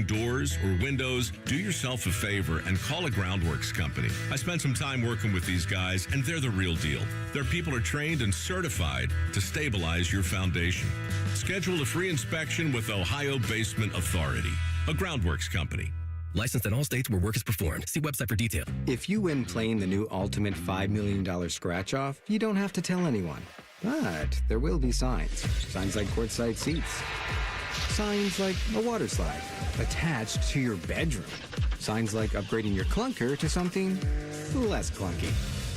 Doors or windows, do yourself a favor and call a Groundworks company. I spent some time working with these guys, and they're the real deal. Their people are trained and certified to stabilize your foundation. Schedule a free inspection with Ohio Basement Authority, a Groundworks company. Licensed in all states where work is performed. See website for detail. If you win playing the new Ultimate $5 million scratch-off, you don't have to tell anyone. But there will be signs. Signs like courtside seats. Signs like a water slide attached to your bedroom. Signs like upgrading your clunker to something less clunky.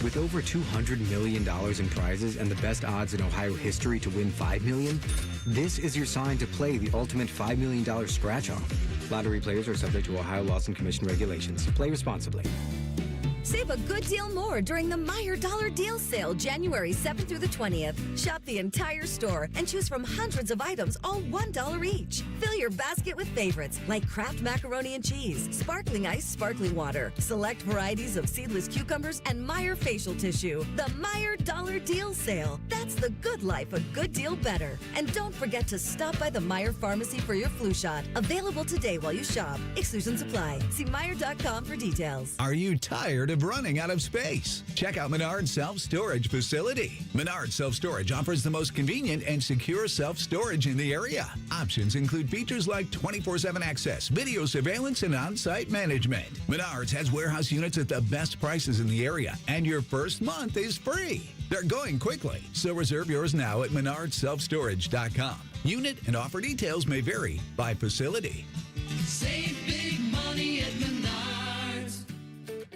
With over $200 million in prizes and the best odds in Ohio history to win $5 million, this is your sign to play the Ultimate $5 million scratch-off. Lottery players are subject to Ohio laws and commission regulations. Play responsibly. Save a good deal more during the Meijer Dollar Deal Sale, January 7th through the 20th. Shop the entire store and choose from hundreds of items, all $1 each. Fill your basket with favorites like Kraft macaroni and cheese, sparkling ice sparkling water, select varieties of seedless cucumbers, and Meijer facial tissue. The Meijer Dollar Deal Sale. That's the good life, a good deal better. And don't forget to stop by the Meijer Pharmacy for your flu shot. Available today while you shop. Exclusions apply. See Meijer.com for details. Are you tired of running out of space? Check out Menard's Self-Storage Facility. Menard Self-Storage offers the most convenient and secure self-storage in the area. Options include features like 24/7 access, video surveillance, and on-site management. Menards has warehouse units at the best prices in the area, and your first month is free. They're going quickly, so reserve yours now at menardselfstorage.com. Unit and offer details may vary by facility. Save big money at Menards.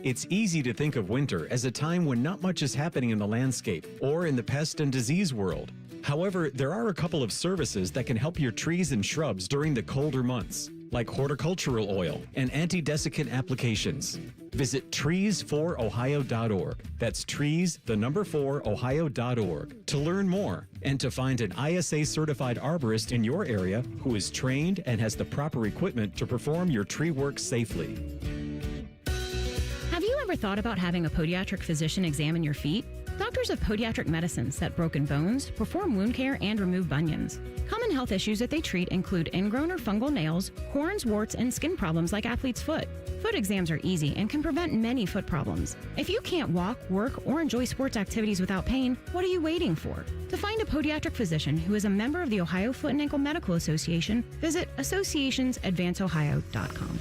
It's easy to think of winter as a time when not much is happening in the landscape or in the pest and disease world. However, there are a couple of services that can help your trees and shrubs during the colder months, like horticultural oil and anti-desiccant applications. Visit trees4ohio.org. That's trees, the number 4ohio.org to learn more and to find an ISA-certified arborist in your area who is trained and has the proper equipment to perform your tree work safely. Have you ever thought about having a podiatric physician examine your feet? Doctors of Podiatric Medicine set broken bones, perform wound care, and remove bunions. Common health issues that they treat include ingrown or fungal nails, corns, warts, and skin problems like athlete's foot. Foot exams are easy and can prevent many foot problems. If you can't walk, work, or enjoy sports activities without pain, what are you waiting for? To find a podiatric physician who is a member of the Ohio Foot and Ankle Medical Association, visit associationsadvanceohio.com.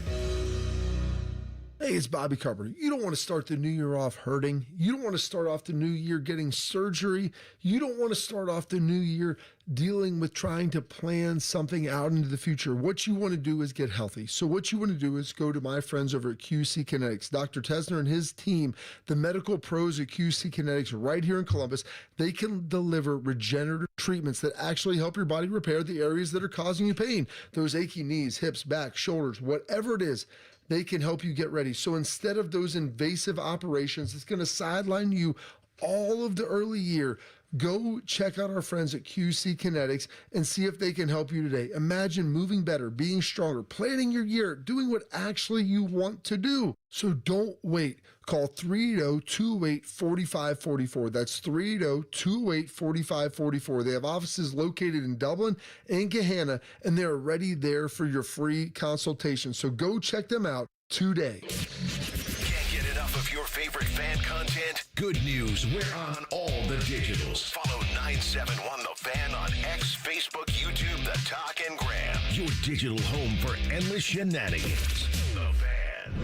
Hey, it's Bobby Carpenter. You don't want to start the new year off hurting. You don't want to start off the new year getting surgery. You don't want to start off the new year dealing with trying to plan something out into the future. What you want to do is get healthy. So what you want to do is go to my friends over at QC Kinetics. Dr. Tesner and his team, the medical pros at QC Kinetics right here in Columbus, they can deliver regenerative treatments that actually help your body repair the areas that are causing you pain. Those achy knees, hips, back, shoulders, whatever it is, they can help you get ready. So instead of those invasive operations, it's going to sideline you all of the early year. Go check out our friends at QC Kinetics and see if they can help you today. Imagine moving better, being stronger, planning your year, doing what actually you want to do. So don't wait. Call 380-228-4544. That's 380-228-4544. They have offices located in Dublin and Gahanna, and they're already there for your free consultation. So go check them out today. Can't get enough of your favorite fan content? Good news, we're on all the digitals. Follow 971 The Fan on X, Facebook, YouTube, The Talk, and Gram. Your digital home for endless shenanigans. The Fan.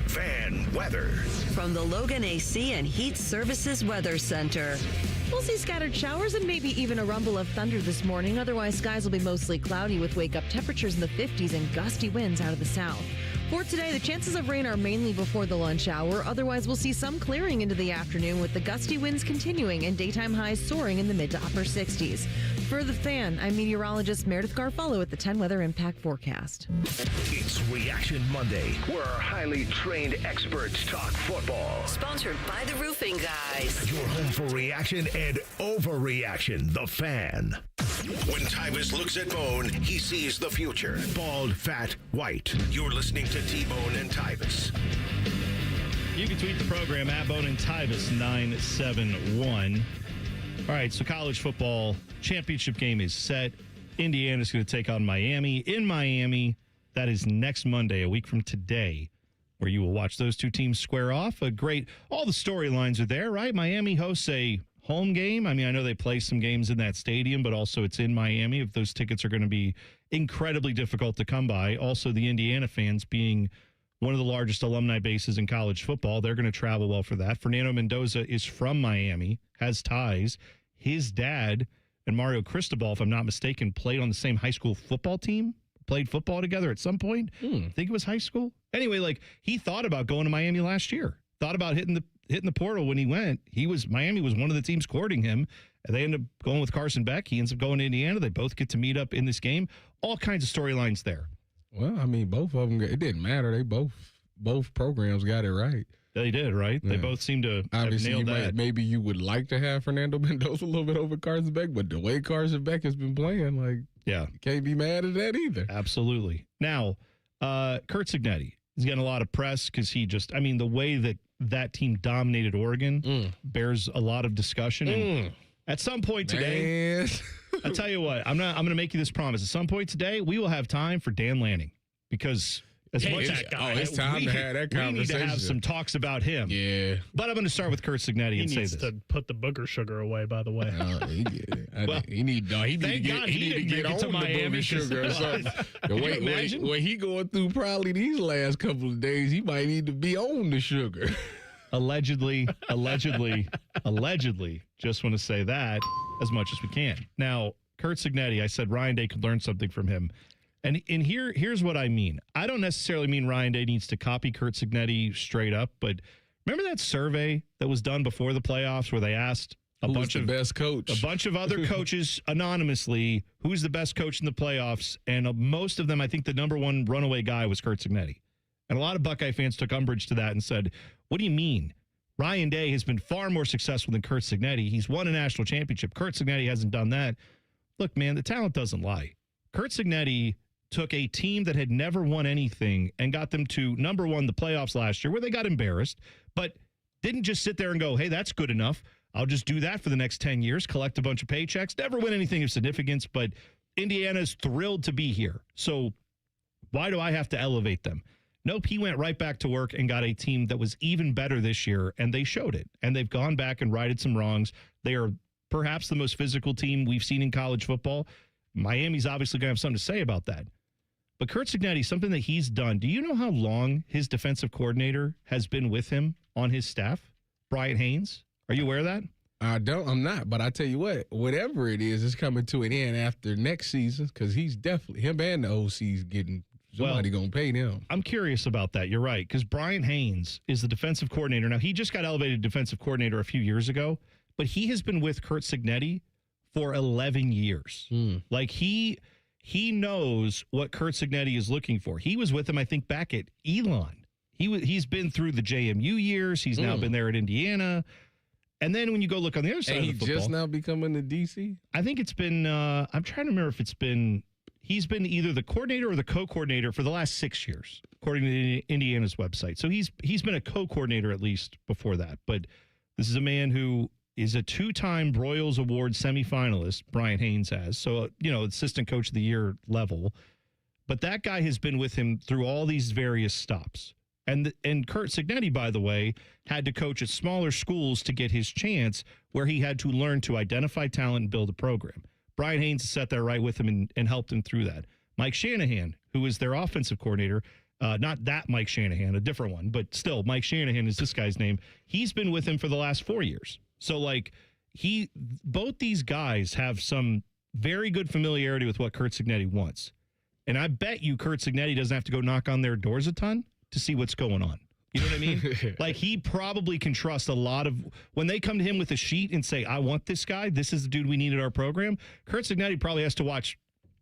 Fan weather. From the Logan AC and Heat Services Weather Center. We'll see scattered showers and maybe even a rumble of thunder this morning. Otherwise, skies will be mostly cloudy with wake-up temperatures in the 50s and gusty winds out of the south. For today, the chances of rain are mainly before the lunch hour. Otherwise, we'll see some clearing into the afternoon with the gusty winds continuing and daytime highs soaring in the mid to upper 60s. For The Fan, I'm meteorologist Meredith Garfolo at the 10 Weather Impact Forecast. It's Reaction Monday, where our highly trained experts talk football. Sponsored by the Roofing Guys. Your home for reaction and overreaction. The Fan. When Tyvis looks at Bone, he sees the future. Bald, fat, white. You're listening to T-Bone and Tyvis. You can tweet the program at Bone and Tyvis 971. All right, so college football championship game is set. Indiana's going to take on Miami in Miami. That is next Monday, a week from today, where you will watch those two teams square off. All the storylines are there, right? Miami hosts a home game. I mean, I know they play some games in that stadium, but also it's in Miami. If those tickets are going to be incredibly difficult to come by. Also, the Indiana fans being one of the largest alumni bases in college football, they're going to travel well for that. Fernando Mendoza is from Miami, has ties. His dad and Mario Cristobal, if I'm not mistaken, played on the same high school football team, played football together at some point. I think it was high school. Anyway, he thought about going to Miami last year, thought about hitting the portal when he went. Miami was one of the teams courting him. And they ended up going with Carson Beck. He ends up going to Indiana. They both get to meet up in this game. All kinds of storylines there. Well, I mean, both of them, it didn't matter. They both programs got it right. They did, right? Yeah. They both seem to obviously have nailed that. Maybe you would like to have Fernando Mendoza a little bit over Carson Beck, but the way Carson Beck has been playing, you can't be mad at that either. Absolutely. Now, Curt Cignetti is getting a lot of press because the way that team dominated Oregon bears a lot of discussion. And at some point today, I'll tell you what, I'm going to make you this promise. At some point today, we will have time for Dan Lanning because it's time to have that conversation. We need to have some talks about him. Yeah. But I'm going to start with Curt Cignetti and say this. He needs to put the booger sugar away, by the way. He need to get on the booger sugar or something. The way he going through probably these last couple of days, he might need to be on the sugar. Allegedly, just want to say that as much as we can. Now, Curt Cignetti, I said Ryan Day could learn something from him. And here's what I mean. I don't necessarily mean Ryan Day needs to copy Curt Cignetti straight up, but remember that survey that was done before the playoffs where they asked a bunch of other coaches anonymously who's the best coach in the playoffs, and most of them, I think the number one runaway guy was Curt Cignetti. And a lot of Buckeye fans took umbrage to that and said, what do you mean? Ryan Day has been far more successful than Curt Cignetti. He's won a national championship. Curt Cignetti hasn't done that. Look, man, the talent doesn't lie. Curt Cignetti took a team that had never won anything and got them to number one the playoffs last year, where they got embarrassed, but didn't just sit there and go, hey, that's good enough. I'll just do that for the next 10 years, collect a bunch of paychecks, never win anything of significance, but Indiana's thrilled to be here. So why do I have to elevate them? Nope, he went right back to work and got a team that was even better this year, and they showed it. And they've gone back and righted some wrongs. They are perhaps the most physical team we've seen in college football. Miami's obviously going to have something to say about that. But Curt Cignetti, something that he's done, do you know how long his defensive coordinator has been with him on his staff? Brian Haynes? Are you aware of that? I'm not, but I tell you what, whatever it is, it's coming to an end after next season because he's definitely, him and the OC's getting, somebody going to pay them. I'm curious about that. You're right, because Brian Haynes is the defensive coordinator. Now, he just got elevated defensive coordinator a few years ago, but he has been with Curt Cignetti for 11 years. Like, he knows what Curt Cignetti is looking for. He was with him, I think, back at Elon. He's been through the JMU years. He's now been there at Indiana. And then when you go look on the other side of the football. He just now becoming the DC? I think it's been, I'm trying to remember if he's been either the coordinator or the co-coordinator for the last 6 years, according to Indiana's website. So he's been a co-coordinator at least before that. But this is a man who is a two-time Broyles Award semifinalist, Brian Haynes has. So, assistant coach of the year level. But that guy has been with him through all these various stops. And Curt Cignetti, by the way, had to coach at smaller schools to get his chance, where he had to learn to identify talent and build a program. Brian Haynes has sat there right with him and helped him through that. Mike Shanahan, who is their offensive coordinator, not that Mike Shanahan, a different one, but still, Mike Shanahan is this guy's name. He's been with him for the last 4 years. So, both these guys have some very good familiarity with what Curt Cignetti wants. And I bet you Curt Cignetti doesn't have to go knock on their doors a ton to see what's going on. You know what I mean? He probably can trust a lot of, when they come to him with a sheet and say, I want this guy, this is the dude we need in our program, Curt Cignetti probably has to watch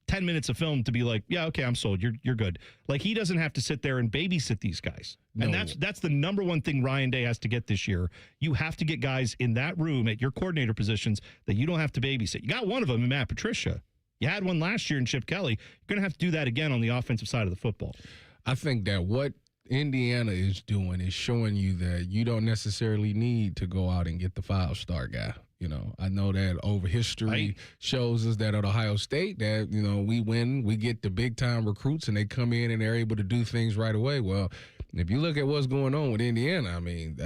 10 minutes of film to be like, yeah, okay, I'm sold. You're good. He doesn't have to sit there and babysit these guys. No. And that's the number one thing Ryan Day has to get this year. You have to get guys in that room at your coordinator positions that you don't have to babysit. You got one of them in Matt Patricia. You had one last year in Chip Kelly. You're going to have to do that again on the offensive side of the football. I think that what Indiana is doing is showing you that you don't necessarily need to go out and get the 5-star guy. I know that over history shows us that at Ohio State that, we win, we get the big-time recruits, and they come in and they're able to do things right away. Well, if you look at what's going on with Indiana, I mean,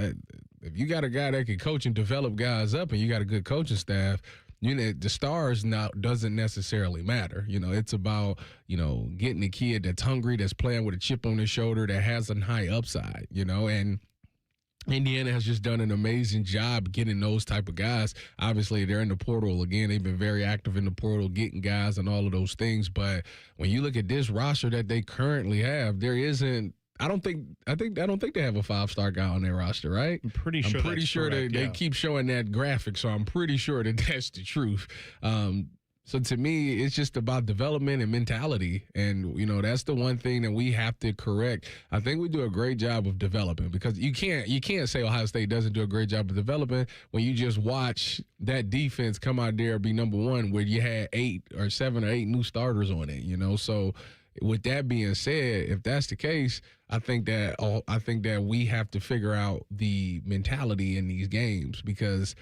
if you got a guy that can coach and develop guys up and you got a good coaching staff, the stars now doesn't necessarily matter. It's about, getting a kid that's hungry, that's playing with a chip on his shoulder, that has a high upside, and Indiana has just done an amazing job getting those type of guys. Obviously, they're in the portal again. They've been very active in the portal, getting guys and all of those things. But when you look at this roster that they currently have, there isn't. I don't think they have a 5-star guy on their roster, right? I'm pretty sure they keep showing that graphic, so I'm pretty sure that that's the truth. So to me, it's just about development and mentality. And, that's the one thing that we have to correct. I think we do a great job of developing, because you can't say Ohio State doesn't do a great job of developing when you just watch that defense come out there and be number one where you had 7 or 8 new starters on it, So with that being said, if that's the case, I think that we have to figure out the mentality in these games, because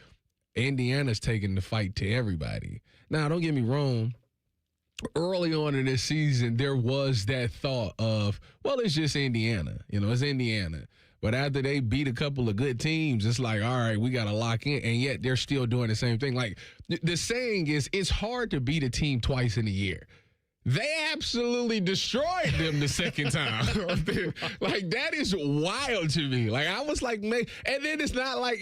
Indiana's taking the fight to everybody. Now, don't get me wrong. Early on in this season, there was that thought of, well, it's just Indiana. It's Indiana. But after they beat a couple of good teams, it's like, all right, we got to lock in. And yet they're still doing the same thing. Like, the saying is, it's hard to beat a team twice in a year. They absolutely destroyed them the second time. Like, that is wild to me. Like, I was like, man, and then it's not like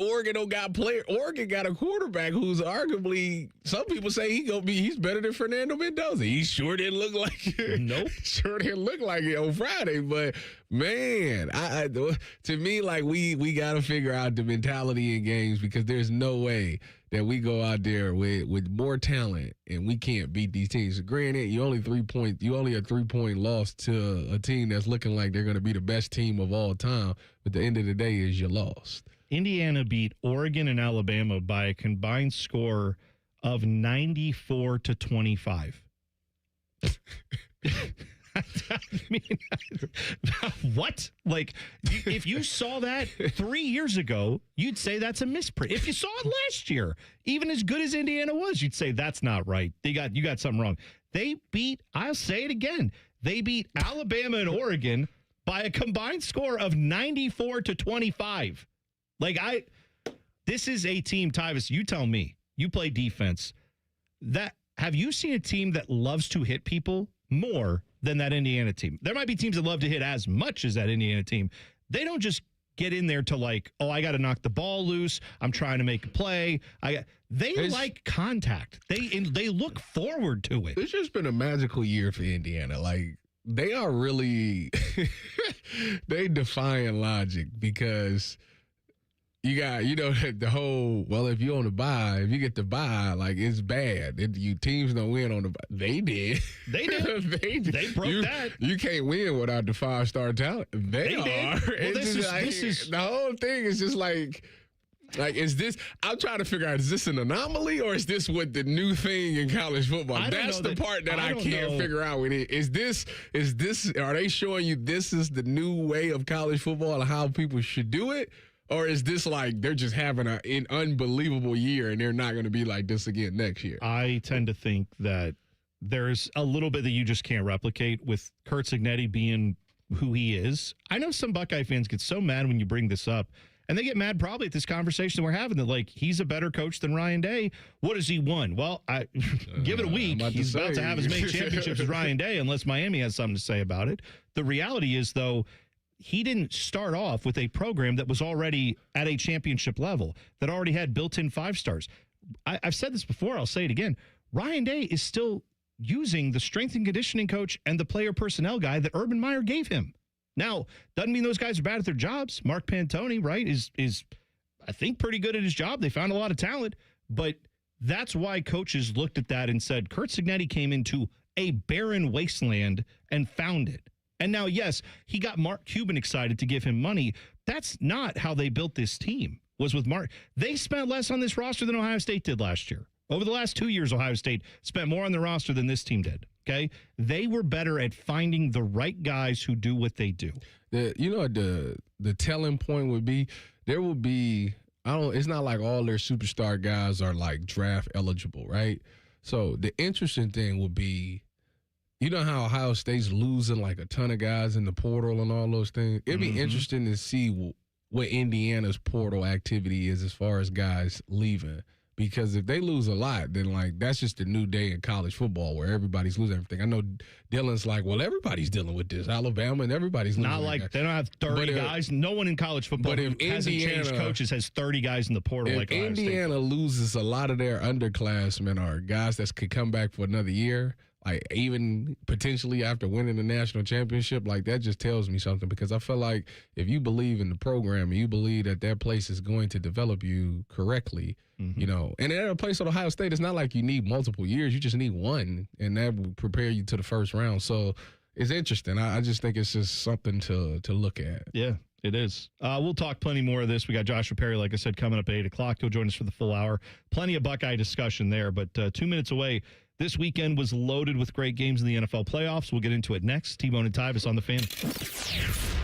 Oregon don't got player. Oregon got a quarterback who's arguably, some people say he's better than Fernando Mendoza. He sure didn't look like it. Nope. Sure didn't look like it on Friday, but man, to me, like, we got to figure out the mentality in games, because there's no way that we go out there with more talent and we can't beat these teams. Granted, you only a 3-point loss to a team that's looking like they're going to be the best team of all time. But the end of the day is you lost. Indiana beat Oregon and Alabama by a combined score of 94-25. I mean, what? Like, if you saw that 3 years ago, you'd say that's a misprint. If you saw it last year, even as good as Indiana was, you'd say that's not right. You got something wrong. I'll say it again, they beat Alabama and Oregon by a combined score of 94-25. This is a team, Tyvis, you tell me, you play defense. Have you seen a team that loves to hit people more than that Indiana team? There might be teams that love to hit as much as that Indiana team. They don't just get in there to like, oh, I got to knock the ball loose. I'm trying to make a play. They like contact. They look forward to it. It's just been a magical year for Indiana. Like, they are really they defying logic, because you got, the whole, well, if you get the bye, like, it's bad. Teams don't win on the bye. They did. They did. They broke that. You can't win without the 5-star talent. They are. Well, this is the whole thing is just like, is this, I'm trying to figure out, is this an anomaly, or is this what the new thing in college football? That's the part that I can't figure out with it. Is this, are they showing you this is the new way of college football and how people should do it? Or is this like they're just having an unbelievable year and they're not going to be like this again next year? I tend to think that there's a little bit that you just can't replicate with Curt Cignetti being who he is. I know some Buckeye fans get so mad when you bring this up, and they get mad probably at this conversation we're having that, like, he's a better coach than Ryan Day. What has he won? Well, give it a week. He's about to have as many championships as Ryan Day, unless Miami has something to say about it. The reality is, though, he didn't start off with a program that was already at a championship level, that already had built-in 5-stars. I've said this before, I'll say it again. Ryan Day is still using the strength and conditioning coach and the player personnel guy that Urban Meyer gave him. Now, doesn't mean those guys are bad at their jobs. Mark Pantoni, right, is I think pretty good at his job. They found a lot of talent, but that's why coaches looked at that and said, Curt Cignetti came into a barren wasteland and found it. And now, yes, he got Mark Cuban excited to give him money. That's not how they built this team, was with Mark. They spent less on this roster than Ohio State did last year. Over the last 2 years, Ohio State spent more on the roster than this team did, okay? They were better at finding the right guys who do what they do. The telling point would be, there will be It's not like all their superstar guys are like draft eligible, right? So the interesting thing would be, you know how Ohio State's losing like a ton of guys in the portal and all those things? It'd be interesting to see what Indiana's portal activity is as far as guys leaving. Because if they lose a lot, then, like, that's just a new day in college football where everybody's losing everything. I know Dylan's like, well, everybody's dealing with this. Alabama and everybody's losing. Not like they don't have 30 guys. No one in college football who hasn't changed coaches has 30 guys in the portal like Ohio State. Indiana loses a lot of their underclassmen or guys that could come back for another year, like even potentially after winning the national championship, like that just tells me something, because I feel like if you believe in the program and you believe that that place is going to develop you correctly, you know, and at a place at Ohio State, it's not like you need multiple years. You just need one, and that will prepare you to the first round. So it's interesting. I just think it's just something to look at. Yeah, it is. We'll talk plenty more of this. We got Joshua Perry, like I said, coming up at 8 o'clock. He'll join us for the full hour. Plenty of Buckeye discussion there, but 2 minutes away. This weekend was loaded with great games in the NFL playoffs. We'll get into it next. T-Bone and Tyvis on the Fan.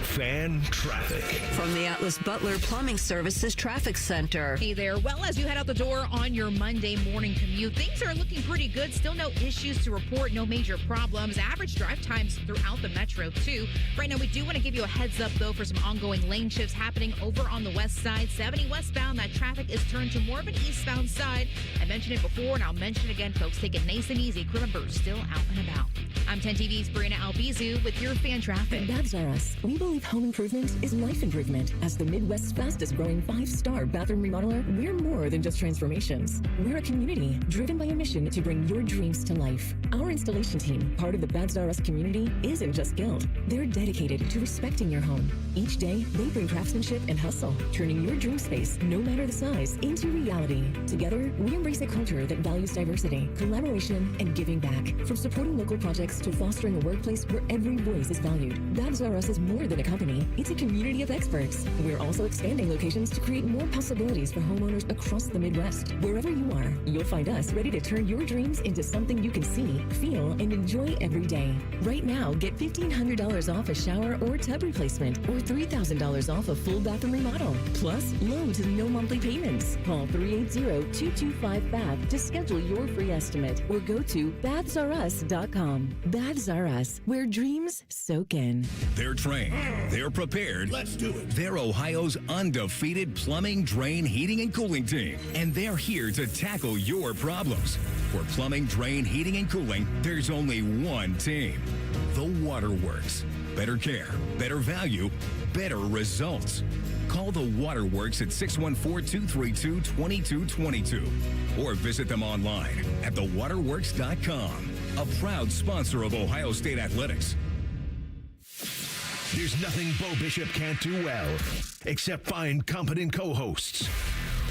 Fan traffic. From the Atlas Butler Plumbing Services Traffic Center. Hey there. Well, as you head out the door on your Monday morning commute, things are looking pretty good. Still no issues to report, no major problems. Average drive times throughout the metro, too. Right now, we do want to give you a heads up, though, for some ongoing lane shifts happening over on the west side. 70 westbound, that traffic is turned to more of an eastbound side. I mentioned it before, and I'll mention it again, folks. Take it nice and easy. Crew members still out and about. I'm 10 TV's Brianna Albizu with your fan traffic. Babs R Us. We believe home improvement is life improvement. As the Midwest's fastest growing 5-star bathroom remodeler, we're more than just transformations. We're a community driven by a mission to bring your dreams to life. Our installation team, part of the Babs R Us community, isn't just skilled. They're dedicated to respecting your home. Each day, they bring craftsmanship and hustle, turning your dream space, no matter the size, into reality. Together, we embrace a culture that values diversity, collaboration, and giving back. From supporting local projects to fostering a workplace where every voice is valued. Babs R Us is more than a company. It's a community of experts. We're also expanding locations to create more possibilities for homeowners across the Midwest. Wherever you are, you'll find us ready to turn your dreams into something you can see, feel, and enjoy every day. Right now, get $1,500 off a shower or tub replacement, or $3,000 off a full bathroom remodel. Plus, low to no monthly payments. Call 380-225-BATH to schedule your free estimate, or go to bathsrus.com. Baths R Us, where dreams soak in. They're trained. They're prepared. Let's do it. They're Ohio's undefeated plumbing, drain, heating, and cooling team. And they're here to tackle your problems. For plumbing, drain, heating, and cooling, there's only one team. The Waterworks. Better care, better value, better results. Call the Waterworks at 614-232-2222 or visit them online at thewaterworks.com. A proud sponsor of Ohio State Athletics. There's nothing Bo Bishop can't do well, except find competent co-hosts.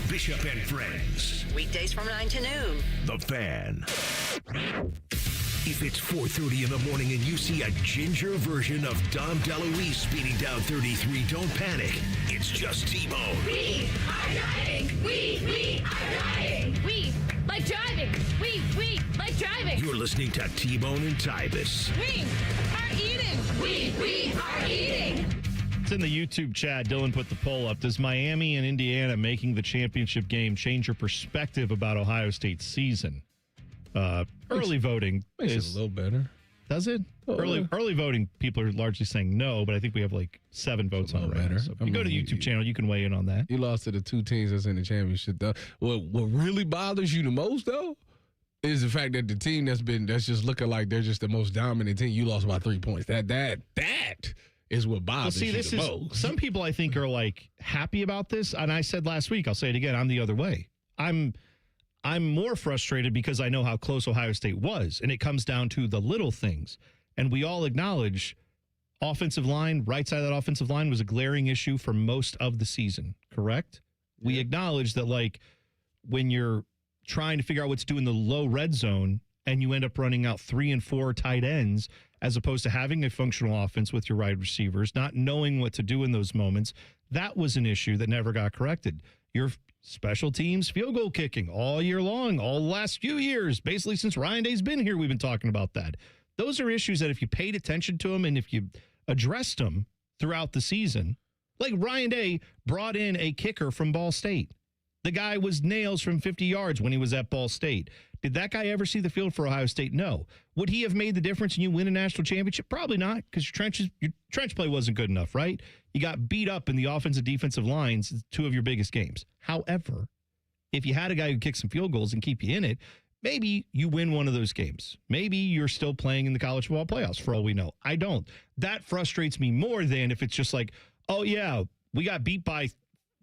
Bishop and Friends. Weekdays from 9 to noon. The Fan. If it's 4:30 in the morning and you see a ginger version of Dom DeLuise speeding down 33, don't panic. It's just T-Bone. We are driving. We are driving. We like driving. We like driving. You're listening to T-Bone and Tyvis. We are eating. We are eating. It's in the YouTube chat. Dylan put the poll up. Does Miami and Indiana making the championship game change your perspective about Ohio State's season? Early voting makes is it a little better. Does it? Early voting, people are largely saying no, but I think we have like 7 votes on it right now. So if you go to the YouTube channel, you can weigh in on that. You lost to the 2 teams that's in the championship, though. What really bothers you the most, though, is the fact that the team that's just looking like they're just the most dominant team, you lost by 3 points. That is what bothers you the most. Some people, I think, are like happy about this, and I said last week, I'll say it again, I'm the other way. I'm more frustrated because I know how close Ohio State was, and it comes down to the little things. And we all acknowledge offensive line, right side of that offensive line was a glaring issue for most of the season, correct? Yeah. We acknowledge that, like, when you're trying to figure out what to do in the low red zone and you end up running out 3 and 4 tight ends as opposed to having a functional offense with your wide receivers, not knowing what to do in those moments, that was an issue that never got corrected. Your special teams, field goal kicking all year long, all the last few years, basically since Ryan Day's been here, we've been talking about that. Those are issues that if you paid attention to them and if you addressed them throughout the season, like Ryan Day brought in a kicker from Ball State. The guy was nails from 50 yards when he was at Ball State. Did that guy ever see the field for Ohio State? No. Would he have made the difference and you win a national championship? Probably not, because your trench play wasn't good enough, right? You got beat up in the offensive defensive lines, two of your biggest games. However, if you had a guy who kicked some field goals and keep you in it, maybe you win one of those games. Maybe you're still playing in the college football playoffs, for all we know. I don't. That frustrates me more than if it's just like, oh, yeah, we got beat by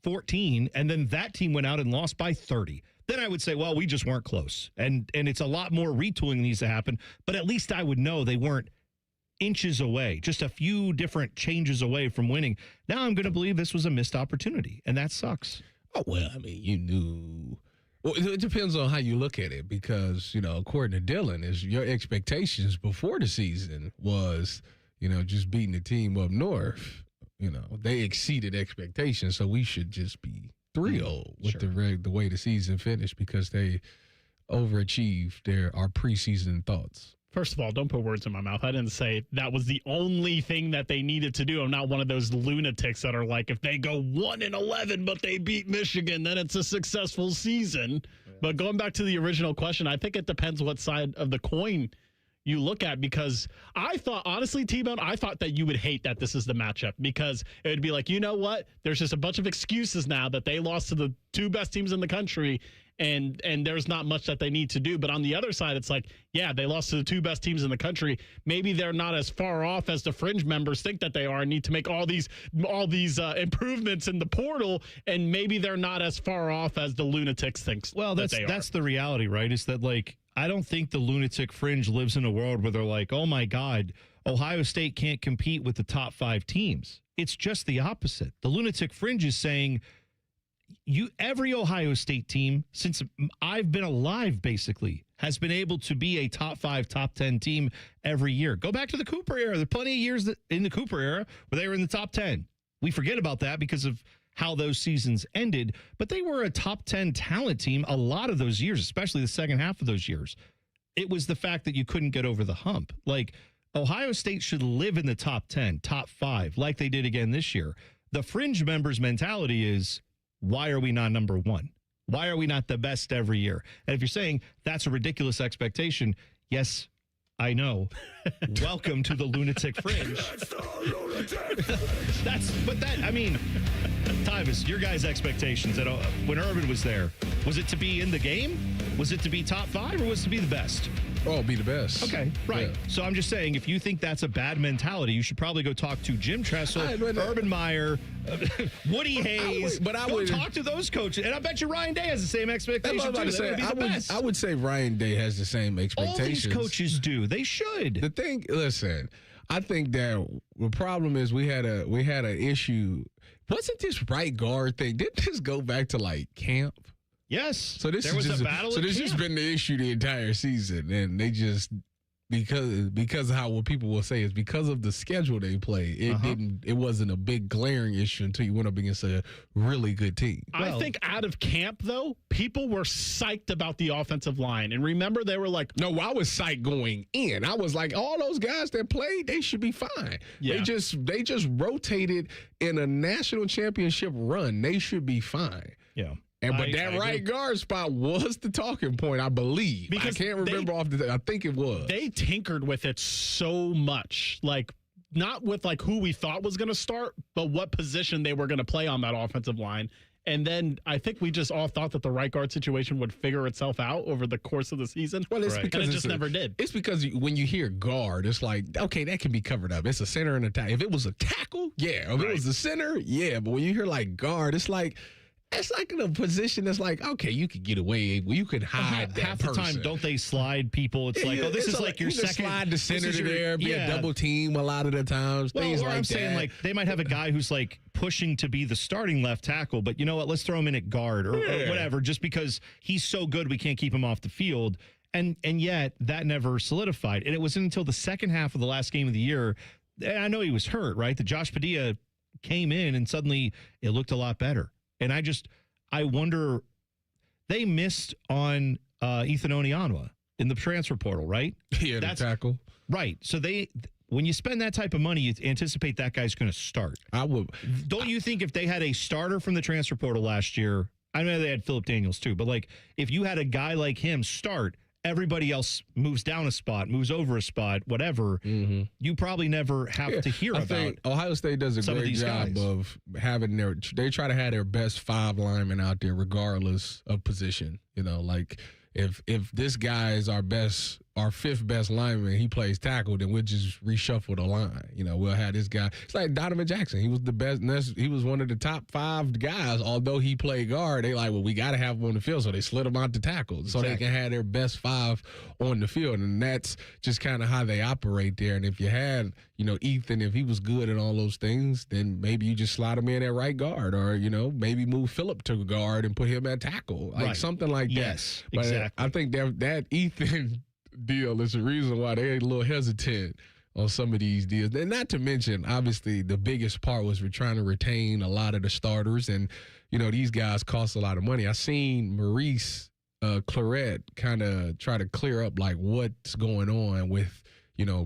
14, and then that team went out and lost by 30. Then I would say, well, we just weren't close. And it's a lot more retooling needs to happen, but at least I would know they weren't inches away, just a few different changes away from winning. Now I'm going to believe this was a missed opportunity, and that sucks. Oh, well, I mean, you knew. Well, it depends on how you look at it because, according to Dylan, is your expectations before the season was, just beating the team up north. They exceeded expectations, so we should just be thrilled with the way the season finished because they overachieved our preseason thoughts. First of all, don't put words in my mouth. I didn't say that was the only thing that they needed to do. I'm not one of those lunatics that are like, if they go 1-11 but they beat Michigan, then it's a successful season. Yeah. But going back to the original question, I think it depends what side of the coin you look at, because I thought, honestly, T-Bone, I thought that you would hate that this is the matchup because it would be like, you know what? There's just a bunch of excuses now that they lost to the two best teams in the country and there's not much that they need to do. But on the other side, it's like, yeah, they lost to the two best teams in the country. Maybe they're not as far off as the fringe members think that they are and need to make all these improvements in the portal, and maybe they're not as far off as the lunatics think. Well, that's the reality, right? Is that, like, I don't think the lunatic fringe lives in a world where they're like, oh my God, Ohio State can't compete with the top 5 teams. It's just the opposite. The lunatic fringe is saying, every Ohio State team, since I've been alive, basically, has been able to be a top 5, top 10 team every year. Go back to the Cooper era. There are plenty of years in the Cooper era where they were in the top 10. We forget about that because of how those seasons ended, but they were a top 10 talent team a lot of those years, especially the second half of those years. It was the fact that you couldn't get over the hump. Like, Ohio State should live in the top 10, top 5, like they did again this year. The fringe members' mentality is, why are we not number 1? Why are we not the best every year? And if you're saying that's a ridiculous expectation, yes, I know. Welcome to the lunatic fringe. Tyvis, your guys' expectations when Urban was there, was it to be in the game? Was it to be top 5 or was it to be the best? Oh, be the best. Okay, right. Yeah. So I'm just saying, if you think that's a bad mentality, you should probably go talk to Jim Tressel, Urban Meyer, Woody Hayes. I would talk to those coaches, and I bet you Ryan Day has the same expectation too. I would say Ryan Day has the same expectations. All these coaches do. They should. Listen, I think that the problem is we had an issue. Wasn't this right guard thing? Didn't this go back to like camp? Yes. So this has been the issue the entire season, and they just because of how what people will say is because of the schedule they play, it wasn't a big glaring issue until you went up against a really good team. I think out of camp though, people were psyched about the offensive line, and remember they were like, no, I was psyched going in. I was like, all those guys that played, they should be fine. Yeah. They just rotated in a national championship run. They should be fine. Yeah. But that right guard spot was the talking point, I believe. Because I can't remember I think it was. They tinkered with it so much. Like, not with like who we thought was going to start, but what position they were going to play on that offensive line. And then I think we just all thought that the right guard situation would figure itself out over the course of the season. Well, it's because it just never did. It's because when you hear guard, it's like, okay, that can be covered up. It's a center and a tackle. If it was a tackle, yeah. If it was a center, yeah. But when you hear like guard, it's like in a position that's like, okay, you could get away. You could hide that half the time. Don't they slide people? It's like, oh, this is like your second. Slide the center to there, be a double team a lot of the times. Things like I'm that. Saying like they might have a guy who's like pushing to be the starting left tackle, but you know what? Let's throw him in at guard or whatever, just because he's so good we can't keep him off the field. And yet that never solidified. And it wasn't until the second half of the last game of the year. And I know he was hurt, right? That Josh Padilla came in and suddenly it looked a lot better. And I wonder, they missed on Ethan Onianwa in the transfer portal, right? Yeah, the tackle. Right. So when you spend that type of money, you anticipate that guy's going to start. I would. Don't you think if they had a starter from the transfer portal last year, I know they had Philip Daniels too, but like if you had a guy like him start, everybody else moves down a spot, moves over a spot, whatever. You probably never have to hear I about. think Ohio State does a great job of having they try to have their best 5 linemen out there regardless of position. You know, like if this guy is our 5th best lineman, he plays tackle, then we'll just reshuffle the line. You know, we'll have this guy. It's like Donovan Jackson. He was the best. He was one of the top 5 guys, although he played guard. They like, well, we got to have him on the field, so they slid him out to tackle so they can have their best 5 on the field. And that's just kind of how they operate there. And if you had, Ethan, if he was good at all those things, then maybe you just slide him in at right guard, or, maybe move Phillip to guard and put him at tackle, like something like that. Yes, but exactly. I think that Ethan deal is the reason why they're a little hesitant on some of these deals. And not to mention, obviously, the biggest part was we're trying to retain a lot of the starters. And, these guys cost a lot of money. I seen Maurice Claret kind of try to clear up, like, what's going on with,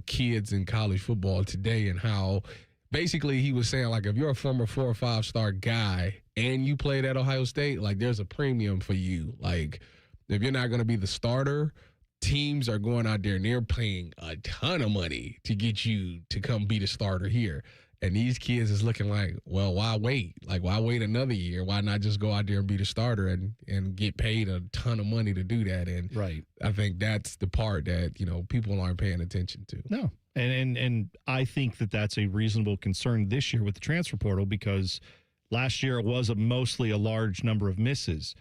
kids in college football today, and how basically he was saying, like, if you're a former 4 or 5 star guy and you played at Ohio State, like, there's a premium for you. Like, if you're not going to be the starter, teams are going out there and they're paying a ton of money to get you to come be the starter here. And these kids is looking like, well, why wait? Like, why wait another year? Why not just go out there and be the starter and get paid a ton of money to do that? And I think that's the part that, people aren't paying attention to. No. And I think that that's a reasonable concern this year with the transfer portal, because last year it was mostly a large number of misses.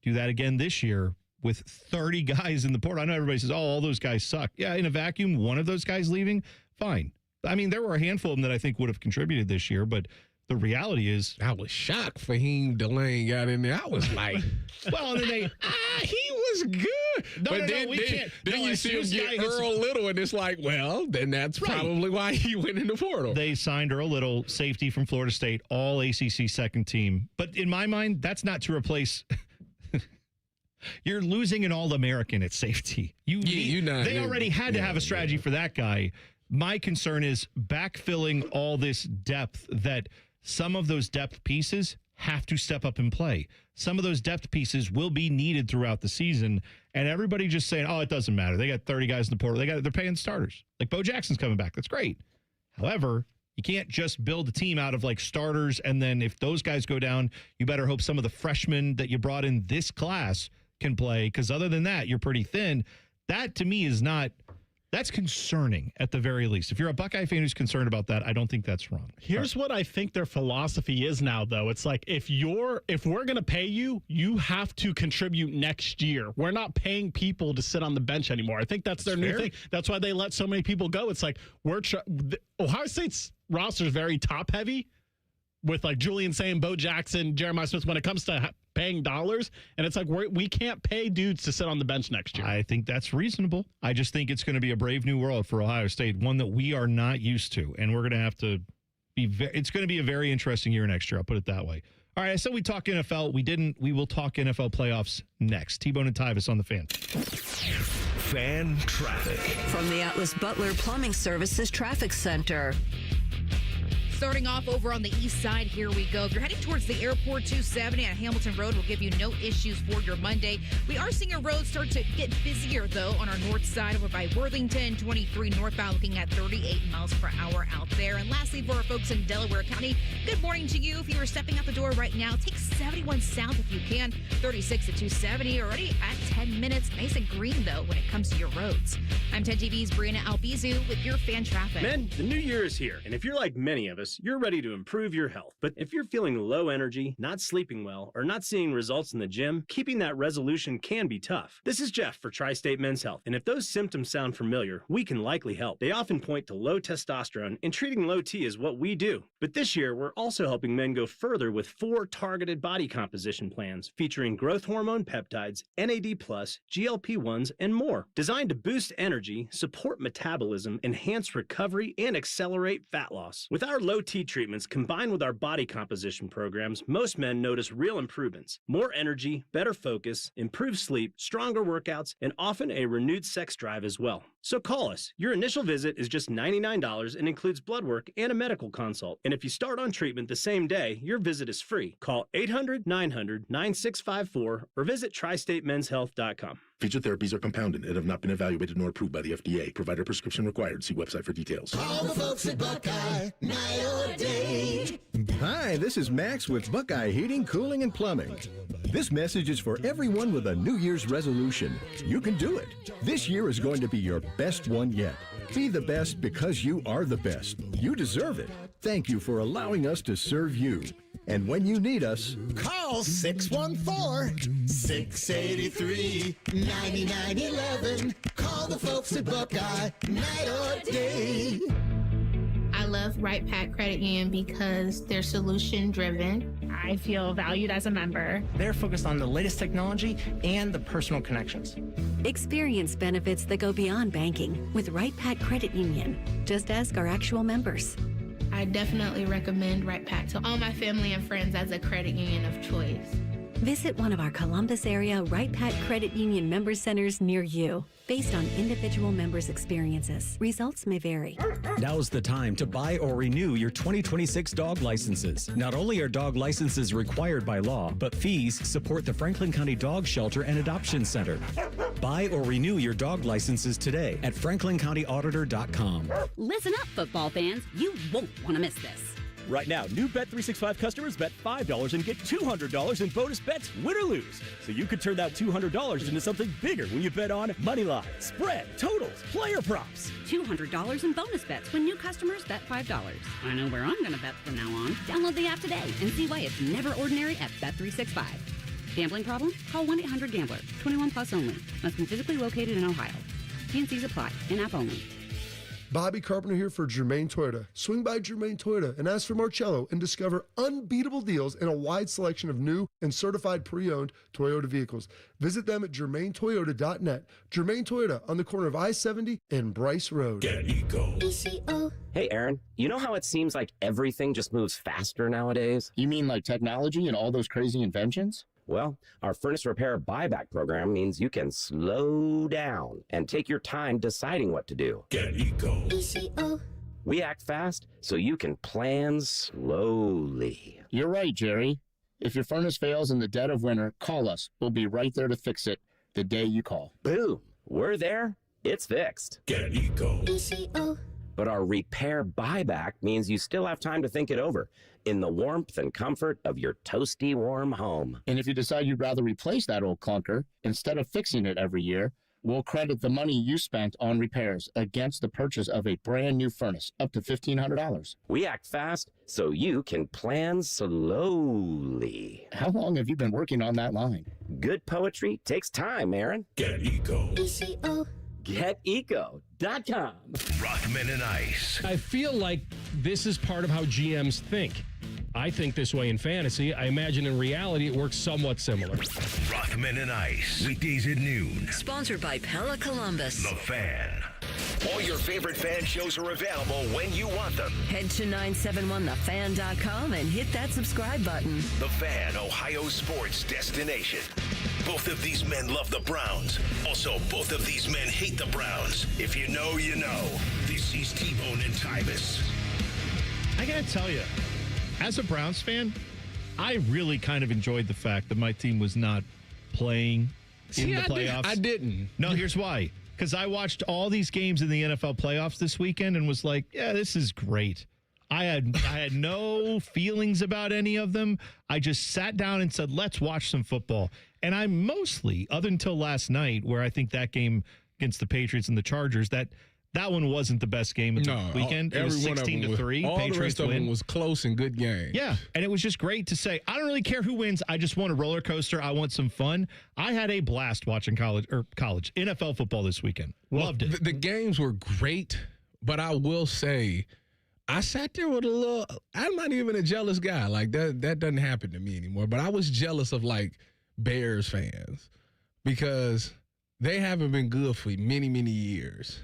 Do that again this year with 30 guys in the portal. I know everybody says, oh, all those guys suck. Yeah, in a vacuum, one of those guys leaving, fine. I mean, there were a handful of them that I think would have contributed this year, but the reality is, I was shocked Fahim Delane got in there. I was like, well, and then they, he was good. No, we can't. Then you see him get Earl Little, and it's like, well, then that's probably why he went in the portal. They signed Earl Little, safety from Florida State, all ACC second team. But in my mind, that's not to replace. You're losing an All-American at safety. They already had to have a strategy for that guy. My concern is backfilling all this depth, that some of those depth pieces have to step up and play. Some of those depth pieces will be needed throughout the season, and everybody just saying, oh, it doesn't matter. They got 30 guys in the portal. They're paying starters. Like Bo Jackson's coming back. That's great. However, you can't just build a team out of like starters, and then if those guys go down, you better hope some of the freshmen that you brought in this class can play, because other than that, you're pretty thin. That to me is not, that's concerning at the very least. If you're a Buckeye fan who's concerned about that, I don't think that's wrong. Here's what I think their philosophy is now, though. It's like, if we're going to pay you, you have to contribute next year. We're not paying people to sit on the bench anymore. I think that's their new thing. That's why they let so many people go. It's like, Ohio State's roster is very top heavy, with like Julian saying, Bo Jackson, Jeremiah Smith, when it comes to paying dollars. And it's like, we can't pay dudes to sit on the bench next year. I think that's reasonable. I just think it's going to be a brave new world for Ohio State, one that we are not used to. And we're going to have to it's going to be a very interesting year next year. I'll put it that way. All right. I said we talk NFL. We didn't. We will talk NFL playoffs next. T-Bone and Tyvis on the Fan. Fan traffic. From the Atlas Butler Plumbing Services Traffic Center. Starting off over on the east side, here we go. If you're heading towards the airport, 270 on Hamilton Road will give you no issues for your Monday. We are seeing a road start to get busier, though, on our north side over by Worthington, 23 northbound, looking at 38 miles per hour out there. And lastly, for our folks in Delaware County, good morning to you. If you are stepping out the door right now, take 71 south if you can, 36 to 270, already at 10 minutes. Nice and green, though, when it comes to your roads. I'm 10 TV's Brianna Albizu with your fan traffic. Men, the new year is here, and if you're like many of us, you're ready to improve your health. But if you're feeling low energy, not sleeping well, or not seeing results in the gym, keeping that resolution can be tough. This is Jeff for Tri-State Men's Health, and if those symptoms sound familiar, we can likely help. They often point to low testosterone, and treating low T is what we do. But this year, we're also helping men go further with 4 targeted body composition plans featuring growth hormone peptides, NAD+, GLP-1s, and more. Designed to boost energy, support metabolism, enhance recovery, and accelerate fat loss. With our low T treatments combined with our body composition programs, most men notice real improvements. More energy, better focus, improved sleep, stronger workouts, and often a renewed sex drive as well. So call us. Your initial visit is just $99 and includes blood work and a medical consult. And if you start on treatment the same day, your visit is free. Call 800-900-9654 or visit tristatemenshealth.com. Featured therapies are compounded and have not been evaluated nor approved by the FDA. Provider prescription required. See website for details. Call the folks at Buckeye, night or day. Hi, this is Max with Buckeye Heating, Cooling, and Plumbing. This message is for everyone with a New Year's resolution. You can do it. This year is going to be your best one yet. Be the best because you are the best. You deserve it. Thank you for allowing us to serve you. And when you need us, call 614-683-9911. Call the folks at Buckeye, night or day. I love Right Pack Credit Union because they're solution driven. I feel valued as a member. They're focused on the latest technology and the personal connections. Experience benefits that go beyond banking with Right Pack Credit Union. Just ask our actual members. I definitely recommend Right Pack to all my family and friends as a credit union of choice. Visit one of our Columbus area Right Pack Credit Union member centers near you. Based on individual members' experiences, results may vary. Now's the time to buy or renew your 2026 dog licenses. Not only are dog licenses required by law, but fees support the Franklin County Dog Shelter and Adoption Center. Buy or renew your dog licenses today at franklincountyauditor.com. Listen up, football fans. You won't want to miss this. Right now, new Bet365 customers bet $5 and get $200 in bonus bets, win or lose. So you could turn that $200 into something bigger when you bet on money line, spread, totals, player props. $200 in bonus bets when new customers bet $5. I know where I'm going to bet from now on. Download the app today and see why it's never ordinary at Bet365. Gambling problem? Call 1-800-GAMBLER. 21 plus only. Must be physically located in Ohio. T&Cs apply. In-app only. Bobby Carpenter here for Germain Toyota. Swing by Germain Toyota and ask for Marcello and discover unbeatable deals and a wide selection of new and certified pre-owned Toyota vehicles. Visit them at germaintoyota.net. Germain Toyota on the corner of I-70 and Bryce Road. Get Eco. Hey, Aaron, you know how it seems like everything just moves faster nowadays? You mean like technology and all those crazy inventions? Well, our furnace repair buyback program means you can slow down and take your time deciding what to do. Get Eco. We act fast so you can plan slowly. You're right, Jerry. If your furnace fails in the dead of winter, call us. We'll be right there to fix it the day you call. Boom. We're there. It's fixed. Get Eco. But our repair buyback means you still have time to think it over in the warmth and comfort of your toasty warm home. And if you decide you'd rather replace that old clunker, instead of fixing it every year, we'll credit the money you spent on repairs against the purchase of a brand new furnace, up to $1,500. We act fast so you can plan slowly. How long have you been working on that line? Good poetry takes time, Aaron. Get Eco. GetEco.com. Rockman and Ice. I feel like this is part of how GMs think. I think this way in fantasy. I imagine in reality it works somewhat similar. Rockman and Ice. Weekdays at noon. Sponsored by Pella Columbus. The Fan. All your favorite fan shows are available when you want them. Head to 971thefan.com and hit that subscribe button. The Fan, Ohio sports destination. Both of these men love the Browns. Also, both of these men hate the Browns. If you know, you know. This is T-Bone and Tyvis. I gotta tell you, as a Browns fan, I really kind of enjoyed the fact that my team was not playing in the playoffs. I didn't. No, here's why. Because I watched all these games in the NFL playoffs this weekend and was like, yeah, this is great. I had no feelings about any of them. I just sat down and said, let's watch some football. And I mostly, other until last night, where I think that game against the Patriots and the Chargers, that one wasn't the best game of the weekend. It was 16-3. All Patriots the rest of them was close and good games. Yeah, and it was just great to say, I don't really care who wins. I just want a roller coaster. I want some fun. I had a blast watching college NFL football this weekend. Loved it. The games were great, but I will say, I sat there with a little, I'm not even a jealous guy. Like, that doesn't happen to me anymore. But I was jealous of, like, Bears fans because they haven't been good for many, many years.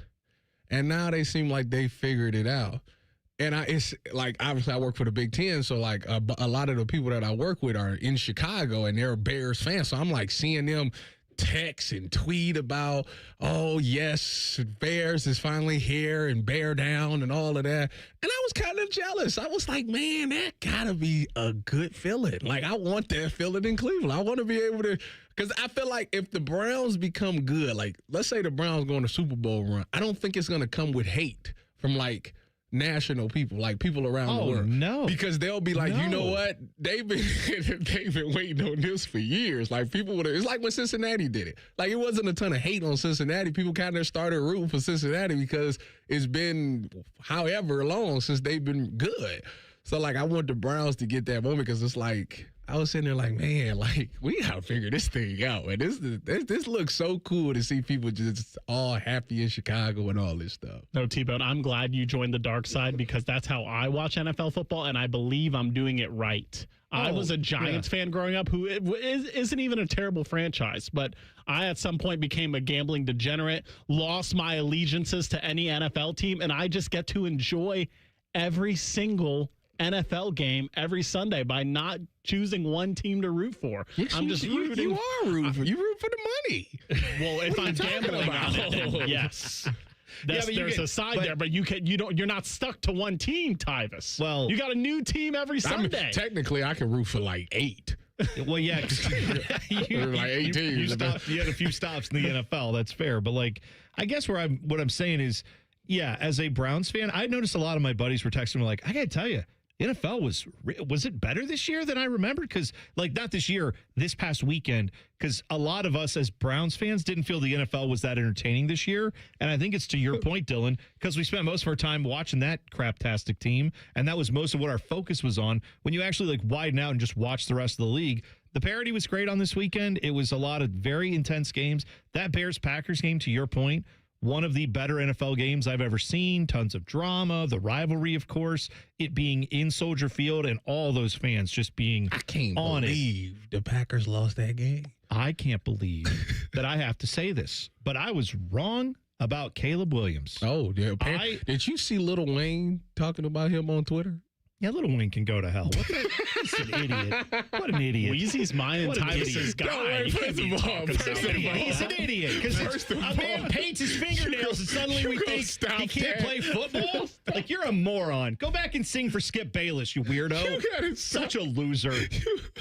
And now they seem like they figured it out. And it's like, obviously I work for the Big Ten, so like a lot of the people that I work with are in Chicago and they're Bears fans. So I'm like seeing them text and tweet about, oh, yes, Bears is finally here and bear down and all of that. And I was kind of jealous. I was like, man, that got to be a good feeling. Like, I want that feeling in Cleveland. I want to be able to, because I feel like if the Browns become good, like, let's say the Browns go on a Super Bowl run, I don't think it's going to come with hate from, like, national people, like people around the world. No. Because they'll be like, No. you know what? They've been waiting on this for years. Like people would have, it's like when Cincinnati did it. Like it wasn't a ton of hate on Cincinnati. People kind of started rooting for Cincinnati because it's been however long since they've been good. So like I want the Browns to get that moment because it's like I was sitting there like, man, like we gotta figure this thing out. And this looks so cool to see people just all happy in Chicago and all this stuff. No, T-Bone, I'm glad you joined the dark side because that's how I watch NFL football, and I believe I'm doing it right. I was a Giants fan growing up who isn't even a terrible franchise, but I at some point became a gambling degenerate, lost my allegiances to any NFL team, and I just get to enjoy every single NFL game every Sunday by not choosing one team to root for. Yes, I'm just rooting. You are rooting for. You root for the money. Well, if I'm gambling on it, then yes. There's a side there, but you're not stuck to one team, Tyvis. Well, you got a new team every Sunday. I mean, technically, I can root for like 8. Well, yeah, you like 8 teams. You had a few stops in the NFL. That's fair, but like, I guess what I'm saying is, yeah, as a Browns fan, I noticed a lot of my buddies were texting me like, I got to tell you, the NFL was it better this year than I remembered? Because, like, not this year, this past weekend, because a lot of us as Browns fans didn't feel the NFL was that entertaining this year. And I think it's to your point, Dylan, because we spent most of our time watching that craptastic team, and that was most of what our focus was on. When you actually, like, widen out and just watch the rest of the league, the parity was great on this weekend. It was a lot of very intense games. That Bears-Packers game, to your point, one of the better NFL games I've ever seen. Tons of drama, the rivalry, of course, it being in Soldier Field and all those fans just being I can't on believe the Packers lost that game. I can't believe that I have to say this, but I was wrong about Caleb Williams. Oh, yeah. Did you see Lil Wayne talking about him on Twitter? Yeah, Little Wayne can go to hell. He's an idiot. What an idiot. Weezy's mine and Tyvis's guy. He's an idiot. Because a man paints his fingernails and suddenly we think he can't play football? Like, you're a moron. Go back and sing for Skip Bayless, you weirdo. Such a loser.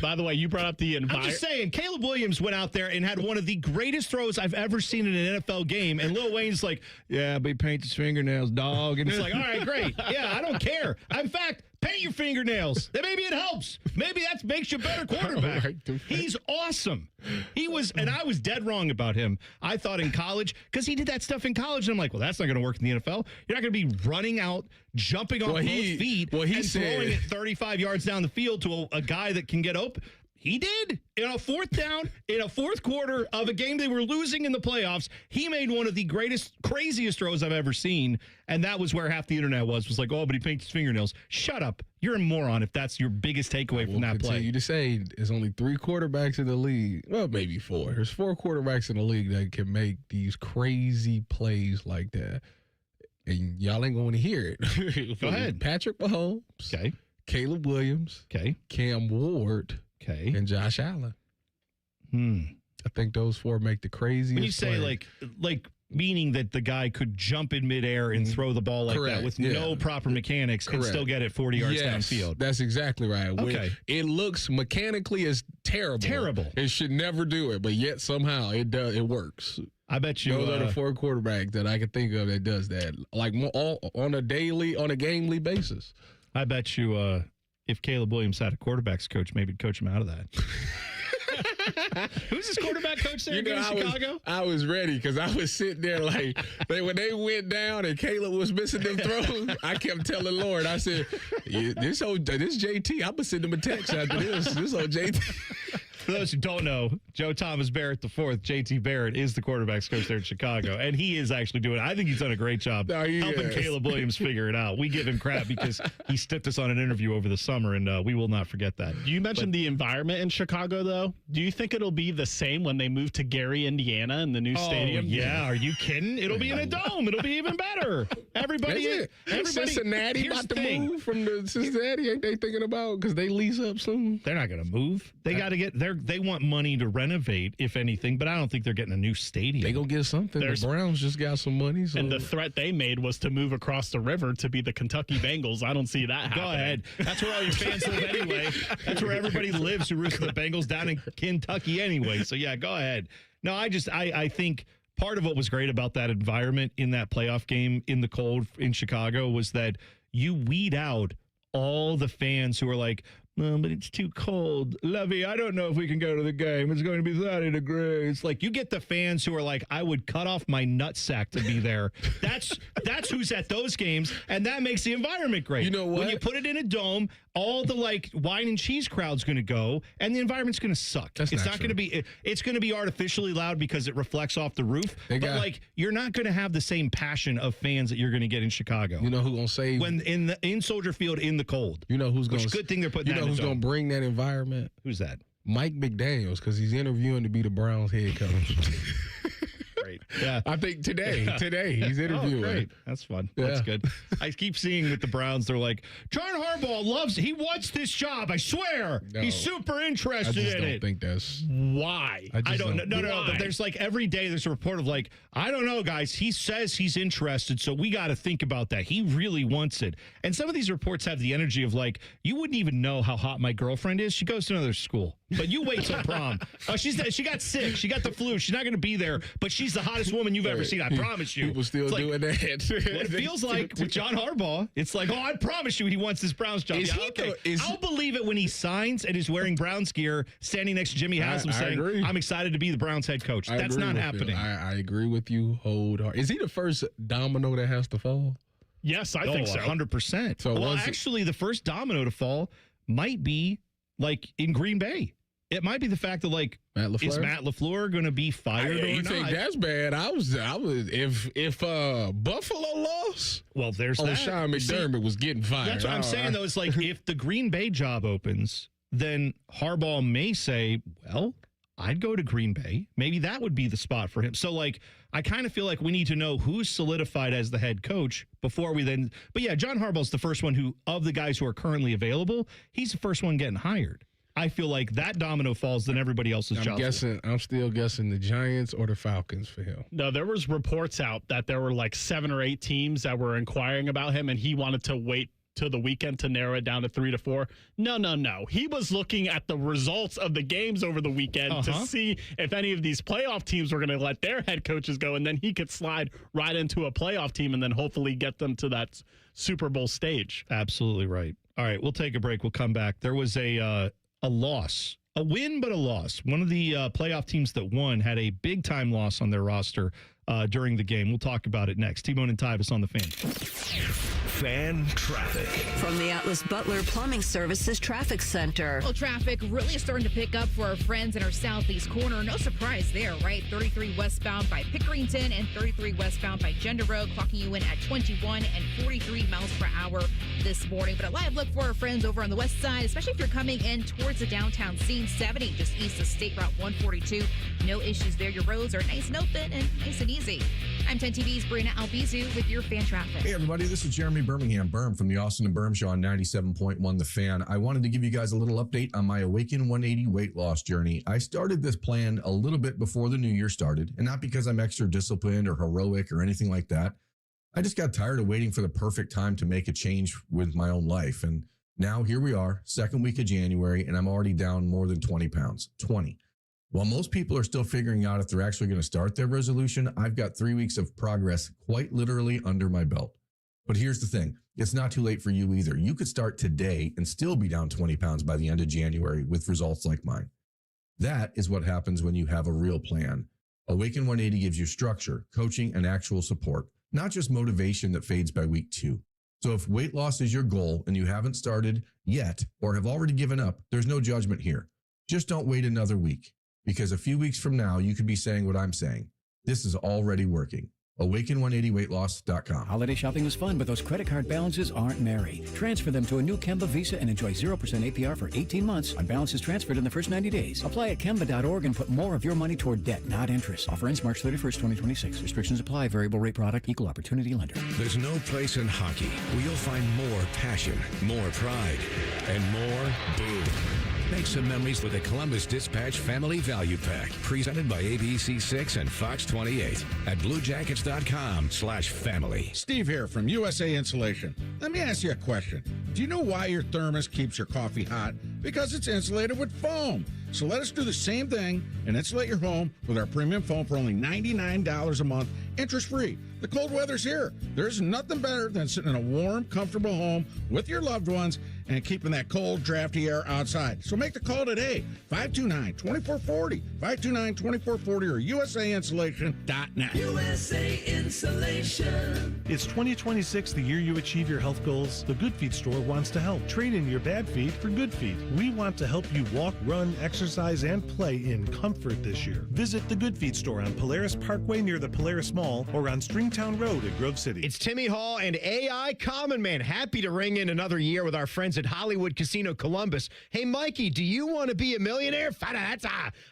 By the way, you brought up the I'm just saying, Caleb Williams went out there and had one of the greatest throws I've ever seen in an NFL game. And Lil Wayne's like, yeah, but he paints his fingernails, dog. And it's like, all right, great. Yeah, I don't care. In fact, paint your fingernails. Then maybe it helps. Maybe that makes you a better quarterback. He's awesome. He was, and I was dead wrong about him. I thought in college, because he did that stuff in college, and I'm like, well, that's not going to work in the NFL. You're not going to be running out, jumping off both feet, and throwing it 35 yards down the field to a guy that can get open. He did. In a fourth down, in a fourth quarter of a game they were losing in the playoffs, he made one of the greatest, craziest throws I've ever seen. And that was where half the internet was like, oh, but he paints his fingernails. Shut up. You're a moron if that's your biggest takeaway from that play. Continue to say there's only 3 quarterbacks in the league. Well, maybe 4. There's 4 quarterbacks in the league that can make these crazy plays like that. And y'all ain't going to hear it. Go ahead. Patrick Mahomes. Okay. Caleb Williams. Okay. Cam Ward. Okay. And Josh Allen. I think those 4 make the craziest. When you say like meaning that the guy could jump in midair and throw the ball like that with no proper mechanics and still get it 40 yards downfield. That's exactly right. Okay. It looks mechanically as terrible. Terrible. It should never do it, but yet somehow it does. It works. I bet you those are the 4 quarterbacks that I can think of that does that, like on a gamely basis. I bet you if Caleb Williams had a quarterbacks coach, maybe he'd coach him out of that. Who's his quarterback coach there in Chicago? I was ready because I was sitting there like when they went down and Caleb was missing them throws. I kept telling Lord, I said, "This JT, I'm gonna send him a text after this. This old JT." For those who don't know, Joe Thomas Barrett IV, JT Barrett, is the quarterback's coach there in Chicago, and he is actually doing it. I think he's done a great job helping Caleb Williams figure it out. We give him crap because he stiffed us on an interview over the summer, and we will not forget that. You mentioned the environment in Chicago, though. Do you think it'll be the same when they move to Gary, Indiana, in the new stadium? Yeah, are you kidding? It'll be in a dome. It'll be even better. Everybody, Cincinnati about to move from the Cincinnati. Ain't they thinking about because they lease up soon? They're not going to move. They're they want money to renovate, if anything, but I don't think they're getting a new stadium. They gonna get something. The Browns just got some money. So. And the threat they made was to move across the river to be the Kentucky Bengals. I don't see that happening. Go ahead. That's where all your fans live anyway. That's where everybody lives who roots for the Bengals down in Kentucky anyway. So, yeah, go ahead. No, I think part of what was great about that environment in that playoff game in the cold in Chicago was that you weed out all the fans who are like, no, but it's too cold. Lovey, I don't know if we can go to the game. It's going to be 30 degrees. Like, you get the fans who are like, I would cut off my nutsack to be there. That's who's at those games, and that makes the environment great. You know what? When you put it in a dome, all the, like, wine and cheese crowd's going to go, and the environment's going to suck. It's not going to be – it's going to be artificially loud because it reflects off the roof. But you're not going to have the same passion of fans that you're going to get in Chicago. You know who's going to save – when in Soldier Field in the cold. You know who's going to – good thing they're putting that in who's going to bring that environment? Who's that? Mike McDaniels, because he's interviewing to be the Browns head coach. Great. Yeah. I think today he's interviewing. Oh, great. That's fun. Yeah. That's good. I keep seeing with the Browns, they're like, John Harbaugh he wants this job. I swear. No. He's super interested in it. I just don't think that's why. I don't know. No. But there's like every day there's a report of like, I don't know, guys. He says he's interested, so we got to think about that. He really wants it. And some of these reports have the energy of like, you wouldn't even know how hot my girlfriend is. She goes to another school. But you wait till prom. Oh, she got sick. She got the flu. She's not going to be there. But she's the hottest woman you've ever seen. I promise you. People still doing that. What it feels like with John Harbaugh, it's like, oh, I promise you he wants this Browns job. I'll believe it when he signs and is wearing Browns gear, standing next to Jimmy Haslam saying, I'm excited to be the Browns head coach. That's not happening. I agree with you wholeheartedly. Is he the first domino that has to fall? Yes, I think so. 100%. So well, actually, the first domino to fall might be like in Green Bay. It might be the fact that, like, is Matt LaFleur going to be fired or you not? think that's bad? I was if Buffalo lost, well, there's that. Sean McDermott was getting fired. That's what I'm saying, though. It's like if the Green Bay job opens, then Harbaugh may say, well, I'd go to Green Bay. Maybe that would be the spot for him. So, like, I kind of feel like we need to know who's solidified as the head coach before we then. But, yeah, John Harbaugh's the first one who, of the guys who are currently available, he's the first one getting hired. I feel like that domino falls, then everybody else's job. I'm still guessing the Giants or the Falcons for him. No, there was reports out that there were like 7 or 8 teams that were inquiring about him, and he wanted to wait till the weekend to narrow it down to 3 to 4. No. He was looking at the results of the games over the weekend to see if any of these playoff teams were going to let their head coaches go, and then he could slide right into a playoff team and then hopefully get them to that Super Bowl stage. Absolutely right. All right, we'll take a break. We'll come back. There was a loss, a win, but a loss. One of the playoff teams that won had a big-time loss on their roster during the game. We'll talk about it next. T-Bone and Tyvis on the Fan. Fan traffic. From the Atlas Butler Plumbing Services Traffic Center. Well, traffic really starting to pick up for our friends in our southeast corner. No surprise there, right? 33 westbound by Pickerington and 33 westbound by Gender Road, clocking you in at 21 and 43 miles per hour this morning. But a live look for our friends over on the west side, especially if you're coming in towards the downtown scene. 70 just east of State Route 142. No issues there. Your roads are nice and open and nice and easy. I'm 10 TV's Brina Albizu with your fan traffic. Hey, everybody. This is Jeremy Birmingham Berm from the Austin and Berm Show on 97.1 The Fan. I wanted to give you guys a little update on my Awaken 180 weight loss journey. I started this plan a little bit before the new year started, and not because I'm extra disciplined or heroic or anything like that. I just got tired of waiting for the perfect time to make a change with my own life. And now here we are, second week of January, and I'm already down more than 20 pounds. 20. While most people are still figuring out if they're actually going to start their resolution, I've got 3 weeks of progress quite literally under my belt. But here's the thing. It's not too late for you either. You could start today and still be down 20 pounds by the end of January with results like mine. That is what happens when you have a real plan. Awaken 180 gives you structure, coaching, and actual support, not just motivation that fades by week 2. So if weight loss is your goal and you haven't started yet or have already given up, there's no judgment here. Just don't wait another week, because a few weeks from now, you could be saying what I'm saying. This is already working. Awaken180weightloss.com. Holiday shopping is fun, but those credit card balances aren't merry. Transfer them to a new Kemba Visa and enjoy 0% APR for 18 months on balances transferred in the first 90 days. Apply at Kemba.org and put more of your money toward debt, not interest. Offer ends March 31st, 2026. Restrictions apply. Variable rate product. Equal opportunity lender. There's no place in hockey where you'll find more passion, more pride, and more boom. Make some memories with the Columbus Dispatch Family Value Pack, presented by ABC6 and Fox 28 at bluejackets.com/family. Steve here from USA Insulation. Let me ask you a question. Do you know why your thermos keeps your coffee hot? Because it's insulated with foam. So let us do the same thing and insulate your home with our premium foam for only $99 a month, interest-free. The cold weather's here. There's nothing better than sitting in a warm, comfortable home with your loved ones and keeping that cold, drafty air outside. So make the call today, 529-2440, 529-2440, or usainsulation.net. USA Insulation. It's 2026, the year you achieve your health goals. The Good Feet store wants to help. Trade in your bad feet for good feet. We want to help you walk, run, exercise, and play in comfort this year. Visit the Good Feet store on Polaris Parkway near the Polaris Mall or on Stringtown Road at Grove City. It's Timmy Hall and AI Common Man. Happy to ring in another year with our friends at Hollywood Casino Columbus. Hey, Mikey, do you want to be a millionaire?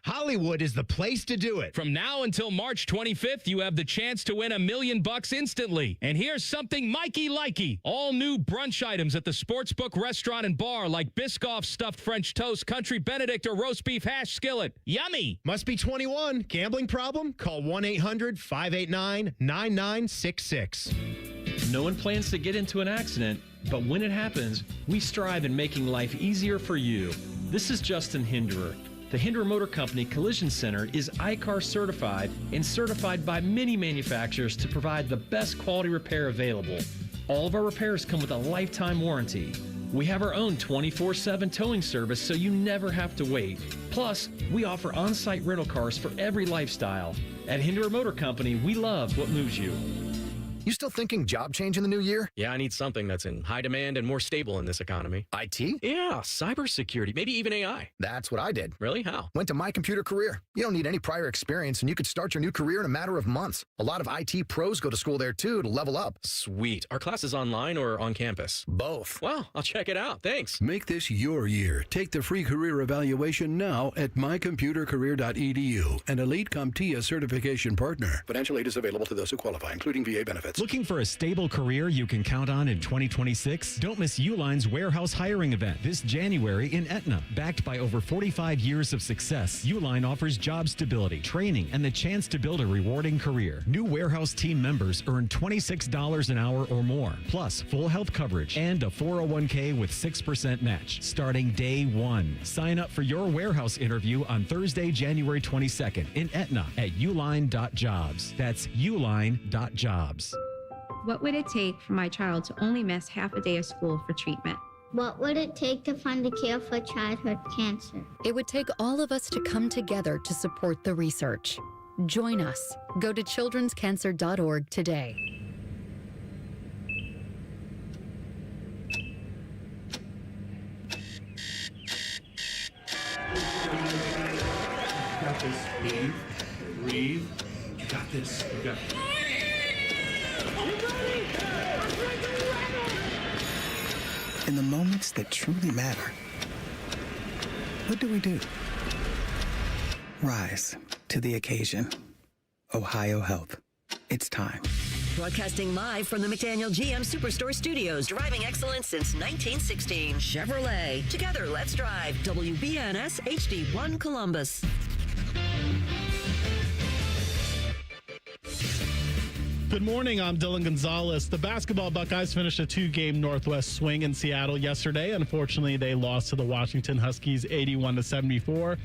Hollywood is the place to do it. From now until March 25th, you have the chance to win $1 million instantly. And here's something Mikey likey. All new brunch items at the Sportsbook restaurant and bar like Biscoff stuffed French toast, country Benedict, or roast beef hash skillet. Yummy. Must be 21. Gambling problem? Call 1-800-589-9966. No one plans to get into an accident, but when it happens, we strive in making life easier for you. This is Justin Hinderer. The Hinderer Motor Company Collision Center is ICAR certified and certified by many manufacturers to provide the best quality repair available. All of our repairs come with a lifetime warranty. We have our own 24/7 towing service, so you never have to wait. Plus, we offer on-site rental cars for every lifestyle. At Hinderer Motor Company, we love what moves you. You still thinking job change in the new year? Yeah, I need something that's in high demand and more stable in this economy. IT? Yeah, cybersecurity, maybe even AI. That's what I did. Really? How? Went to My Computer Career. You don't need any prior experience, and you could start your new career in a matter of months. A lot of IT pros go to school there, too, to level up. Sweet. Are classes online or on campus? Both. Well, I'll check it out. Thanks. Make this your year. Take the free career evaluation now at mycomputercareer.edu, an Elite CompTIA certification partner. Financial aid is available to those who qualify, including VA benefits. Looking for a stable career you can count on in 2026? Don't miss Uline's warehouse hiring event this January in Etna. Backed by over 45 years of success, Uline offers job stability, training, and the chance to build a rewarding career. New warehouse team members earn $26 an hour or more, plus full health coverage and a 401k with 6% match starting day one. Sign up for your warehouse interview on Thursday, January 22nd in Etna at uline.jobs. That's uline.jobs. What would it take for my child to only miss half a day of school for treatment? What would it take to fund a cure for childhood cancer? It would take all of us to come together to support the research. Join us. Go to childrenscancer.org today. You got this. Breathe. Breathe. You got this. You got this. In the moments that truly matter, what do? Rise to the occasion. Ohio Health. It's time. Broadcasting live from the McDaniel GM Superstore Studios. Driving excellence since 1916. Chevrolet. Together, let's drive. WBNS HD1 Columbus. Good morning, I'm Dylan Gonzalez. The basketball Buckeyes finished a 2-game Northwest swing in Seattle yesterday. Unfortunately, they lost to the Washington Huskies 81-74.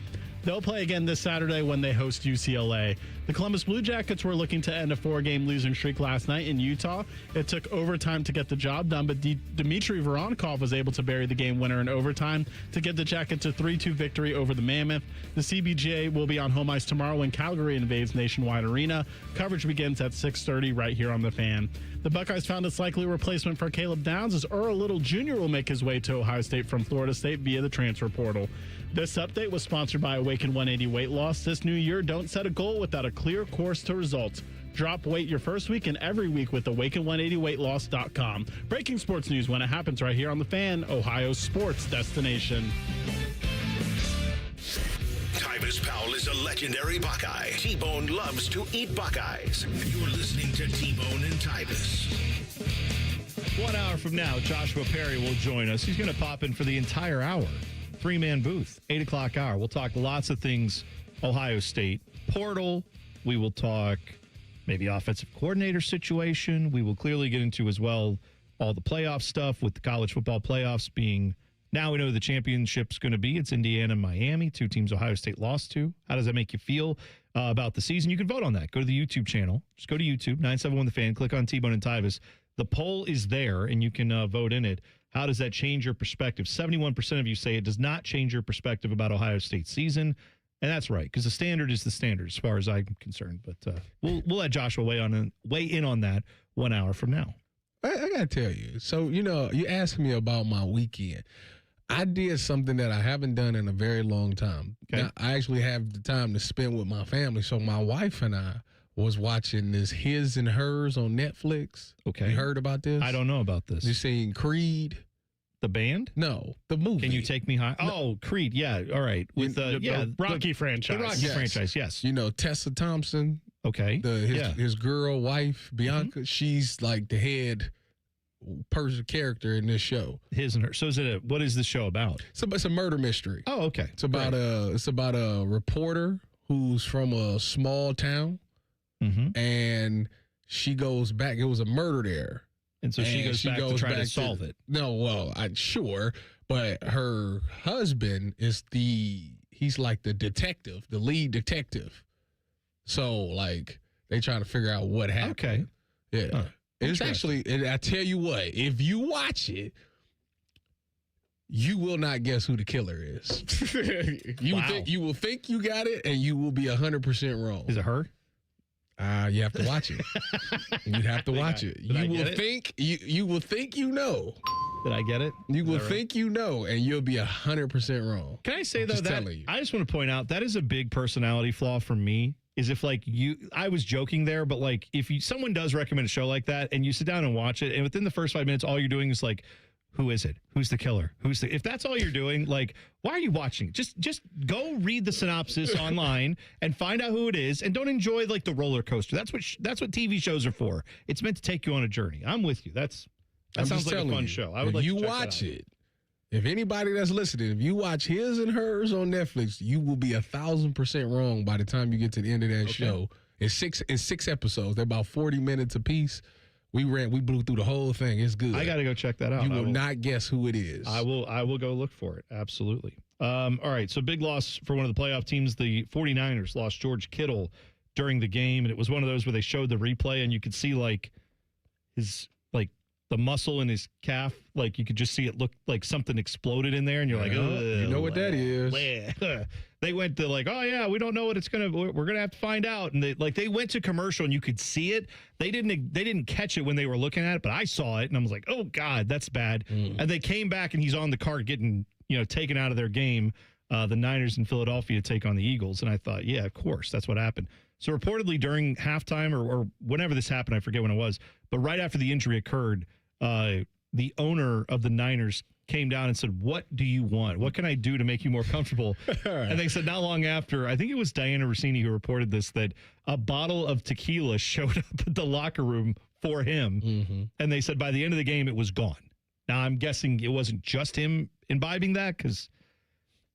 They'll play again this Saturday when they host UCLA. The Columbus Blue Jackets were looking to end a 4-game losing streak last night in Utah. It took overtime to get the job done, but Dmitry Voronkov was able to bury the game winner in overtime to get the Jackets a 3-2 victory over the Mammoth. The CBJ will be on home ice tomorrow when Calgary invades Nationwide Arena. Coverage begins at 6:30 right here on The Fan. The Buckeyes found its likely replacement for Caleb Downs as Earl Little Jr. will make his way to Ohio State from Florida State via the transfer portal. This update was sponsored by Awaken 180 Weight Loss. This new year, don't set a goal without a clear course to results. Drop weight your first week and every week with Awaken180weightloss.com. Breaking sports news when it happens right here on The Fan, Ohio's sports destination. Tyvis Powell is a legendary Buckeye. T-Bone loves to eat Buckeyes. You're listening to T-Bone and Tyvis. 1 hour from now, Joshua Perry will join us. He's going to pop in for the entire hour. three-man booth, 8 o'clock hour. We'll talk lots of things Ohio State. Portal. We will talk maybe offensive coordinator situation. We will clearly get into as well all the playoff stuff with the college football playoffs being, now we know the championship's going to be. It's Indiana and Miami, two teams Ohio State lost to. How does that make you feel about the season? You can vote on that. Go to the YouTube channel. Just go to YouTube, 971 The Fan. Click on T-Bone and Tyvis. The poll is there, and you can vote in it. How does that change your perspective? 71% of you say it does not change your perspective about Ohio State's season. And that's right, because the standard is the standard as far as I'm concerned. But we'll let Joshua weigh in on that 1 hour from now. I got to tell you. So, you asked me about my weekend. I did something that I haven't done in a very long time. Okay. Now, I actually have the time to spend with my family. So my wife and I was watching this His and Hers on Netflix. Okay. You heard about this? I don't know about this. You seen Creed? The band? No, the movie. Can You Take Me High? No. Oh, Creed. Yeah. All right. With the Rocky franchise. The Rocky franchise, yes. Tessa Thompson. Okay. His girl, wife, Bianca, she's like the head character in this show. His and Her. So what is the show about? It's a murder mystery. Oh, okay. It's about a reporter who's from a small town, and she goes back. It was a murder there. And so she goes back to try to solve it. No, well, I'm sure, but her husband is he's like the detective, the lead detective. So, like, they trying to figure out what happened. Okay. Yeah. Huh. It's actually, and I tell you what, if you watch it, you will not guess who the killer is. You will think you got it, and you will be 100% wrong. Is it her? You have to watch it. You'd have to watch it. You will think you know. Did I get it? You will think you know, and you'll be 100% wrong. Can I say though telling you. I just want to point out that is a big personality flaw for me. Is if I was joking there, but like if someone does recommend a show like that, and you sit down and watch it, and within the first 5 minutes, all you're doing is like, who is it? Who's the killer? If that's all you're doing, like, why are you watching? Just go read the synopsis online and find out who it is, and don't enjoy like the roller coaster. That's what TV shows are for. It's meant to take you on a journey. I'm with you. That sounds like a fun show. I would like to check watch it. If anybody that's listening, if you watch His and Hers on Netflix, you will be 1,000% wrong by the time you get to the end of that show. It's six episodes. They're about 40 minutes apiece. We blew through the whole thing. It's good. I got to go check that out. You will not guess who it is. I will go look for it. Absolutely. All right. So big loss for one of the playoff teams. The 49ers lost George Kittle during the game. And it was one of those where they showed the replay and you could see like the muscle in his calf. Like you could just see it look like something exploded in there. And you're like, oh, you know what that is. They went to like, oh yeah, we don't know what it's we're going to have to find out. And they went to commercial and you could see it. They didn't catch it when they were looking at it, but I saw it and I was like, oh God, that's bad. And they came back and he's on the cart getting, taken out of their game. The Niners in Philadelphia take on the Eagles. And I thought, yeah, of course, that's what happened. So reportedly during halftime or whenever this happened, I forget when it was, but right after the injury occurred, the owner of the Niners came down and said, what do you want? What can I do to make you more comfortable? And they said not long after, I think it was Diana Rossini who reported this, that a bottle of tequila showed up at the locker room for him. And they said by the end of the game, it was gone. Now, I'm guessing it wasn't just him imbibing that because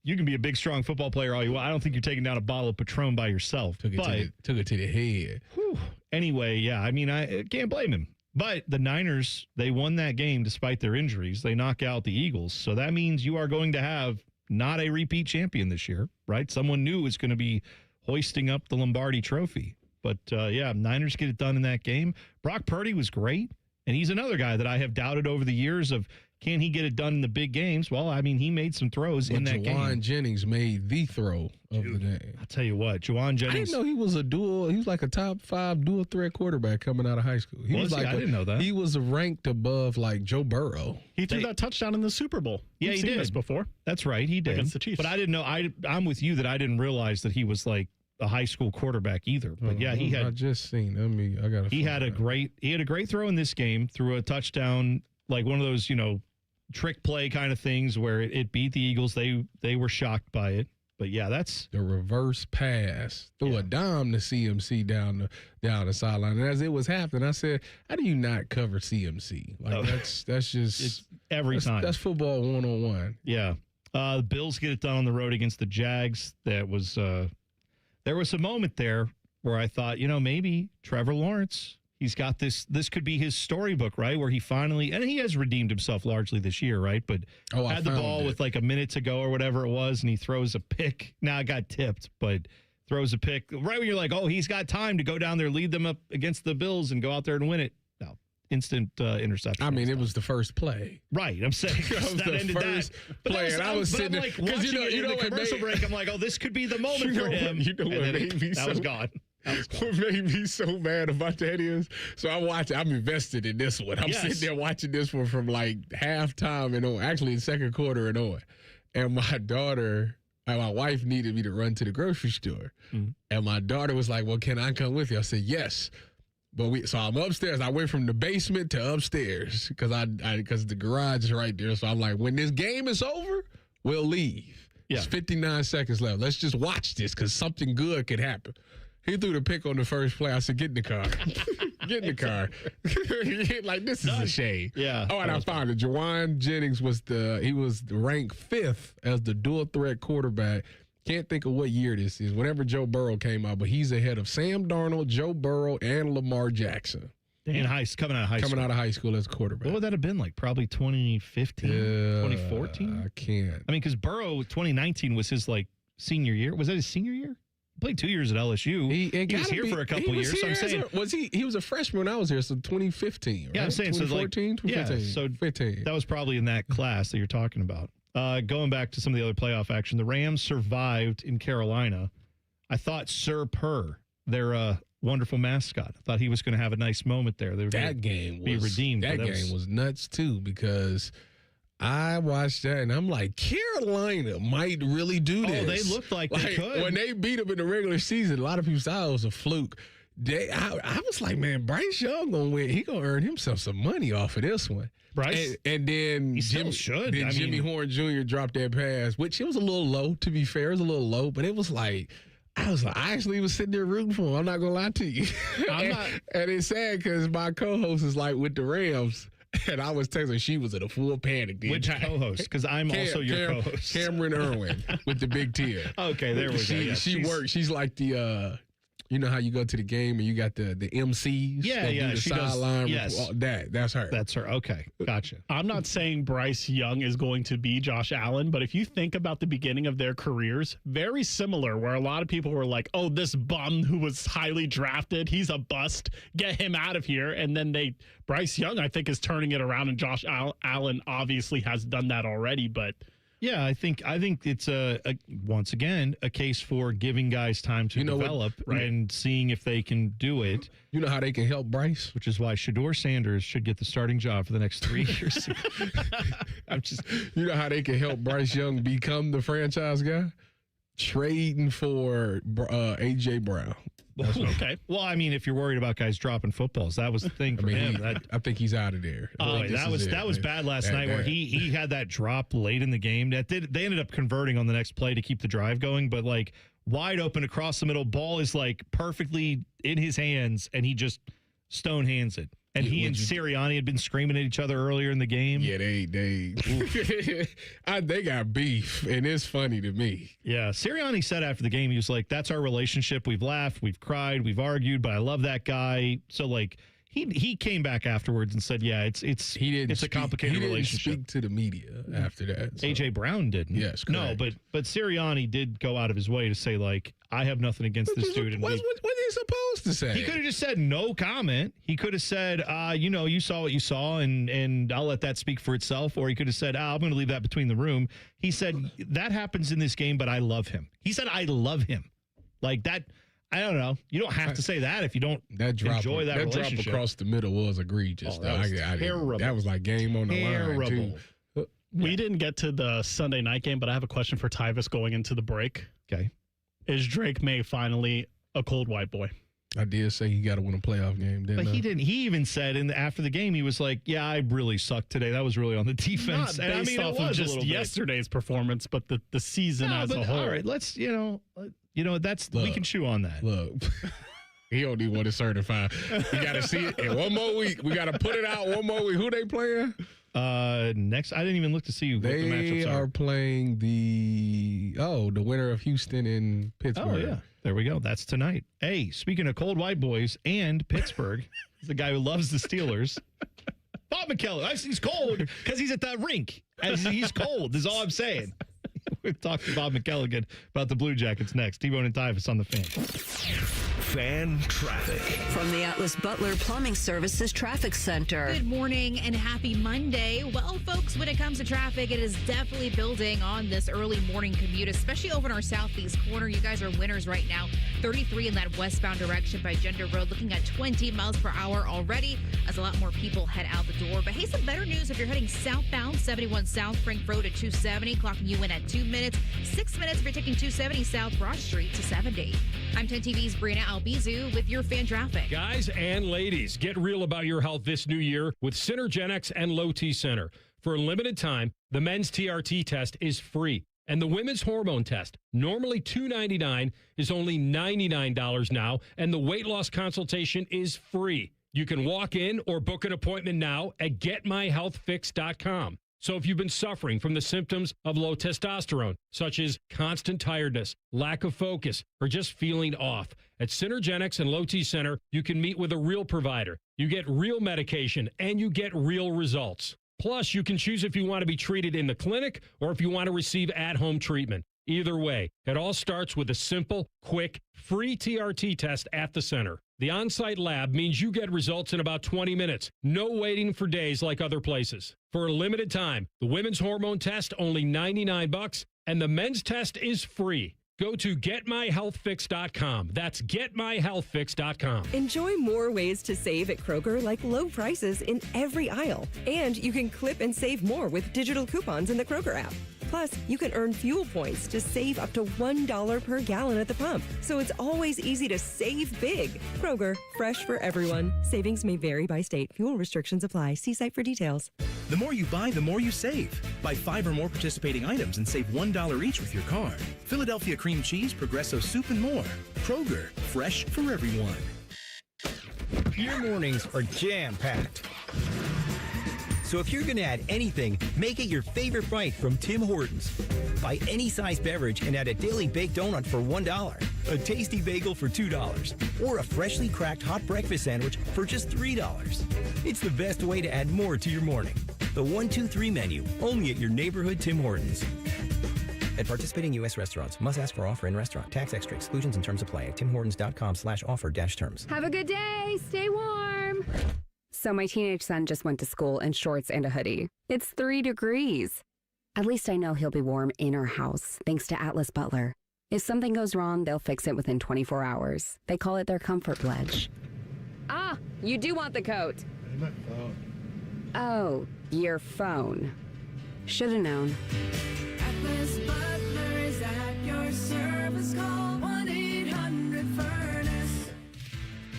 you can be a big, strong football player all you want. I don't think you're taking down a bottle of Patron by yourself. Took it to the head. Whew. Anyway, yeah, I mean, I can't blame him. But the Niners, they won that game despite their injuries. They knock out the Eagles. So that means you are going to have not a repeat champion this year, right? Someone new is going to be hoisting up the Lombardi trophy. But, Niners get it done in that game. Brock Purdy was great. And he's another guy that I have doubted over the years of, can he get it done in the big games? Well, I mean, he made some throws in that game. Juwan Jennings made the throw of the game. I'll tell you what, Juwan Jennings. I didn't know he was like a top 5 dual threat quarterback coming out of high school. He was like I didn't know that. He was ranked above like Joe Burrow. He threw that touchdown in the Super Bowl. Yeah, We've he seen did this before. That's right, he did. Against the Chiefs. But I didn't know. I'm with you that I didn't realize that he was like a high school quarterback either. But yeah, he had. I just seen. I got. He had a great throw in this game. Threw a touchdown, like one of those trick play kind of things where it beat the Eagles. They were shocked by it. But yeah, that's the reverse pass. Threw a dime to CMC down the sideline. And as it was happening, I said, how do you not cover CMC? Like that's just every time. That's football 101. Yeah. The Bills get it done on the road against the Jags. There was a moment there where I thought, maybe Trevor Lawrence, he's got this. This could be his storybook, right? Where he finally, and he has redeemed himself largely this year, right? But had the ball with like a minute to go or whatever it was, and he throws a pick. Now it got tipped, but throws a pick right when you're like, oh, he's got time to go down there, lead them up against the Bills, and go out there and win it. No. Instant interception. I mean, it was the first play. Right. I'm saying that ended that. Play, and I was sitting there like watching it in the commercial break. I'm like, oh, this could be the moment for him. You know what made me that was gone. What made me so mad about that is, so I'm invested in this one. I'm sitting there watching this one from like halftime and on, actually in second quarter and on. And my daughter, my wife needed me to run to the grocery store. And my daughter was like, well, can I come with you? I said, yes. But so I'm upstairs. I went from the basement to upstairs because the garage is right there. So I'm like, when this game is over, we'll leave. Yeah. It's 59 seconds left. Let's just watch this because something good could happen. He threw the pick on the first play. I said, get in the car. Get in the car. Like, this is a shame. Yeah. Oh, and I found it. Jawan Jennings was ranked 5th as the dual threat quarterback. Can't think of what year this is, whenever Joe Burrow came out, but he's ahead of Sam Darnold, Joe Burrow, and Lamar Jackson. Coming out of high school. Coming out of high school as a quarterback. What would that have been like? Probably 2015, 2014? I can't. I mean, because Burrow, 2019 was his like senior year. Was that his senior year? He played 2 years at LSU. He was here for a couple years. So I'm saying, he was a freshman when I was here, so 2015. Right? Yeah, I'm saying 2014, so like 2015. Yeah, so 15. That was probably in that class that you're talking about. Going back to some of the other playoff action, the Rams survived in Carolina. I thought Sir Purr, their wonderful mascot, I thought he was going to have a nice moment there. They were that game be was redeemed. That game was nuts too because I watched that and I'm like, Carolina might really do this. Oh, they looked like they could. When they beat them in the regular season, a lot of people thought it was a fluke. I was like, man, Bryce Young gonna win. He gonna earn himself some money off of this one. Bryce, and then Jimmy Horn Jr. dropped that pass, which it was a little low. To be fair, it was a little low, but it was like I actually was sitting there rooting for him. I'm not gonna lie to you. And it's sad because my co-host is like with the Rams. And I was texting her, she was in a full panic. Which co-host? Because I'm also your co-host. Cameron Irwin with the big T. Okay, there we go. She works. She's like the, you know how you go to the game and you got the MCs? Yeah, yeah. Do the sideline. Yes. That's her. That's her. Okay, gotcha. I'm not saying Bryce Young is going to be Josh Allen, but if you think about the beginning of their careers, very similar, where a lot of people were like, oh, this bum who was highly drafted, he's a bust, get him out of here. And then Bryce Young, I think, is turning it around, and Josh Allen obviously has done that already, but... Yeah, I think it's once again a case for giving guys time to develop and seeing if they can do it. You know how they can help Bryce, which is why Shedeur Sanders should get the starting job for the next 3 years. You know how they can help Bryce Young become the franchise guy? Trading for A.J. Brown. Okay. Well, I mean, if you're worried about guys dropping footballs, that was the thing for him. I think he's out of there. That was bad last night where he had that drop late in the game. They ended up converting on the next play to keep the drive going, but like wide open across the middle, ball is like perfectly in his hands, and he just stone hands it. And he and Sirianni had been screaming at each other earlier in the game. Yeah, they got beef, and it's funny to me. Yeah, Sirianni said after the game, he was like, "That's our relationship. We've laughed, we've cried, we've argued, but I love that guy." So like, he came back afterwards and said, "Yeah, it's a complicated relationship." He didn't speak to the media after that. So. A.J. Brown didn't. Yes, correct. No, but Sirianni did go out of his way to say like, "I have nothing against this dude." What is he supposed to say? He could have just said no comment. He could have said, you saw what you saw, and I'll let that speak for itself. Or he could have said, I'm going to leave that between the room. He said, that happens in this game, but I love him. He said, I love him. Like that, I don't know. You don't have to say that if you don't enjoy that relationship. That drop across the middle was egregious. That was terrible. That was like game on the line, too. We didn't get to the Sunday night game, but I have a question for Tyvis going into the break. Okay. Is Drake May finally a cold white boy? I did say he got to win a playoff game, didn't I? But he didn't. He even said after the game, he was like, "Yeah, I really sucked today. That was really on the defense." Not based off of just yesterday's performent, but the season as a whole. All right, let's we can chew on that. Look. He don't even want to certify. You got to see it in one more week. We got to put it out one more week. Who they playing? Next, I didn't even look to see what the matchups They are playing the winner of Houston and Pittsburgh. Oh, yeah. There we go. That's tonight. Hey, speaking of cold white boys and Pittsburgh, the guy who loves the Steelers, Bob McKellar. He's cold because he's at the rink. He's cold is all I'm saying. We'll talk to Bob McKelligan about the Blue Jackets next. T-Bone and Tyvis on the Fan. Fan traffic. From the Atlas Butler Plumbing Services Traffic Center. Good morning and happy Monday. Well, folks, when it comes to traffic, it is definitely building on this early morning commute, especially over in our southeast corner. You guys are winners right now. 33 in that westbound direction by Gender Road, looking at 20 miles per hour already as a lot more people head out the door. But hey, some better news if you're heading southbound, 71 South Frank Road at 270, clocking you in at 2 minutes. 6 minutes if you're taking 270 South Broad Street to 70. I'm 10 TV's Brianna Albizu with your fan traffic. Guys and ladies, get real about your health this new year with Synergenics and Low T Center. For a limited time, the men's TRT test is free. And the women's hormone test, normally $299, is only $99 now. And the weight loss consultation is free. You can walk in or book an appointment now at getmyhealthfix.com. So if you've been suffering from the symptoms of low testosterone, such as constant tiredness, lack of focus, or just feeling off, at Synergenics and Low T Center, you can meet with a real provider. You get real medication, and you get real results. Plus, you can choose if you want to be treated in the clinic or if you want to receive at-home treatment. Either way, it all starts with a simple, quick, free TRT test at the center. The on-site lab means you get results in about 20 minutes. No waiting for days like other places. For a limited time, the women's hormone test only $99 and the men's test is free. Go to getmyhealthfix.com. That's getmyhealthfix.com. Enjoy more ways to save at Kroger, like low prices in every aisle. And you can clip and save more with digital coupons in the Kroger app. Plus, you can earn fuel points to save up to $1 per gallon at the pump. So it's always easy to save big. Kroger, fresh for everyone. Savings may vary by state. Fuel restrictions apply. See site for details. The more you buy, the more you save. Buy 5 or more participating items and save $1 each with your card. Philadelphia cream cheese, Progresso soup, and more. Kroger, fresh for everyone. Your mornings are jam-packed. So if you're going to add anything, make it your favorite bite from Tim Hortons. Buy any size beverage and add a daily baked donut for $1, a tasty bagel for $2, or a freshly cracked hot breakfast sandwich for just $3. It's the best way to add more to your morning. The 1-2-3 menu, only at your neighborhood Tim Hortons. At participating U.S. restaurants, must ask for offer in restaurant. Tax extra. Exclusions and terms apply at timhortons.com/offer-terms. Have a good day. Stay warm. So my teenage son just went to school in shorts and a hoodie. It's 3 degrees. At least I know he'll be warm in our house, thanks to Atlas Butler. If something goes wrong, they'll fix it within 24 hours. They call it their comfort pledge. Ah, you do want the coat. My phone. Oh, your phone. Should've known. Atlas Butler is at your service. Call 1-800-FURNACE.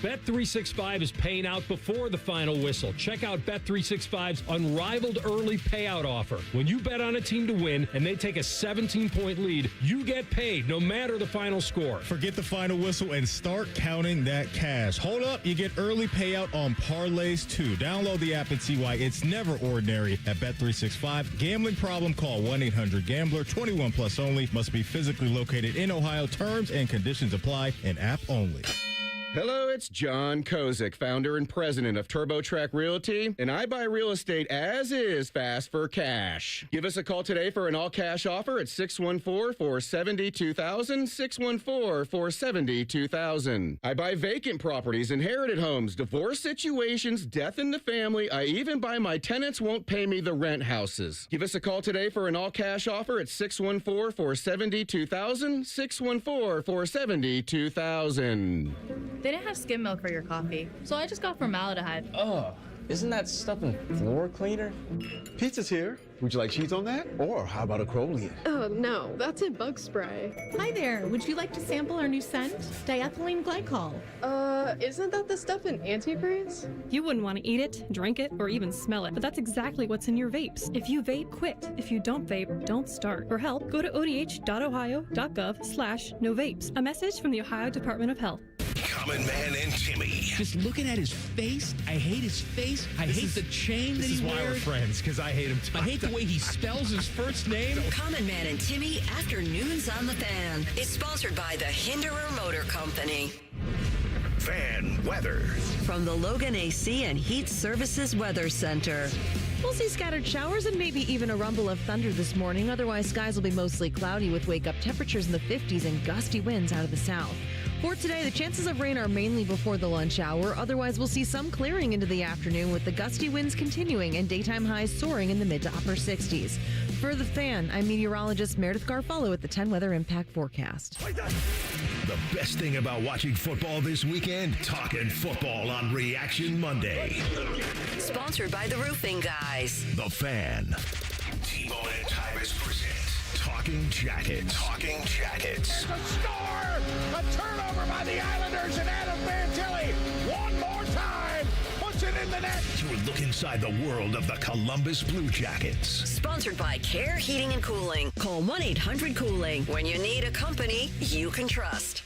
Bet365 is paying out before the final whistle. Check out Bet365's unrivaled early payout offer. When you bet on a team to win and they take a 17-point lead, you get paid no matter the final score. Forget the final whistle and start counting that cash. Hold up, you get early payout on parlays too. Download the app and see why it's never ordinary at Bet365. Gambling problem? Call 1-800-GAMBLER. 21 plus only. Must be physically located in Ohio. Terms and conditions apply. And app only. Hello, it's John Kozik, founder and president of TurboTrack Realty, and I buy real estate as is, fast for cash. Give us a call today for an all-cash offer at 614-470-2000, 614-470-2000. I buy vacant properties, inherited homes, divorce situations, death in the family. I even buy my tenants won't pay me the rent houses. Give us a call today for an all-cash offer at 614-470-2000, 614-470-2000. They didn't have skim milk for your coffee, so I just got formaldehyde. Oh, isn't that stuff in floor cleaner? Pizza's here. Would you like cheese on that? Or how about a Crowley? Oh, no, that's in bug spray. Hi there. Would you like to sample our new scent? Diethylene glycol. Isn't that the stuff in antifreeze? You wouldn't want to eat it, drink it, or even smell it, but that's exactly what's in your vapes. If you vape, quit. If you don't vape, don't start. For help, go to odh.ohio.gov/no vapes. A message from the Ohio Department of Health. Common Man and Timmy. Just looking at his face, I hate his face. I hate the chain that he wears. This is why we're friends, because I hate him too. I hate the way he spells his first name. Common Man and Timmy Afternoons on the Fan is sponsored by the Hinderer Motor Company. Fan weather. From the Logan AC and Heat Services Weather Center. We'll see scattered showers and maybe even a rumble of thunder this morning. Otherwise, skies will be mostly cloudy with wake-up temperatures in the 50s and gusty winds out of the south. For today, the chances of rain are mainly before the lunch hour. Otherwise, we'll see some clearing into the afternoon with the gusty winds continuing and daytime highs soaring in the mid to upper 60s. For the Fan, I'm meteorologist Meredith Garfolo at the 10 Weather Impact Forecast. The best thing about watching football this weekend, talking football on Reaction Monday. Sponsored by the Roofing Guys. The Fan. T-Bone and Tyvis present Talking Jackets. Talking Jackets. There's a score! A turnover by the Islanders and Adam Fantilli. One more time. Puts it in the net. To look inside the world of the Columbus Blue Jackets. Sponsored by Care Heating and Cooling. Call 1-800-COOLING when you need a company you can trust.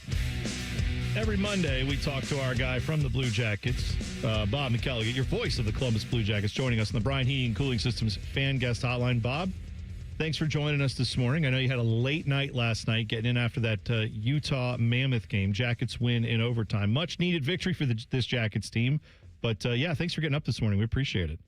Every Monday, we talk to our guy from the Blue Jackets, Bob McElligott, your voice of the Columbus Blue Jackets, joining us on the Bryan Heating and Cooling Systems fan guest hotline. Bob, thanks for joining us this morning. I know you had a late night last night getting in after that Utah Mammoth game. Jackets win in overtime. Much needed victory for this Jackets team. But, yeah, thanks for getting up this morning. We appreciate it.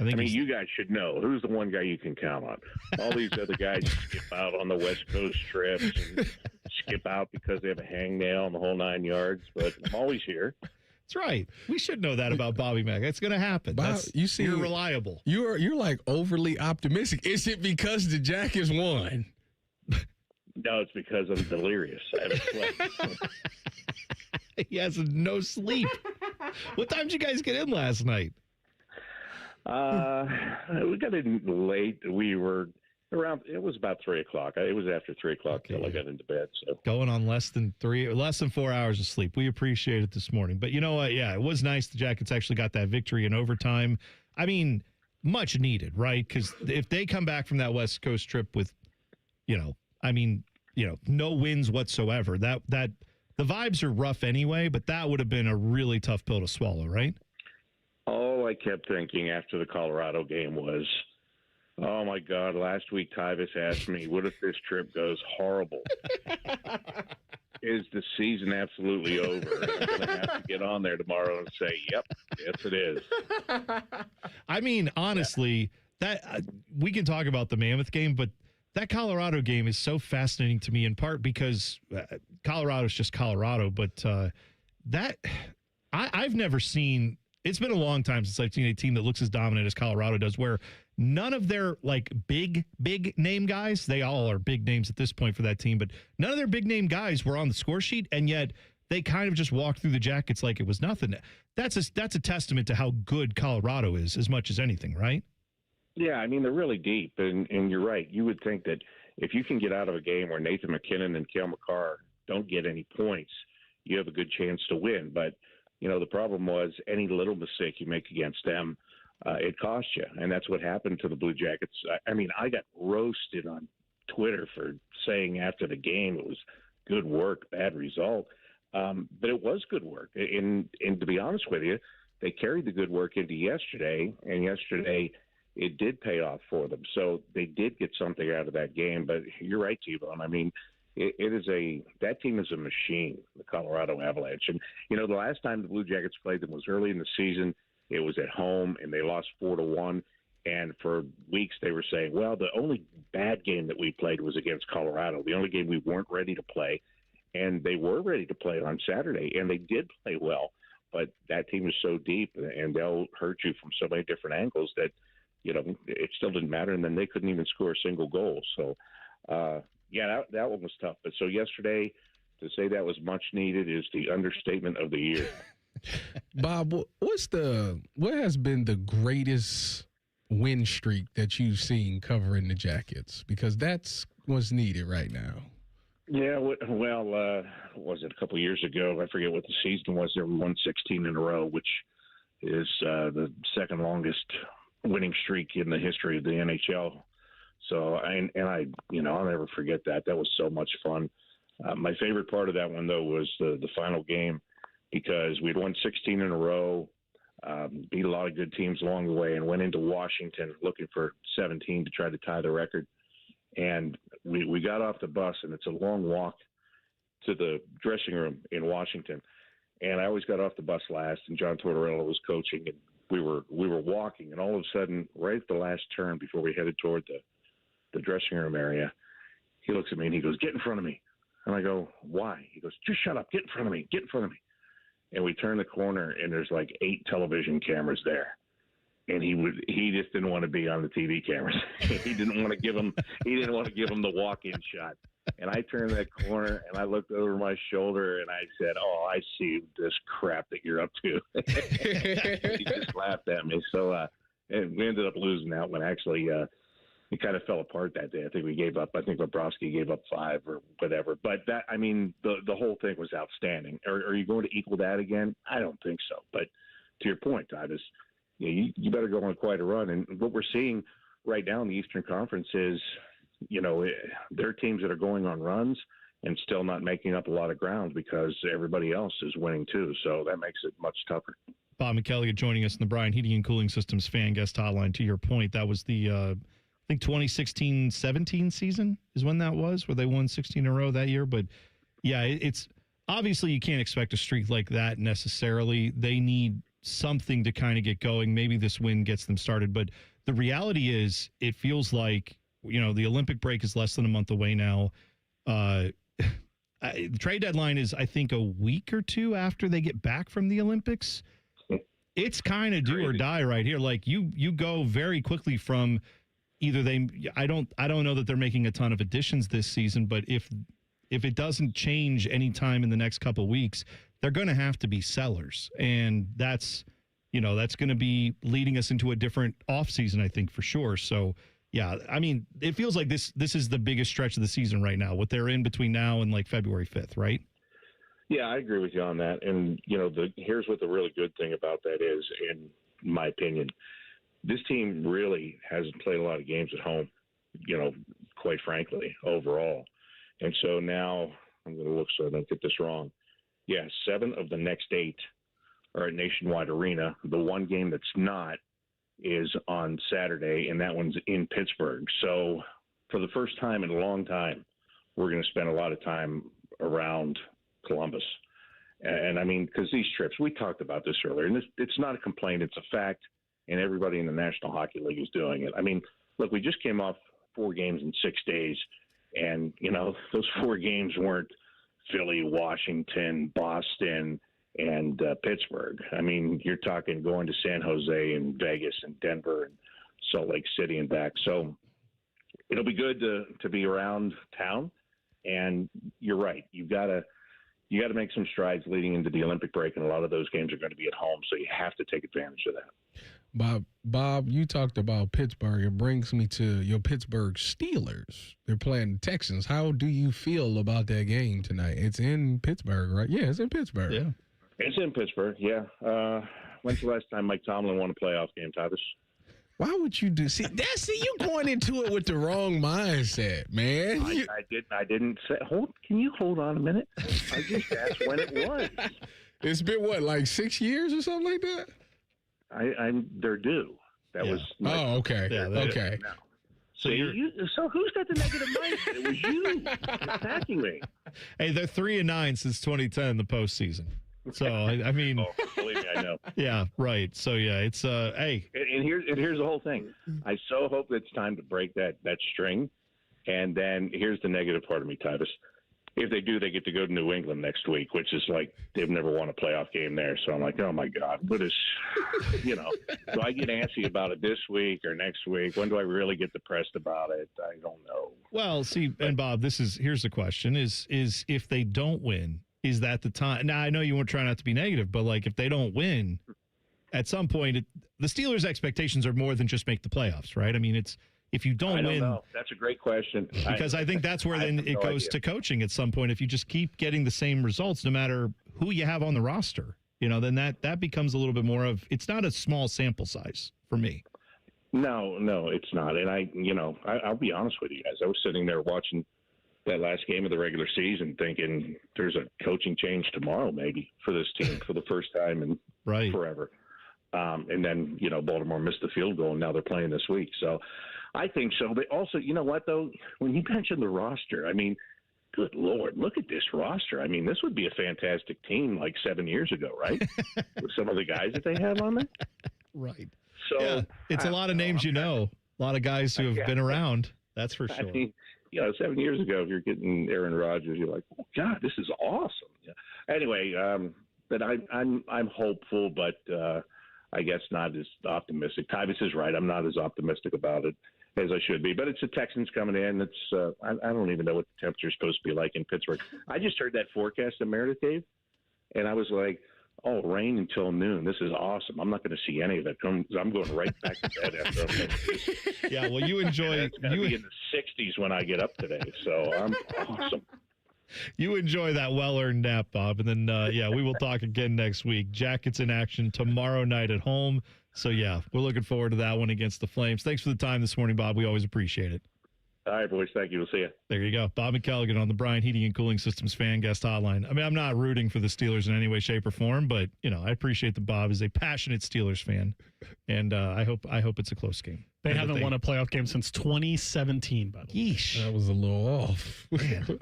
I mean, you guys should know who's the one guy you can count on. All these other guys skip out on the West Coast trips and skip out because they have a hangnail and the whole 9 yards. But I'm always here. That's right. We should know that about Bobby Mack. That's going to happen. Bob, you're reliable. You're like overly optimistic. Is it because the Jackets won? No, it's because I'm delirious. I haven't slept. He has no sleep. What time did you guys get in last night? We got in late. We were around. It was about 3 o'clock. It was after 3 o'clock till I got into bed. So going on less than 4 hours of sleep. We appreciate it this morning. But you know what? Yeah, it was nice. The Jackets actually got that victory in overtime. I mean, much needed, right? Because if they come back from that West Coast trip with, no wins whatsoever, that the vibes are rough anyway. But that would have been a really tough pill to swallow, right? All I kept thinking after the Colorado game was, oh, my God, last week Tyvis asked me, what if this trip goes horrible? Is the season absolutely over? I'm going to have to get on there tomorrow and say, yep, yes, it is. I mean, honestly, that we can talk about the Mammoth game, but that Colorado game is so fascinating to me in part because Colorado's just Colorado, but I've never seen – it's been a long time since I've seen a team that looks as dominant as Colorado does, where none of their big name guys, they all are big names at this point for that team, but none of their big name guys were on the score sheet, and yet they kind of just walked through the Jackets like it was nothing. That's a testament to how good Colorado is as much as anything, right? Yeah, I mean, they're really deep, and you're right. You would think that if you can get out of a game where Nathan McKinnon and Cale Makar don't get any points, you have a good chance to win, but the problem was any little mistake you make against them, it costs you. And that's what happened to the Blue Jackets. I mean, I got roasted on Twitter for saying after the game it was good work, bad result. But it was good work. And to be honest with you, they carried the good work into yesterday, and yesterday it did pay off for them. So they did get something out of that game. But you're right, T-Bone. I mean, that team is a machine, the Colorado Avalanche. And, the last time the Blue Jackets played them was early in the season. It was at home, and they lost 4-1. And for weeks they were saying, well, the only bad game that we played was against Colorado, the only game we weren't ready to play. And they were ready to play on Saturday, and they did play well. But that team is so deep, and they'll hurt you from so many different angles that, it still didn't matter. And then they couldn't even score a single goal. So, yeah, that one was tough. But so yesterday, to say that was much needed is the understatement of the year. Bob, what has been the greatest win streak that you've seen covering the Jackets? Because that's what's needed right now. Yeah, well, was it a couple of years ago? I forget what the season was. They won 16 in a row, which is the second longest winning streak in the history of the NHL. So, I'll never forget that. That was so much fun. My favorite part of that one, though, was the final game because we'd won 16 in a row, beat a lot of good teams along the way, and went into Washington looking for 17 to try to tie the record. And we got off the bus, and it's a long walk to the dressing room in Washington. And I always got off the bus last, and John Tortorella was coaching, and we were walking, and all of a sudden, right at the last turn before we headed toward the dressing room area, he looks at me and he goes, "Get in front of me." And I go, "Why?" He goes, "Just shut up. Get in front of me. Get in front of me." And we turn the corner, and there's like 8 television cameras there. And he just didn't want to be on the TV cameras. he didn't want to give him the walk-in shot. And I turned that corner, and I looked over my shoulder, and I said, "Oh, I see this crap that you're up to." He just laughed at me. So and we ended up losing that one. Actually, it kind of fell apart that day. I think we gave up. I think Bobrovsky gave up 5 or whatever. But that, I mean, the whole thing was outstanding. Are you going to equal that again? I don't think so. But to your point, Tyvis, you better go on quite a run. And what we're seeing right now in the Eastern Conference is, there are teams that are going on runs and still not making up a lot of ground because everybody else is winning too. So that makes it much tougher. Bob McElligott joining us in the Bryan Heating and Cooling Systems fan guest hotline. To your point, that was the, I think 2016-17 season is when that was, where they won 16 in a row that year. But yeah, it's obviously you can't expect a streak like that necessarily. They need something to kind of get going. Maybe this win gets them started. But the reality is it feels like, the Olympic break is less than a month away now. The trade deadline is, I think, a week or two after they get back from the Olympics. It's kind of do or die right here. Like you go very quickly from either I don't know that they're making a ton of additions this season, but if it doesn't change anytime in the next couple of weeks, they're going to have to be sellers. And that's going to be leading us into a different offseason, I think, for sure. So, yeah, I mean, it feels like this is the biggest stretch of the season right now, what they're in between now and like February 5th, right? Yeah, I agree with you on that. And, here's what the really good thing about that is, in my opinion. This team really hasn't played a lot of games at home, quite frankly, overall. And so now I'm going to look so I don't get this wrong. Yeah, 7 of the next 8 are at Nationwide Arena. The one game that's not is on Saturday, and that one's in Pittsburgh. So for the first time in a long time, we're going to spend a lot of time around Columbus. And I mean, because these trips, we talked about this earlier, and it's not a complaint, it's a fact, and everybody in the National Hockey League is doing it. I mean, look, we just came off 4 games in 6 days, and, those 4 games weren't Philly, Washington, Boston, and Pittsburgh. I mean, you're talking going to San Jose and Vegas and Denver and Salt Lake City and back. So it'll be good to be around town. And you're right. You got to make some strides leading into the Olympic break, and a lot of those games are going to be at home. So you have to take advantage of that. Bob, you talked about Pittsburgh. It brings me to your Pittsburgh Steelers. They're playing the Texans. How do you feel about that game tonight? It's in Pittsburgh, right? Yeah, it's in Pittsburgh. Yeah. It's in Pittsburgh, yeah. When's the last time Mike Tomlin won a playoff game, Tyvis? Why would you do? See, you going into it with the wrong mindset, man. I didn't say. Can you hold on a minute? I just asked when it was. It's been what, like 6 years or something like that? They're due. That was. Okay. Yeah, okay. No. So who's got the negative mindset? It was you attacking me. Hey, they're 3-9 since 2010 in the postseason. So I mean, believe me, I know. Yeah, right. So yeah, it's hey. And here's the whole thing. I so hope it's time to break that string. And then here's the negative part of me, Tyvis. If they do, they get to go to New England next week, which is like they've never won a playoff game there. So I'm like, oh my God, what is, do I get antsy about it this week or next week? When do I really get depressed about it? I don't know. Well, see, and Bob, here's the question: is if they don't win, is that the time? Now I know you won't try not to be negative, but like if they don't win, at some point, the Steelers' expectations are more than just make the playoffs, right? I mean, it's. If you don't win, know. That's a great question. Because I think that's where then it goes to coaching at some point. If you just keep getting the same results, no matter who you have on the roster, then that becomes a little bit more of. It's not a small sample size for me. No, it's not. And I'll be honest with you guys. I was sitting there watching that last game of the regular season thinking there's a coaching change tomorrow maybe for this team for the first time in forever. And then, Baltimore missed the field goal, and now they're playing this week. So I think so. But also, you know what, though? When you mentioned the roster, I mean, good Lord, look at this roster. I mean, this would be a fantastic team like 7 years ago, right? With some of the guys that they have on there. Right. So yeah, it's a lot of names a lot of guys who have been around. That's for sure. I mean, 7 years ago, if you're getting Aaron Rodgers, you're like, oh God, this is awesome. Yeah. Anyway, but I'm hopeful, but I guess not as optimistic. Tyvis is right. I'm not as optimistic about it as I should be. But it's the Texans coming in. It's I don't even know what the temperature is supposed to be like in Pittsburgh. I just heard that forecast in Meredith, Dave, and I was like, oh, rain until noon. This is awesome. I'm not going to see any of it. I'm going right back to bed after I'm finished. Yeah, well, you enjoy It's going to be in the 60s when I get up today, so I'm awesome. You enjoy that well-earned nap, Bob, and then, we will talk again next week. Jackets in action tomorrow night at home. So, we're looking forward to that one against the Flames. Thanks for the time this morning, Bob. We always appreciate it. All right, boys. Thank you. We'll see you. There you go. Bob McCelligan on the Bryant Heating and Cooling Systems fan guest hotline. I mean, I'm not rooting for the Steelers in any way, shape, or form, but, I appreciate that Bob is a passionate Steelers fan, and I hope it's a close game. They haven't won a playoff game since 2017, by the way. Yeesh. That was a little off. Man,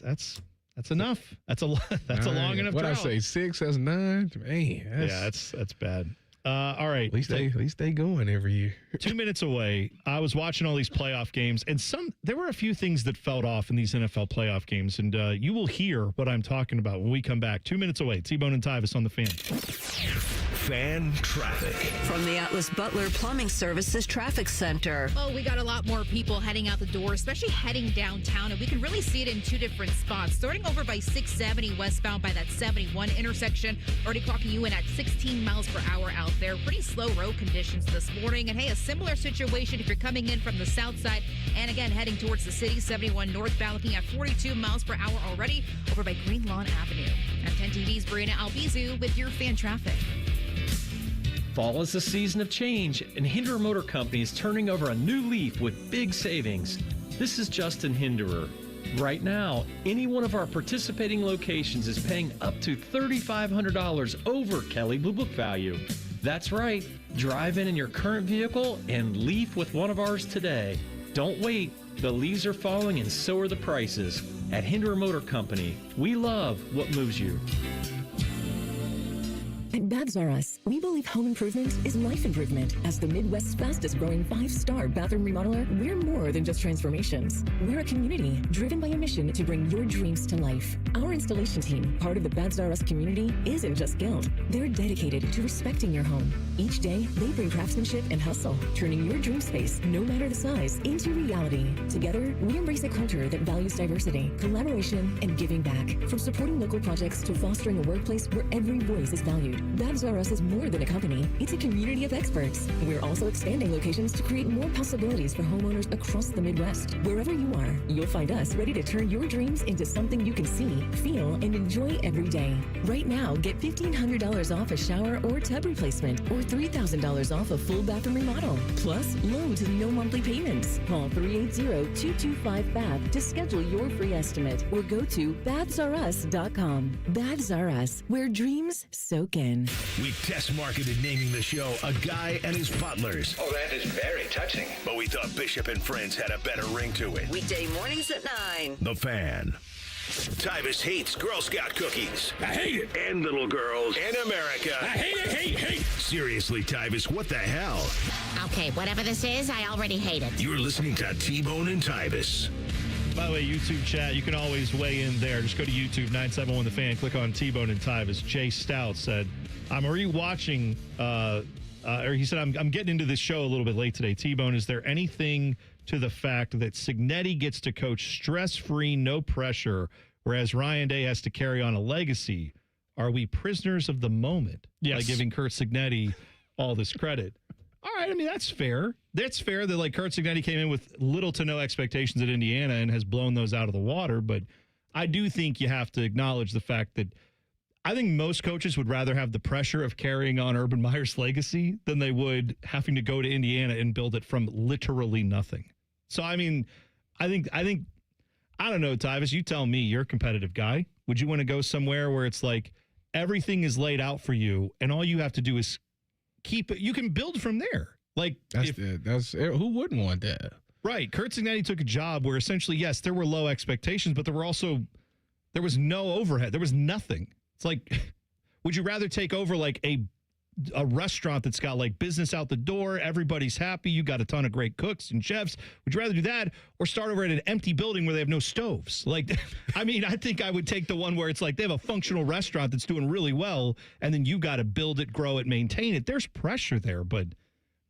that's enough. That's a long enough What drought. I say, 6, that's 9? Man, that's bad. All right. At least they going every year. 2 minutes away. I was watching all these playoff games, and there were a few things that felt off in these NFL playoff games, and you will hear what I'm talking about when we come back. 2 minutes away. T-Bone and Tyvis on the Fan. Fan traffic. From the Atlas Butler Plumbing Services Traffic Center. Oh, we got a lot more people heading out the door, especially heading downtown, and we can really see it in two different spots. Starting over by 670 westbound by that 71 intersection, already clocking you in at 16 miles per hour out there. Pretty slow road conditions this morning. And hey, a similar situation if you're coming in from the south side and again heading towards the city, 71 northbound, looking at 42 miles per hour already over by Green Lawn Avenue. I'm 10 TV's Brina Albizu with your fan traffic. Fall is the season of change, and Hinderer Motor Company is turning over a new leaf with big savings. This is Justin Hinderer. Right now, any one of our participating locations is paying up to $3,500 over Kelley Blue Book value. That's right. Drive in your current vehicle and leaf with one of ours today. Don't wait. The leaves are falling and so are the prices. At Hinderer Motor Company, we love what moves you. At Babs R Us, we believe home improvement is life improvement. As the Midwest's fastest growing 5-star bathroom remodeler, we're more than just transformations. We're a community driven by a mission to bring your dreams to life. Our installation team, part of the Babs R Us community, isn't just skilled. They're dedicated to respecting your home. Each day, they bring craftsmanship and hustle, turning your dream space, no matter the size, into reality. Together, we embrace a culture that values diversity, collaboration, and giving back. From supporting local projects to fostering a workplace where every voice is valued. Babs R Us is more than a company. It's a community of experts. We're also expanding locations to create more possibilities for homeowners across the Midwest. Wherever you are, you'll find us ready to turn your dreams into something you can see, feel, and enjoy every day. Right now, get $1,500 off a shower or tub replacement or $3,000 off a full bathroom remodel. Plus, low to no monthly payments. Call 380-225-BAB to schedule your free estimate or go to babsrus.com. Babs R Us, where dreams soak in. We test marketed naming the show A Guy and His Butlers. Oh, that is very touching. But we thought Bishop and Friends had a better ring to it. Weekday mornings at 9. The Fan. Tyvis hates Girl Scout cookies. I hate it. And little girls. And America. I hate it, hate. Seriously, Tyvis, what the hell? Okay, whatever this is, I already hate it. You're listening to T-Bone and Tyvis. By the way, YouTube chat, you can always weigh in there. Just go to YouTube, 971 The Fan, click on T-Bone and Tyvis. Jay Stout said, I'm rewatching, or he said, I'm getting into this show a little bit late today. T-Bone, is there anything to the fact that Cignetti gets to coach stress-free, no pressure, whereas Ryan Day has to carry on a legacy? Are we prisoners of the moment by giving Curt Cignetti all this credit? All right, I mean, that's fair. That's fair that, like, Curt Cignetti came in with little to no expectations at Indiana and has blown those out of the water. But I do think you have to acknowledge the fact that I think most coaches would rather have the pressure of carrying on Urban Meyer's legacy than they would having to go to Indiana and build it from literally nothing. So, I mean, I think I don't know, Tyvis. You tell me. You're a competitive guy. Would you want to go somewhere where it's like everything is laid out for you, and all you have to do is keep it? You can build from there. Like that's who wouldn't want that? Right. Curt Cignetti took a job where essentially, yes, there were low expectations, but there was no overhead. There was nothing. It's like, would you rather take over like a restaurant that's got like business out the door, everybody's happy, you got a ton of great cooks and chefs? Would you rather do that or start over at an empty building where they have no stoves? Like, I mean, I think I would take the one where it's like they have a functional restaurant that's doing really well, and then you got to build it, grow it, maintain it. There's pressure there, but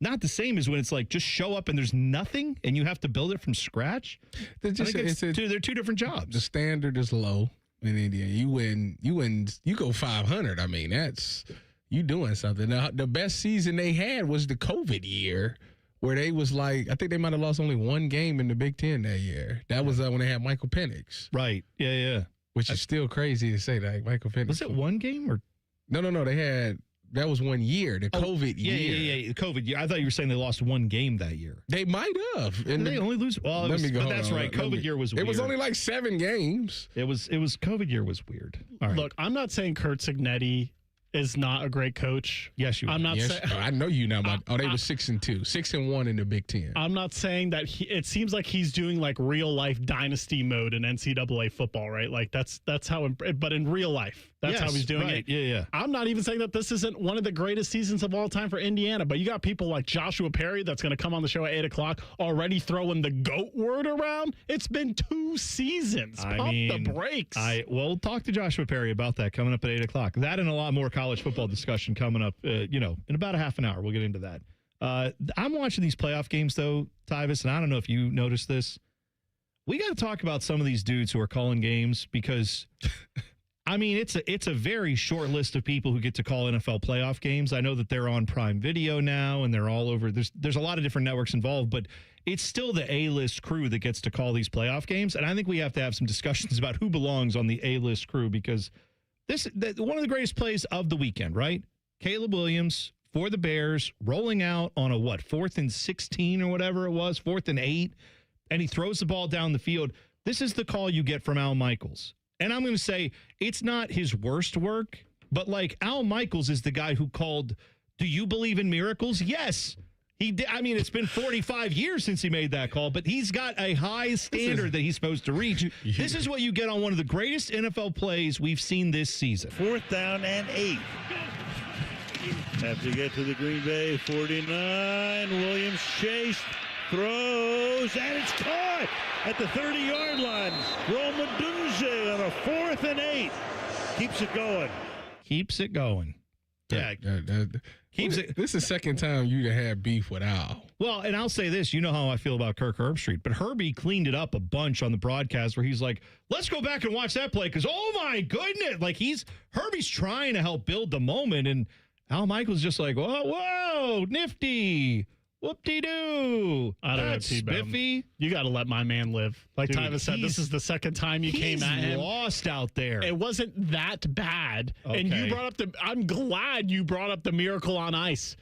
not the same as when it's like just show up and there's nothing and you have to build it from scratch. They're two different jobs. The standard is low in India. You win, you go 500. I mean, that's you doing something. Now, the best season they had was the COVID year where they was like, I think they might have lost only one game in the Big Ten that year. That was when they had Michael Penix. Right. Yeah. Which is still crazy to say that, Michael Penix. Was it one game or? No. They had. That was 1 year, the COVID year. Yeah, the COVID year. I thought you were saying they lost one game that year. They might have. And they only lose? Well, that's right. COVID year was weird. It was only like 7 games. It was COVID year was weird. All right. Look, I'm not saying Curt Cignetti is not a great coach. Yes, you are. I'm not saying. I know you know about. They were 6-2, 6-1 in the Big Ten. I'm not saying that it seems like he's doing like real life dynasty mode in NCAA football, right? Like that's how. But in real life, that's how he's doing it. Yeah. I'm not even saying that this isn't one of the greatest seasons of all time for Indiana, but you got people like Joshua Perry that's going to come on the show at 8:00 already throwing the GOAT word around. It's been 2 seasons. Pump the brakes. We'll talk to Joshua Perry about that coming up at 8:00. That and a lot more college football discussion coming up, in about a half an hour. We'll get into that. I'm watching these playoff games, though, Tyvis, and I don't know if you noticed this. We got to talk about some of these dudes who are calling games because, I mean, it's a very short list of people who get to call NFL playoff games. I know that they're on Prime Video now, and they're all over. There's a lot of different networks involved, but it's still the A-list crew that gets to call these playoff games, and I think we have to have some discussions about who belongs on the A-list crew because one of the greatest plays of the weekend, right? Caleb Williams for the Bears rolling out on a 4th and 16 or whatever it was, 4th and 8, and he throws the ball down the field. This is the call you get from Al Michaels. And I'm going to say it's not his worst work, but like Al Michaels is the guy who called, do you believe in miracles? Yes. He did. I mean, it's been 45 years since he made that call, but he's got a high standard that he's supposed to reach. This is what you get on one of the greatest NFL plays we've seen this season. 4th down and 8. Have to get to the Green Bay 49. Williams chased, throws, and it's caught at the 30-yard line. Rome Odunze on a 4th and 8. Keeps it going. Keeps it going. Yeah. This is the second time you had beef with Al. Well, and I'll say this. You know how I feel about Kirk Herbstreit, but Herbie cleaned it up a bunch on the broadcast where he's like, let's go back and watch that play because, oh, my goodness. Like, Herbie's trying to help build the moment, and Al Michaels just like, whoa, nifty. Whoop-de-doo. I don't know, spiffy. You got to let my man live. Like Tyvis said, this is the second time you came at him. He's lost out there. It wasn't that bad. Okay. And you brought up I'm glad you brought up the miracle on ice.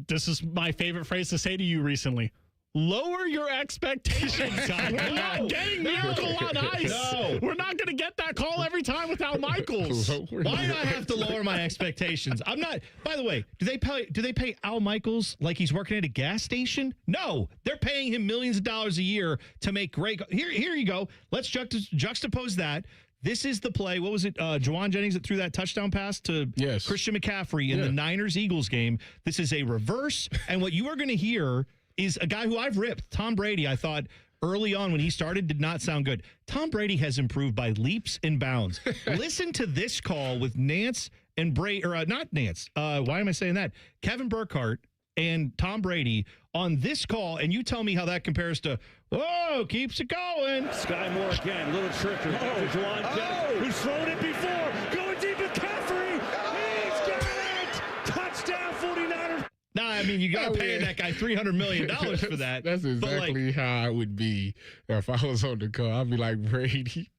This is my favorite phrase to say to you recently. Lower your expectations. We're not getting Miracle on Ice. No. We're not going to get that call every time with Al Michaels. Why do I have to lower my expectations? I'm not. By the way, do they pay Al Michaels like he's working at a gas station? No, they're paying him millions of dollars a year to make great. Here you go. Let's juxtapose that. This is the play. What was it? Juwan Jennings that threw that touchdown pass to Christian McCaffrey in the Niners-Eagles game. This is a reverse. And what you are going to hear is a guy who I've ripped, Tom Brady. I thought early on when he started did not sound good. Tom Brady has improved by leaps and bounds. Listen to this call with Nance and Brady, or not Nance. Why am I saying that? Kevin Burkhardt and Tom Brady on this call, and you tell me how that compares to, whoa, keeps it going. Sky Moore again, little trickery. Juwan Jennings, who's thrown it before. Going deep with McCaffrey. He's got it. Touchdown 49ers. Nah, I mean, you got to pay that guy $300 million for that. That's exactly how I would be if I was on the call. I'd be like, Brady.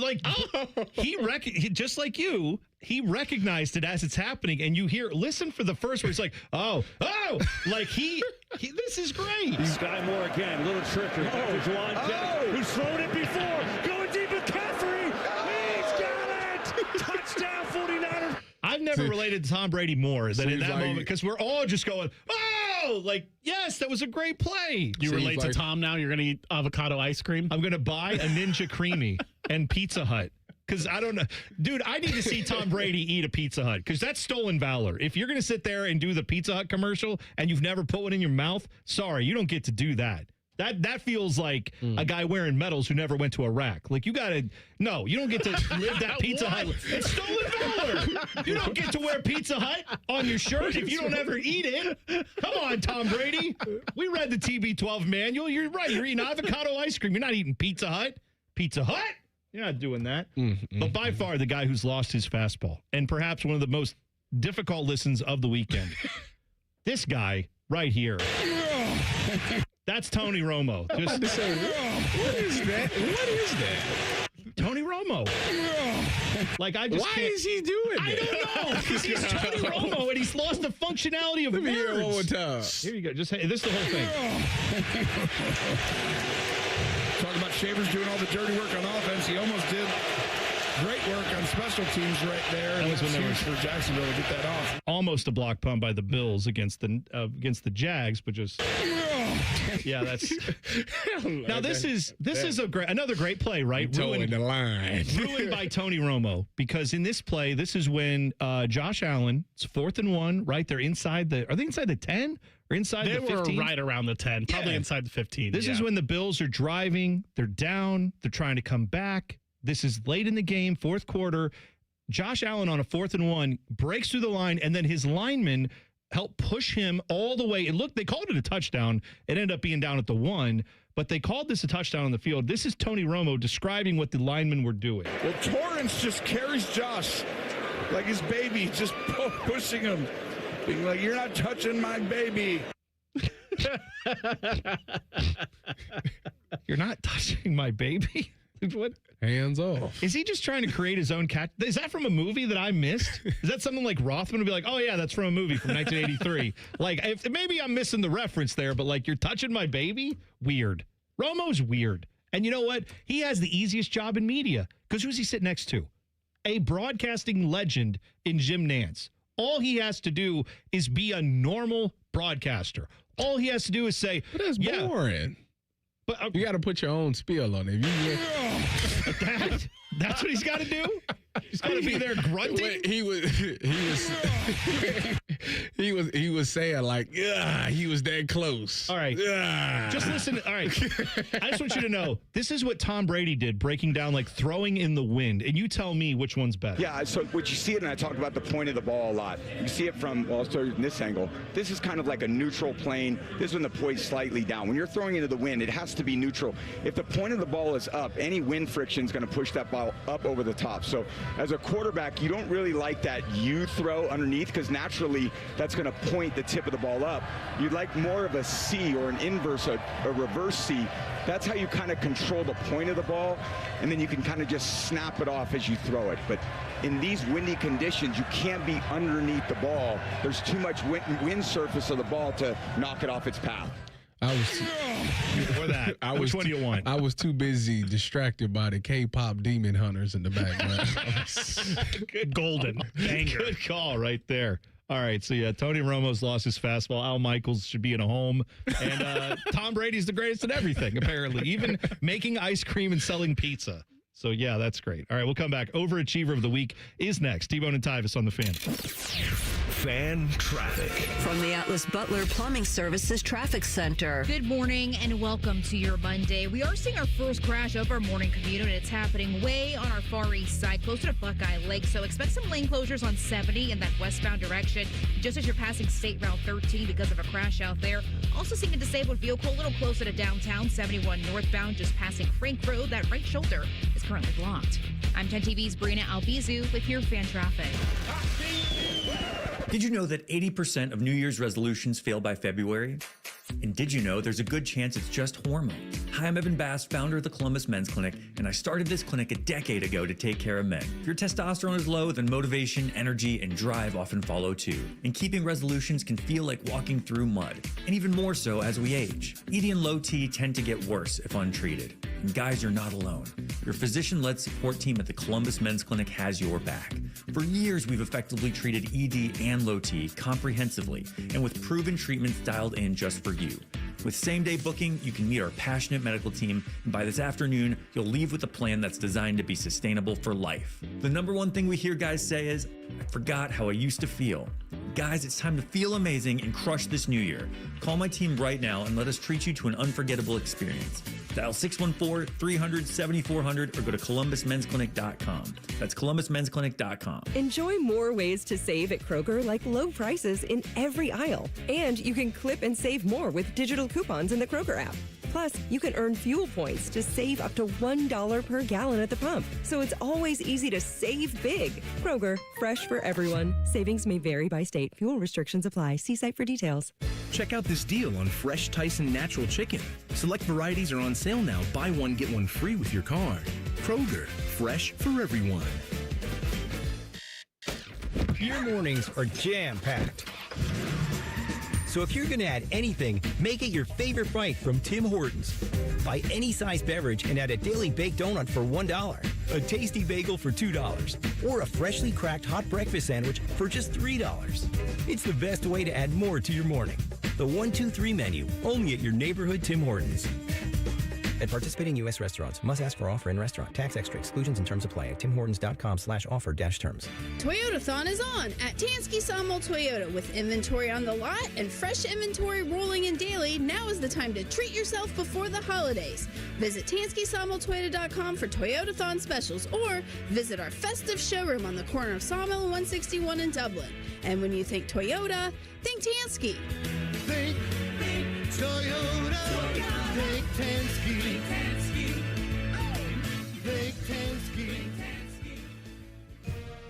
like he just like you, he recognized it as it's happening, and you listen for the first word. He's like, oh, like he this is great. Sky Moore again, little trickery. Juwan Jennings, who's thrown it before, going deep with Caffrey. He's got it. Touchdown 49ers. I've never related to Tom Brady more than in that like, moment, because we're all just going, oh, like, yes, that was a great play. You relate to Tom now? You're going to eat avocado ice cream? I'm going to buy a Ninja Creamy and Pizza Hut. Because I don't know. Dude, I need to see Tom Brady eat a Pizza Hut, because that's stolen valor. If you're going to sit there and do the Pizza Hut commercial and you've never put one in your mouth, sorry, you don't get to do that. That feels like a guy wearing medals who never went to Iraq. Like, you got to, no, you don't get to live that Pizza Hut. It's stolen valor. You don't get to wear Pizza Hut on your shirt if you don't ever eat it. Come on, Tom Brady. We read the TB12 manual. You're right. You're eating avocado ice cream. You're not eating Pizza Hut. Pizza Hut? You're not doing that. But by far, the guy who's lost his fastball, and perhaps one of the most difficult listens of the weekend, this guy right here. That's Tony Romo. Just to say, what is that? What is that? Tony Romo. Like, I just Why is he doing that? I don't know. Because he's Tony Romo, and he's lost the functionality of Let me hear it words. one more time. Here you go. Just this is the whole thing. Talking about Shavers doing all the dirty work on offense. He almost did great work on special teams right there. That was when they were for Jacksonville to get that off. Almost a block punt by the Bills against the Jags, but just yeah, that's now this is another great play, right? Ruined the line. Ruined by Tony Romo, because in this play, this is when Josh Allen, it's 4th and 1, right? They're inside the 10 or inside the 15? They were right around the 10, probably inside the 15. This is when the Bills are driving, they're down, they're trying to come back. This is late in the game, fourth quarter. Josh Allen on a 4th and 1 breaks through the line, and then his linemen help push him all the way. They called it a touchdown. It ended up being down at the 1, but they called this a touchdown on the field. This is Tony Romo describing what the linemen were doing. Well, Torrance just carries Josh like his baby, just pushing him, being like, "You're not touching my baby." You're not touching my baby? What? Hands off. Is he just trying to create his own catch? Is that from a movie that I missed? Is that something like Rothman would be like, oh, yeah, that's from a movie from 1983? Like, if maybe I'm missing the reference there, but like, you're touching my baby? Weird. Romo's weird. And you know what? He has the easiest job in media, because who's he sit next to? A broadcasting legend in Jim Nantz. All he has to do is be a normal broadcaster. All he has to do is say, but that's boring. But you got to put your own spiel on it. That's what he's got to do? He's got to be there grunting? He was saying like, yeah, he was that close. All right. Just listen. All right. I just want you to know, this is what Tom Brady did, breaking down, like throwing in the wind. And you tell me which one's better. Yeah, so what you see it, and I talk about the point of the ball a lot. You see it from, well, I'll start in this angle. This is kind of like a neutral plane. This is when the poise slightly down. When you're throwing into the wind, it has to be neutral. If the point of the ball is up, any wind friction is going to push that ball up over the top. So as a quarterback, you don't really like that U throw underneath, because naturally that's going to point the tip of the ball up. You'd like more of a C or an inverse, a reverse C. That's how you kind of control the point of the ball, and then you can kind of just snap it off as you throw it. But in these windy conditions, you can't be underneath the ball. There's too much wind surface of the ball to knock it off its path. Before that, which one do you want? I was too busy distracted by the K-pop demon hunters in the background. Good golden banger. Good call right there. All right, so yeah, Tony Romo's lost his fastball. Al Michaels should be in a home. And Tom Brady's the greatest at everything, apparently, even making ice cream and selling pizza. So, yeah, that's great. All right, we'll come back. Overachiever of the Week is next. T-Bone and Tyvis on the Fan. Fan traffic. From the Atlas Butler Plumbing Services Traffic Center. Good morning and welcome to your Monday. We are seeing our first crash of our morning commute, and it's happening way on our far east side, closer to Buckeye Lake. So expect some lane closures on 70 in that westbound direction, just as you're passing State Route 13 because of a crash out there. Also seeing a disabled vehicle a little closer to downtown, 71 northbound, just passing Frank Road. That right shoulder is currently blocked. I'm 10 TV's Brina Albizu with your fan traffic. Did you know that 80% of New Year's resolutions fail by February? And did you know there's a good chance it's just hormones? Hi, I'm Evan Bass, founder of the Columbus Men's Clinic, and I started this clinic a decade ago to take care of men. If your testosterone is low, then motivation, energy, and drive often follow too. And keeping resolutions can feel like walking through mud, and even more so as we age. ED and low T tend to get worse if untreated. And guys, you're not alone. Your physician-led support team at the Columbus Men's Clinic has your back. For years, we've effectively treated ED and low T comprehensively and with proven treatments dialed in just for you. With same-day booking, you can meet our passionate medical team, and by this afternoon, you'll leave with a plan that's designed to be sustainable for life. The number one thing we hear guys say is, I forgot how I used to feel. Guys, it's time to feel amazing and crush this new year. Call my team right now and let us treat you to an unforgettable experience. Dial 614-300-7400 or go to columbusmensclinic.com. That's columbusmensclinic.com. Enjoy more ways to save at Kroger, like low prices in every aisle. And you can clip and save more with digital coupons in the Kroger app. Plus, you can earn fuel points to save up to $1 per gallon at the pump. So it's always easy to save big. Kroger, fresh for everyone. Savings may vary by state. Fuel restrictions apply. See site for details. Check out this deal on fresh Tyson natural chicken. Select varieties are on sale now. Buy one, get one free with your card. Kroger, fresh for everyone. Your mornings are jam-packed. So if you're going to add anything, make it your favorite bite from Tim Hortons. Buy any size beverage and add a daily baked donut for $1, a tasty bagel for $2, or a freshly cracked hot breakfast sandwich for just $3. It's the best way to add more to your morning. The 1-2-3 menu, only at your neighborhood Tim Hortons. At participating U.S. restaurants, must ask for offer in restaurant. Tax extra exclusions and terms apply at timhortons.com/offer-terms. Toyotathon is on at Tansky Sawmill Toyota. With inventory on the lot and fresh inventory rolling in daily, now is the time to treat yourself before the holidays. Visit TanskySawmillToyota.com for Toyotathon specials or visit our festive showroom on the corner of Sawmill and 161 in Dublin. And when you think Toyota, think Tansky. Think Toyota. Think Tansky. Think Tansky.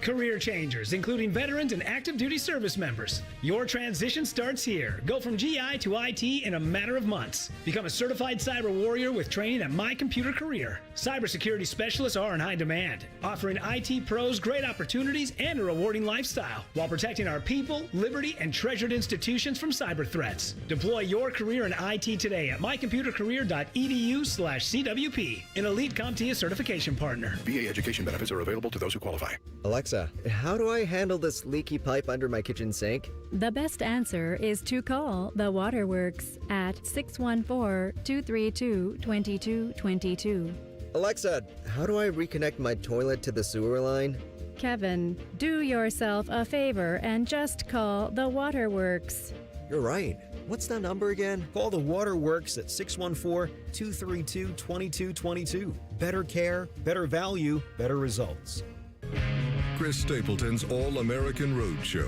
Career changers, including veterans and active duty service members. Your transition starts here. Go from GI to IT in a matter of months. Become a certified cyber warrior with training at My Computer Career. Cybersecurity specialists are in high demand, offering IT pros great opportunities and a rewarding lifestyle while protecting our people, liberty, and treasured institutions from cyber threats. Deploy your career in IT today at mycomputercareer.edu/CWP, an elite CompTIA certification partner. VA education benefits are available to those who qualify. Alexa, how do I handle this leaky pipe under my kitchen sink? The best answer is to call the Waterworks at 614-232-2222. Alexa, how do I reconnect my toilet to the sewer line? Kevin, do yourself a favor and just call the Waterworks. You're right. What's the number again? Call the Waterworks at 614-232-2222. Better care, better value, better results. Chris Stapleton's All-American Roadshow.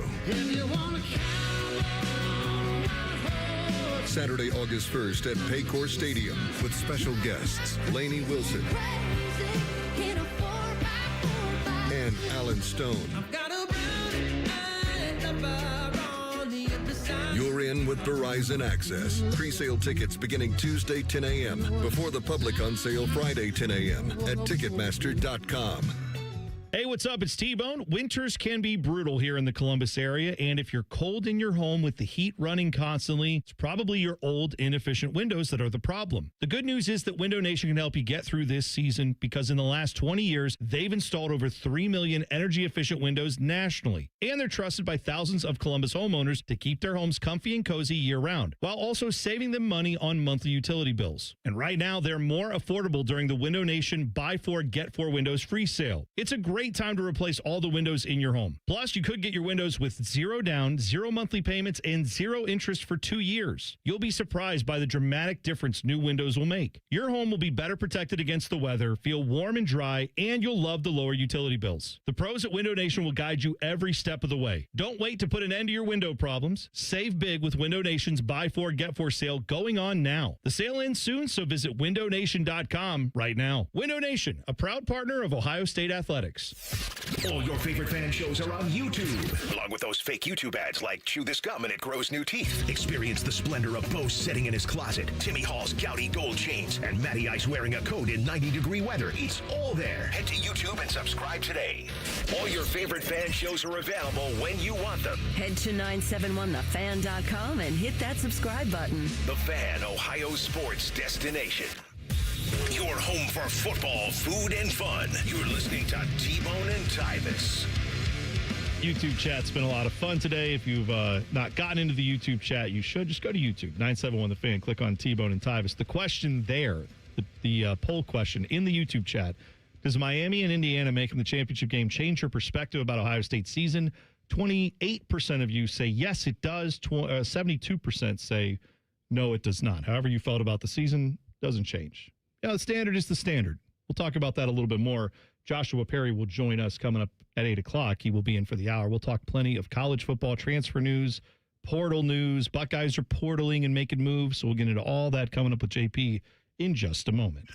Saturday, August 1st at Paycor Stadium with special guests Lainey Wilson and Alan Stone. You're in with Verizon Access. Pre-sale tickets beginning Tuesday 10 a.m. Before the public on sale Friday 10 a.m. at Ticketmaster.com. Hey, what's up? It's T-Bone. Winters can be brutal here in the Columbus area, and if you're cold in your home with the heat running constantly, it's probably your old, inefficient windows that are the problem. The good news is that Window Nation can help you get through this season because in the last 20 years, they've installed over 3 million energy-efficient windows nationally, and they're trusted by thousands of Columbus homeowners to keep their homes comfy and cozy year-round, while also saving them money on monthly utility bills. And right now, they're more affordable during the Window Nation Buy 4, Get 4 Windows free sale. It's a great time to replace all the windows in your home. Plus, you could get your windows with 0 down, 0 monthly payments, and 0 interest for 2 years. You'll be surprised by the dramatic difference new windows will make. Your home will be better protected against the weather, feel warm and dry, and you'll love the lower utility bills. The pros at Window Nation will guide you every step of the way. Don't wait to put an end to your window problems. Save big with Window Nation's Buy 4, Get 4 sale going on now. The sale ends soon, so visit windownation.com right now. Window Nation, a proud partner of Ohio State Athletics. All your favorite fan shows are on YouTube, along with those fake YouTube ads like Chew This Gum and It Grows New Teeth. Experience the splendor of Bo sitting in his closet, Timmy Hall's gouty gold chains, and Matty Ice wearing a coat in 90-degree weather. It's all there. Head to YouTube and subscribe today. All your favorite fan shows are available when you want them. Head to 971thefan.com and hit that subscribe button. The Fan, Ohio sports destination. Your home for football, food, and fun. You're listening to T-Bone and Tyvis. YouTube chat's been a lot of fun today. If you've not gotten into the YouTube chat, you should just go to YouTube, 971 The Fan, click on T-Bone and Tyvis. The question there, the poll question in the YouTube chat, does Miami and Indiana making the championship game change your perspective about Ohio State's season? 28% of you say yes, it does. 72% say no, it does not. However you felt about the season doesn't change. The standard is the standard. We'll talk about that a little bit more. Joshua Perry will join us coming up at 8 o'clock. He will be in for the hour. We'll talk plenty of college football transfer news, portal news. Buckeyes are portaling and making moves, so we'll get into all that coming up with JP in just a moment.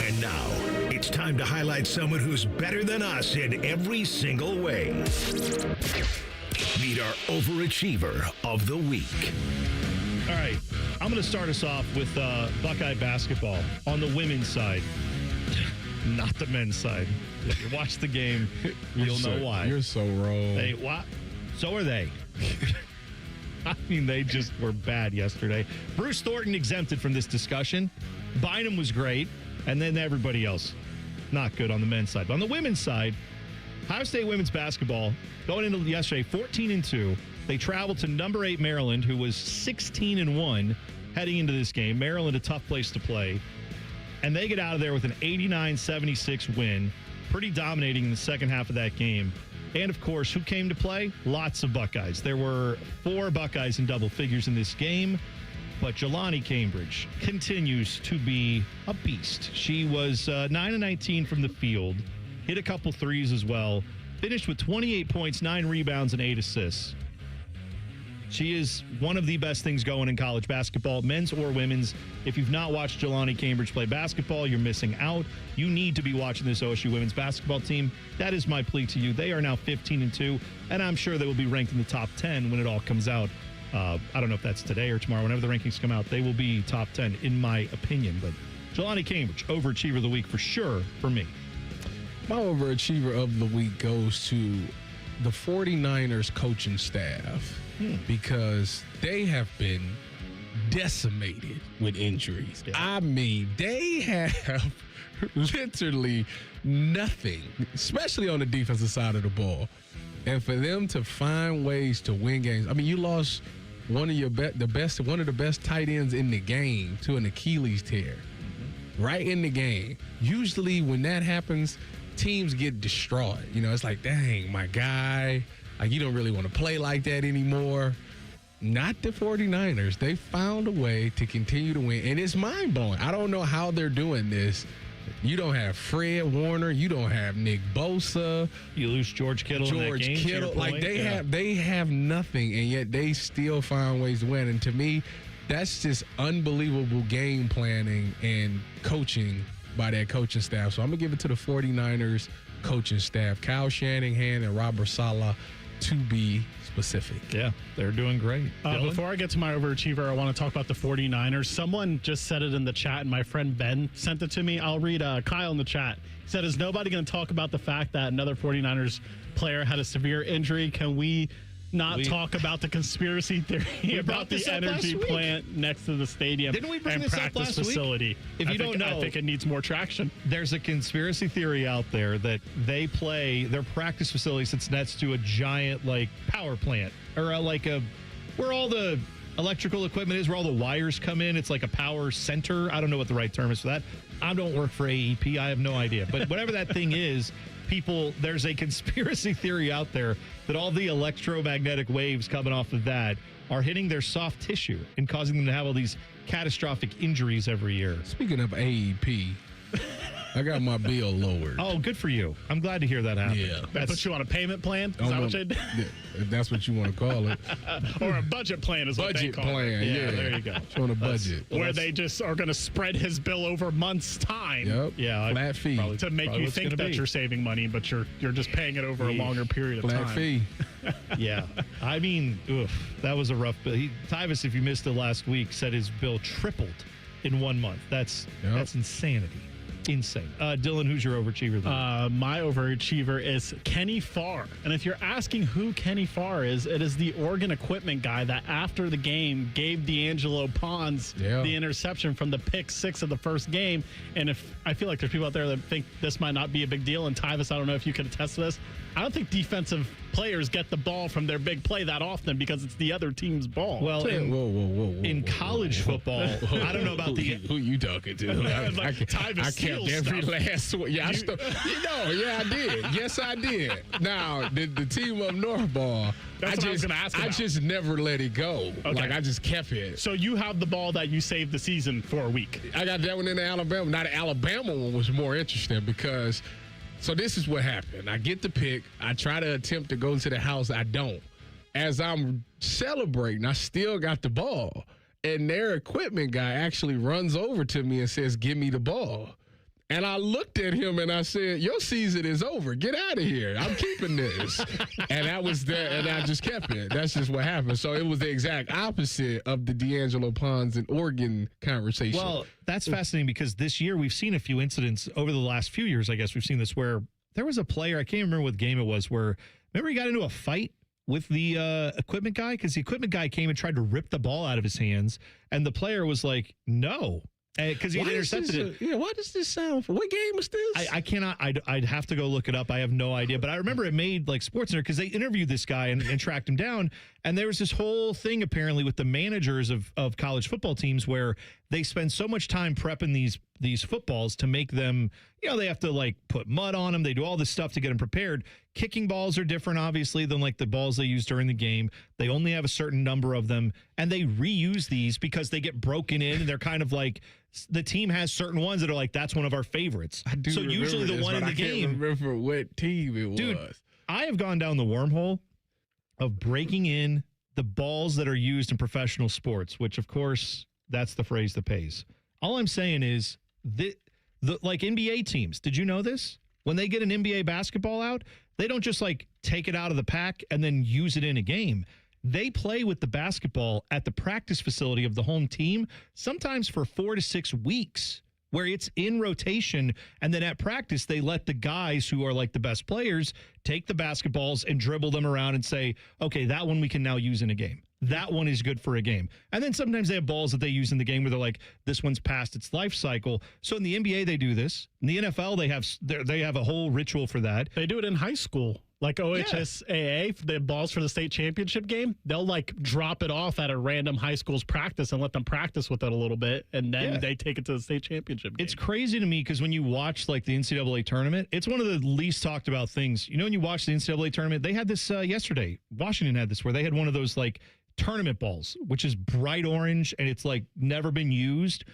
And now, it's time to highlight someone who's better than us in every single way. Meet our overachiever of the week. All right, I'm going to start us off with Buckeye basketball on the women's side, not the men's side. If you watch the game, you'll know why. You're so wrong. They what? So are they. I mean, they just were bad yesterday. Bruce Thornton exempted from this discussion. Bynum was great, and then everybody else not good on the men's side. But on the women's side, Ohio State women's basketball going into yesterday 14-2. They traveled to number 8 Maryland, who was 16-1 heading into this game. Maryland, a tough place to play. And they get out of there with an 89-76 win, pretty dominating in the second half of that game. And, of course, who came to play? Lots of Buckeyes. There were 4 Buckeyes in double figures in this game. But Jelani Cambridge continues to be a beast. She was 9-19 from the field, hit a couple threes as well, finished with 28 points, 9 rebounds, and 8 assists. She is one of the best things going in college basketball, men's or women's. If you've not watched Jelani Cambridge play basketball, you're missing out. You need to be watching this OSU women's basketball team. That is my plea to you. They are now 15-2, and I'm sure they will be ranked in the top 10 when it all comes out. I don't know if that's today or tomorrow. Whenever the rankings come out, they will be top 10, in my opinion. But Jelani Cambridge, overachiever of the week for sure for me. My overachiever of the week goes to the 49ers coaching staff. Because they have been decimated with injuries. Yeah. I mean, they have literally nothing, especially on the defensive side of the ball. And for them to find ways to win games, I mean, you lost one of the best tight ends in the game to an Achilles tear, right in the game. Usually, when that happens, teams get destroyed. You know, it's like, dang, my guy. Like, you don't really want to play like that anymore. Not the 49ers. They found a way to continue to win, and it's mind-blowing. I don't know how they're doing this. You don't have Fred Warner. You don't have Nick Bosa. You lose George Kittle in that game. George Kittle. Like, they have nothing, and yet they still find ways to win. And to me, that's just unbelievable game planning and coaching by that coaching staff. So I'm going to give it to the 49ers coaching staff, Kyle Shanahan and Robert Saleh, to be specific. Yeah, they're doing great. Before I get to my overachiever, I want to talk about the 49ers. Someone just said it in the chat, and my friend Ben sent it to me. I'll read Kyle in the chat. He said, is nobody going to talk about the fact that another 49ers player had a severe injury? Can we not talk about the conspiracy theory about the energy plant next to the stadium and practice facility? If you don't know, I think it needs more traction. There's a conspiracy theory out there that their practice facility sits next to a giant power plant or where all the electrical equipment is, where all the wires come in. It's like a power center. I don't know what the right term is for that. I don't work for AEP. I have no idea. But whatever that thing is, there's a conspiracy theory out there that all the electromagnetic waves coming off of that are hitting their soft tissue and causing them to have all these catastrophic injuries every year. Speaking of AEP, I got my bill lowered. Oh, good for you. I'm glad to hear that happen. Yeah. That puts you on a payment plan? Is that what you did? If that's what you want to call it. Or a budget plan is what they Budget call plan, it. yeah. There you go. It's on a budget. Where they just are going to spread his bill over months' time. Yep. Yeah. Flat fee. To make you think that you're saving money, but you're just paying it over a longer period of time. Flat fee. Yeah. I mean, that was a rough bill. Tyvis, if you missed it last week, said his bill tripled in 1 month. That's insanity. Insane. Dylan, who's your overachiever? My overachiever is Kenny Farr. And if you're asking who Kenny Farr is, it is the Oregon equipment guy that after the game gave D'Angelo Pons the interception from the pick 6 of the first game. And if I feel like there's people out there that think this might not be a big deal, and Tyvis, I don't know if you could attest to this. I don't think defensive players get the ball from their big play that often because it's the other team's ball. Well, in college football, I don't know about who you talking to. I kept every last one. Yeah, I did. Yes, I did. Now, the team up north ball, I just never let it go. Okay. Like, I just kept it. So you have the ball that you saved the season for a week. I got that one in Alabama. Now, the Alabama one was more interesting because – so this is what happened. I get the pick. I try to attempt to go to the house. I don't. As I'm celebrating, I still got the ball. And their equipment guy actually runs over to me and says, "Give me the ball." And I looked at him and I said, "Your season is over. Get out of here. I'm keeping this." And that was that, and I just kept it. That's just what happened. So it was the exact opposite of the D'Angelo Pons and Oregon conversation. Well, that's fascinating because this year we've seen a few incidents over the last few years. I guess we've seen this where there was a player, I can't remember what game it was, where remember he got into a fight with the equipment guy because the equipment guy came and tried to rip the ball out of his hands, and the player was like, "No." Because he had intercepted it. Why does this sound? What game was this? I cannot. I'd have to go look it up. I have no idea. But I remember it made like SportsCenter because they interviewed this guy and tracked him down. And there was this whole thing apparently with the managers of college football teams where they spend so much time prepping these footballs to make them, they have to like put mud on them. They do all this stuff to get them prepared. Kicking balls are different, obviously, than like the balls they use during the game. They only have a certain number of them, and they reuse these because they get broken in, and they're kind of like the team has certain ones that are like, that's one of our favorites. I do. So usually the one in the game. I can't remember what team it was. Dude, I have gone down the wormhole of breaking in the balls that are used in professional sports, which of course that's the phrase that pays. All I'm saying is the like NBA teams. Did you know this? When they get an NBA basketball out, they don't just like take it out of the pack and then use it in a game. They play with the basketball at the practice facility of the home team, sometimes for 4 to 6 weeks, where it's in rotation. And then at practice, they let the guys who are like the best players take the basketballs and dribble them around and say, okay, that one we can now use in a game. That one is good for a game. And then sometimes they have balls that they use in the game where they're like, this one's past its life cycle. So in the NBA, they do this. In the NFL, they have a whole ritual for that. They do it in high school. Like OHSAA, the balls for the state championship game, they'll like drop it off at a random high school's practice and let them practice with it a little bit, and then they take it to the state championship game. It's crazy to me because when you watch like the NCAA tournament, it's one of the least talked about things. When you watch the NCAA tournament, they had this yesterday. Washington had this where they had one of those like tournament balls, which is bright orange and it's like never been used.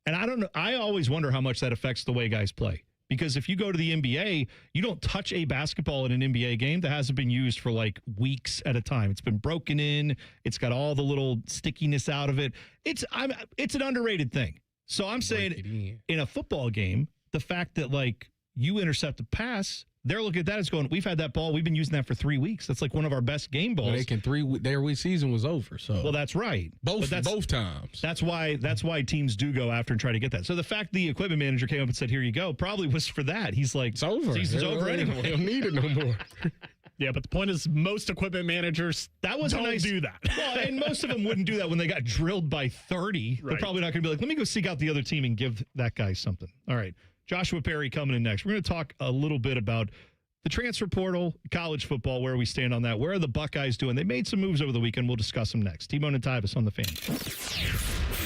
And I don't know. I always wonder how much that affects the way guys play. Because if you go to the NBA, you don't touch a basketball in an NBA game that hasn't been used for like weeks at a time. It's been broken in. It's got all the little stickiness out of it. It's an underrated thing. So I'm saying in a football game, the fact that like you intercept a pass, they're looking at that as going, we've had that ball. We've been using that for 3 weeks. That's like one of our best game balls. Well, their season was over. So well, that's right. Both times. That's why teams do go after and try to get that. So the fact the equipment manager came up and said, "Here you go," probably was for that. He's like, it's over. Season's over anyway. We don't need it no more. Yeah, but the point is, most equipment managers don't do that. Well, and most of them wouldn't do that when they got drilled by 30. They're probably not going to be like, let me go seek out the other team and give that guy something. All right, Joshua Perry coming in next. We're going to talk a little bit about the transfer portal, college football, where we stand on that. Where are the Buckeyes doing? They made some moves over the weekend. We'll discuss them next. T-Bone and Tyvis on the Fan.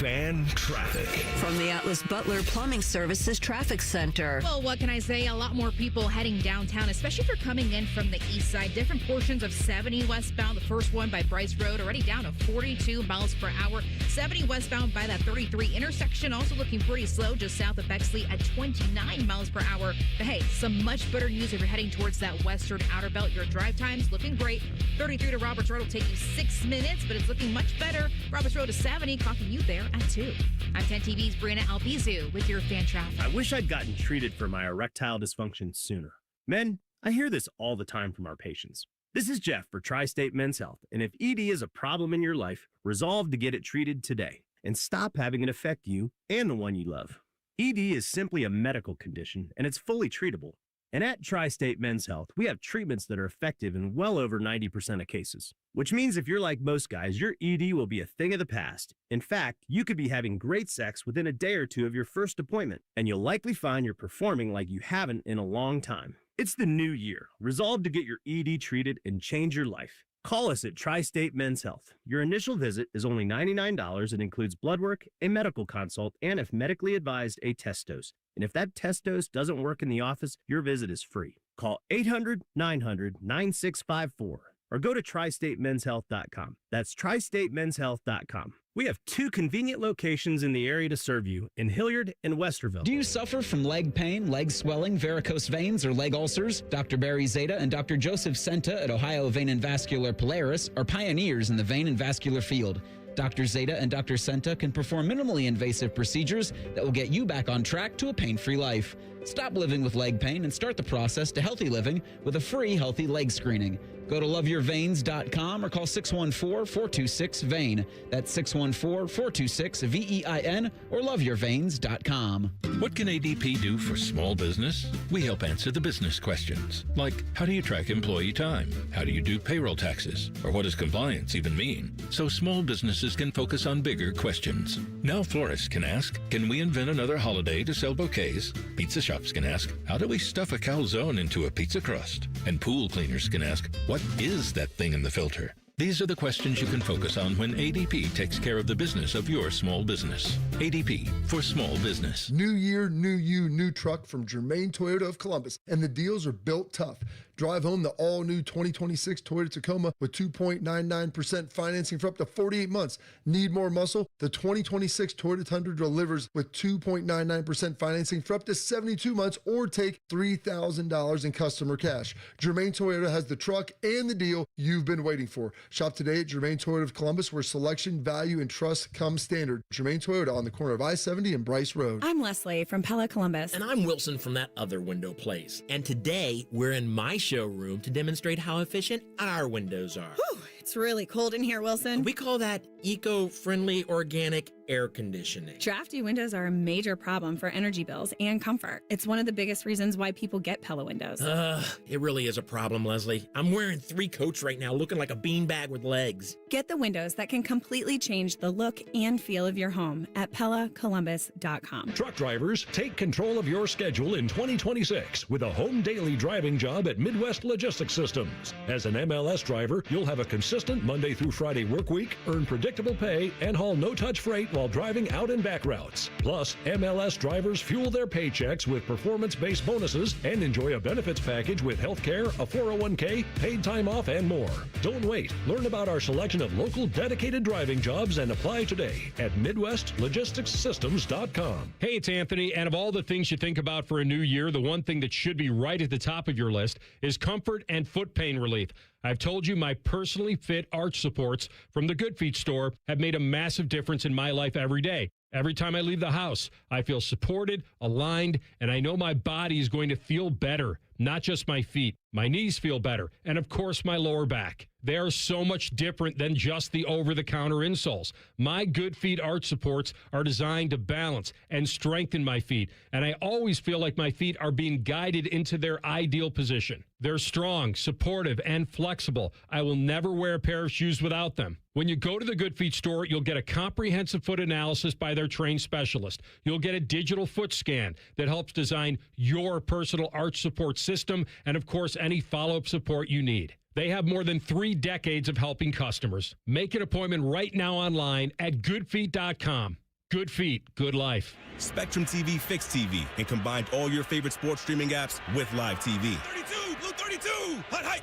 Fan Traffic. From the Atlas Butler Plumbing Services Traffic Center. Well, what can I say? A lot more people heading downtown, especially if you're coming in from the east side. Different portions of 70 westbound. The first one by Bryce Road already down to 42 miles per hour. 70 westbound by that 33 intersection. Also looking pretty slow just south of Bexley at 29 miles per hour. But hey, some much better news if you're heading towards that western outer belt. Your drive time's looking great. 33 to Roberts Road will take you 6 minutes, but it's looking much better. Roberts Road to 70, clocking you there at 2. I'm 10 TV's Brianna Albizu with your fan traffic. I wish I'd gotten treated for my erectile dysfunction sooner. Men, I hear this all the time from our patients. This is Jeff for Tri-State Men's Health, and if ED is a problem in your life, resolve to get it treated today and stop having it affect you and the one you love. ED is simply a medical condition, and it's fully treatable. And at Tri-State Men's Health, we have treatments that are effective in well over 90% of cases, which means if you're like most guys, your ED will be a thing of the past. In fact, you could be having great sex within a day or two of your first appointment, and you'll likely find you're performing like you haven't in a long time. It's the new year. Resolve to get your ED treated and change your life. Call us at Tri-State Men's Health. Your initial visit is only $99 and includes blood work, a medical consult, and if medically advised, a test dose. And if that test dose doesn't work in the office, your visit is free. Call 800-900-9654 or go to tristatemenshealth.com. That's tristatemenshealth.com. We have 2 convenient locations in the area to serve you in Hilliard and Westerville. Do you suffer from leg pain, leg swelling, varicose veins, or leg ulcers? Dr. Barry Zeta and Dr. Joseph Senta at Ohio Vein and Vascular Polaris are pioneers in the vein and vascular field. Dr. Zeta and Dr. Senta can perform minimally invasive procedures that will get you back on track to a pain-free life. Stop living with leg pain and start the process to healthy living with a free healthy leg screening. Go to loveyourveins.com or call 614-426-VEIN. That's 614-426-VEIN or loveyourveins.com. What can ADP do for small business? We help answer the business questions, like how do you track employee time? How do you do payroll taxes? Or what does compliance even mean? So small businesses can focus on bigger questions. Now florists can ask, can we invent another holiday to sell bouquets? Pizza shops can ask, how do we stuff a calzone into a pizza crust? And pool cleaners can ask, what is that thing in the filter? These are the questions you can focus on when ADP takes care of the business of your small business. ADP for small business. New year, new you, new truck from Germain Toyota of Columbus. And the deals are built tough. Drive home the all-new 2026 Toyota Tacoma with 2.99% financing for up to 48 months. Need more muscle? The 2026 Toyota Tundra delivers with 2.99% financing for up to 72 months or take $3,000 in customer cash. Germain Toyota has the truck and the deal you've been waiting for. Shop today at Germain Toyota of Columbus, where selection, value, and trust come standard. Germain Toyota on the corner of I-70 and Bryce Road. I'm Leslie from Pella Columbus. And I'm Wilson from That Other Window Place. And today, we're in my showroom to demonstrate how efficient our windows are. Whew, it's really cold in here, Wilson. We call that eco-friendly organic air conditioning. Drafty windows are a major problem for energy bills and comfort. It's one of the biggest reasons why people get Pella windows. It really is a problem, Leslie. I'm wearing 3 coats right now, looking like a beanbag with legs. Get the windows that can completely change the look and feel of your home at PellaColumbus.com. Truck drivers, take control of your schedule in 2026 with a home daily driving job at Midwest Logistics Systems. As an MLS driver, you'll have a consistent Monday through Friday work week, earn predictable pay, and haul no-touch freight while driving out and back routes. Plus, MLS drivers fuel their paychecks with performance-based bonuses and enjoy a benefits package with health care, a 401k, paid time off, and more. Don't wait. Learn about our selection of local dedicated driving jobs and apply today at MidwestLogisticsSystems.com. Hey, it's Anthony, and of all the things you think about for a new year, the one thing that should be right at the top of your list is comfort and foot pain relief. I've told you my personally fit arch supports from the Good Feet store have made a massive difference in my life every day. Every time I leave the house, I feel supported, aligned, and I know my body is going to feel better. Not just my feet. My knees feel better. And of course, my lower back. They are so much different than just the over-the-counter insoles. My Good Feet arch supports are designed to balance and strengthen my feet, and I always feel like my feet are being guided into their ideal position. They're strong, supportive, and flexible. I will never wear a pair of shoes without them. When you go to the Good Feet store, you'll get a comprehensive foot analysis by their trained specialist. You'll get a digital foot scan that helps design your personal arch support system and, of course, any follow-up support you need. They have more than 3 decades of helping customers. Make an appointment right now online at goodfeet.com. Good feet, good life. Spectrum TV fixed TV and combined all your favorite sports streaming apps with live TV. 32, Blue 32, hut.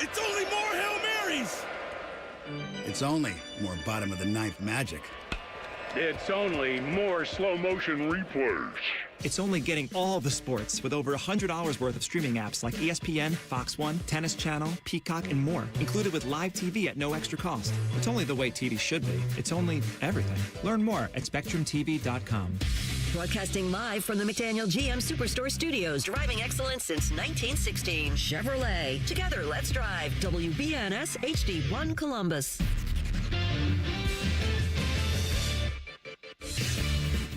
It's only more Hail Marys. It's only more bottom of the ninth magic. It's only more slow motion replays. It's only getting all the sports with over 100 hours worth of streaming apps like ESPN, Fox One, Tennis Channel, Peacock, and more, included with live TV at no extra cost. It's only the way TV should be. It's only everything. Learn more at SpectrumTV.com. Broadcasting live from the McDaniel GM Superstore Studios. Driving excellence since 1916. Chevrolet. Together, let's drive. WBNS HD1 Columbus.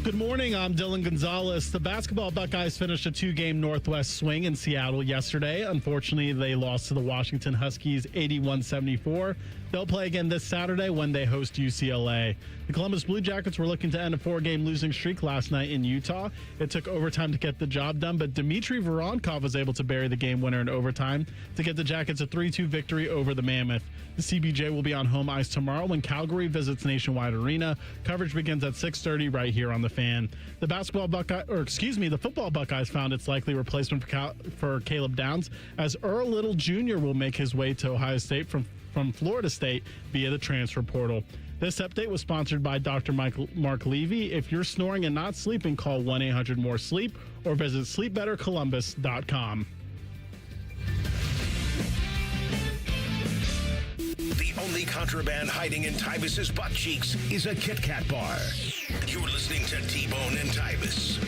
Good morning, I'm Dylan Gonzalez. The basketball Buckeyes finished a 2-game Northwest swing in Seattle yesterday. Unfortunately, they lost to the Washington Huskies 81-74. They'll play again this Saturday when they host UCLA. The Columbus Blue Jackets were looking to end a 4-game losing streak last night in Utah. It took overtime to get the job done, but Dmitry Voronkov was able to bury the game winner in overtime to get the Jackets a 3-2 victory over the Mammoth. The CBJ will be on home ice tomorrow when Calgary visits Nationwide Arena. Coverage begins at 6:30 right here on The Fan. The football Buckeyes found its likely replacement for Caleb Downs, as Earl Little Jr. will make his way to Ohio State from Florida State via the transfer portal. This update was sponsored by Dr. Mark Levy. If you're snoring and not sleeping, call 1-800-MORE-SLEEP or visit sleepbettercolumbus.com. The only contraband hiding in Tyvis's butt cheeks is a Kit Kat bar. You're listening to T-Bone and Tyvis.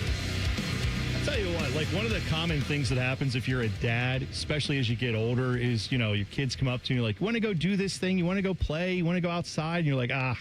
I'll tell you what, like one of the common things that happens if you're a dad, especially as you get older, is, your kids come up to you like, you want to go do this thing? You want to go play? You want to go outside? And you're like, I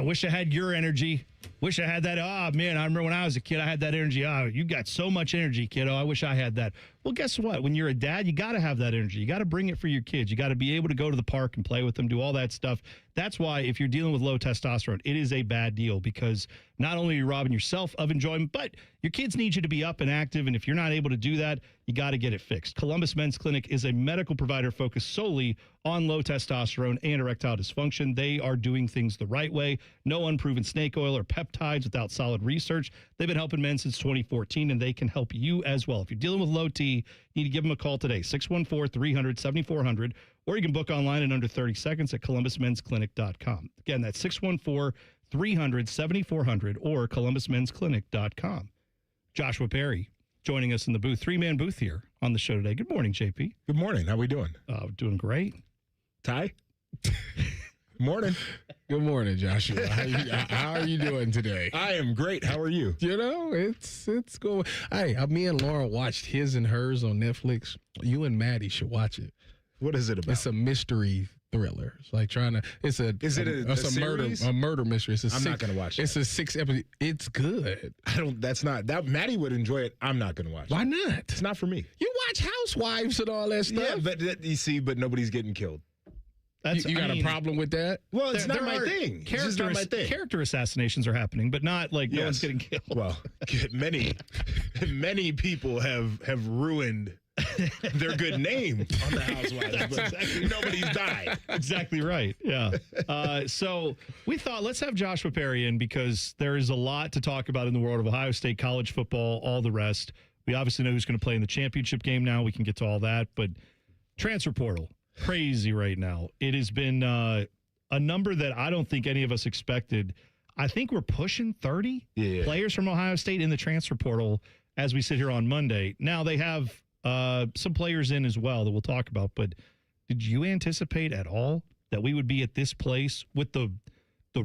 wish I had your energy. Wish I had that. Oh, man, I remember when I was a kid, I had that energy. Oh, you got so much energy, kiddo. I wish I had that. Well, guess what? When you're a dad, you got to have that energy. You got to bring it for your kids. You got to be able to go to the park and play with them, do all that stuff. That's why if you're dealing with low testosterone, it is a bad deal, because not only are you robbing yourself of enjoyment, but your kids need you to be up and active. And if you're not able to do that, you got to get it fixed. Columbus Men's Clinic is a medical provider focused solely on low testosterone and erectile dysfunction. They are doing things the right way. No unproven snake oil or peptides without solid research. They've been helping men since 2014, and they can help you as well. If you're dealing with low T, you need to give them a call today, 614-300-7400, or you can book online in under 30 seconds at columbusmensclinic.com. Again, that's 614-300-7400 or columbusmensclinic.com. Joshua Perry joining us in the booth, 3-man booth here on the show today. Good morning, JP. Good morning. How we doing? Doing great. Ty? Morning. Good morning, Joshua. How are you doing today? I am great. How are you? It's going. Hey, me and Laura watched His and Hers on Netflix. You and Maddie should watch it. What is it about? It's a mystery thriller. It's like trying to. It's a. Is it a series? A murder mystery. I'm not going to watch it. It's a 6-episode. It's good. That's not that. Maddie would enjoy it. I'm not going to watch it. Why not? It's not for me. You watch Housewives and all that stuff. Yeah, but nobody's getting killed. You got a problem with that? Well, it's not my thing. It's not my thing. Character assassinations are happening, but not like no one's getting killed. Well, many people have ruined their good name on the Housewives, but nobody's died. Exactly right. Yeah. So we thought, let's have Joshua Perry in, because there is a lot to talk about in the world of Ohio State, college football, all the rest. We obviously know who's going to play in the championship game now. We can get to all that, but transfer portal. Crazy right now. It has been a number that I don't think any of us expected. I think we're pushing 30 players from Ohio State in the transfer portal as we sit here on Monday. Now, they have some players in as well that we'll talk about, but did you anticipate at all that we would be at this place with the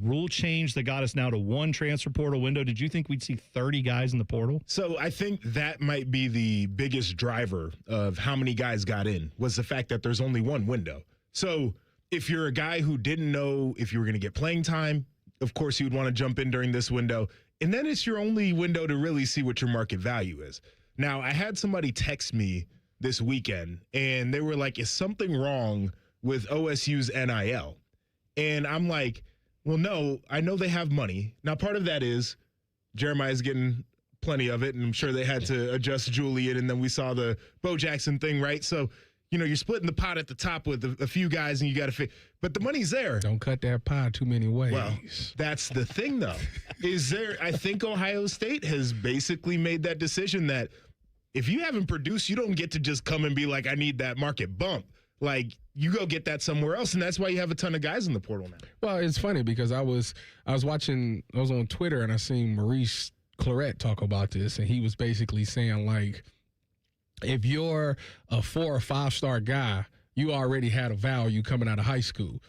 rule change that got us now to one transfer portal window? Did you think we'd see 30 guys in the portal? So I think that might be the biggest driver of how many guys got in, was the fact that there's only one window. So if you're a guy who didn't know if you were going to get playing time, of course you would want to jump in during this window. And then it's your only window to really see what your market value is. Now, I had somebody text me this weekend, and they were like, is something wrong with OSU's NIL? And I'm like, well, no, I know they have money. Now, part of that is Jeremiah's getting plenty of it, and I'm sure they had to adjust Julian, and then we saw the Bo Jackson thing, right? So, you're splitting the pot at the top with a few guys, and you got to but the money's there. Don't cut that pie too many ways. Well, that's the thing, though. I think Ohio State has basically made that decision that if you haven't produced, you don't get to just come and be like, I need that market bump. Like, you go get that somewhere else, and that's why you have a ton of guys in the portal now. Well, it's funny because I was on Twitter, and I seen Maurice Clarett talk about this, and he was basically saying, like, if you're a 4 or 5 star guy, you already had a value coming out of high school.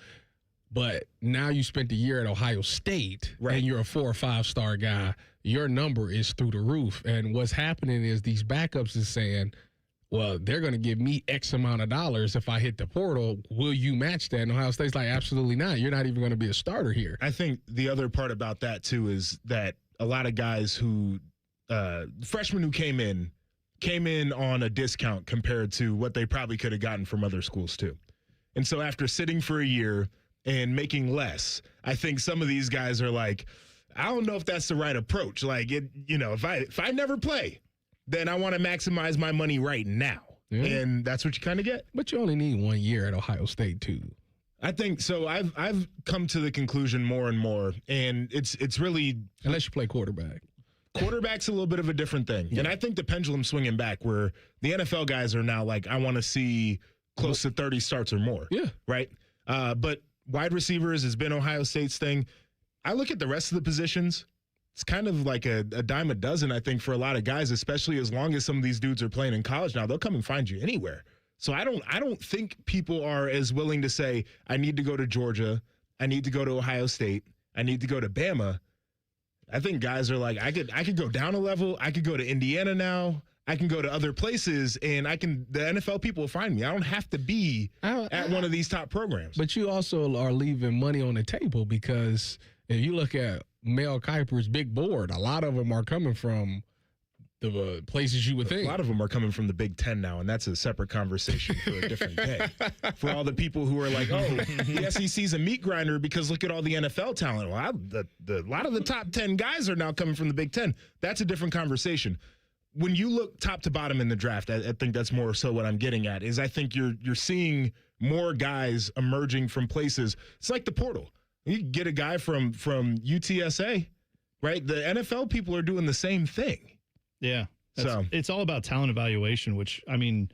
But now you spent a year at Ohio State, and you're a 4 or 5 star guy, your number is through the roof. And what's happening is these backups is saying, well, they're going to give me X amount of dollars if I hit the portal. Will you match that? And Ohio State's like, absolutely not. You're not even going to be a starter here. I think the other part about that, too, is that a lot of guys who freshmen who came in on a discount compared to what they probably could have gotten from other schools, too. And so after sitting for a year and making less, I think some of these guys are like, I don't know if that's the right approach. Like, if I never play, then I want to maximize my money right now. Yeah. And that's what you kind of get. But you only need 1 year at Ohio State, too. I think so. I've come to the conclusion more and more, and it's really, unless you play quarterback. Quarterback's a little bit of a different thing. Yeah. And I think the pendulum's swinging back where the NFL guys are now like, I want to see close to 30 starts or more. Yeah. Right? But wide receivers has been Ohio State's thing. I look at the rest of the positions. It's kind of like a dime a dozen, I think, for a lot of guys, especially as long as some of these dudes are playing in college now. They'll come and find you anywhere. So I don't think people are as willing to say, I need to go to Georgia, I need to go to Ohio State, I need to go to Bama. I think guys are like, I could go down a level, I could go to Indiana now, I can go to other places, and the NFL people will find me. I don't have to be at one of these top programs. But you also are leaving money on the table because if you look at Mel Kiper's big board, a lot of them are coming from the places you would think. A lot of them are coming from the Big Ten now, and that's a separate conversation for a different day. For all the people who are like, oh, the SEC's a meat grinder because look at all the NFL talent. Well, a lot of the top 10 guys are now coming from the Big Ten. That's a different conversation. When you look top to bottom in the draft, I think that's more so what I'm getting at, is I think you're seeing more guys emerging from places. It's like the portal. You get a guy from UTSA, right? The NFL people are doing the same thing. Yeah. So it's all about talent evaluation, which, I mean,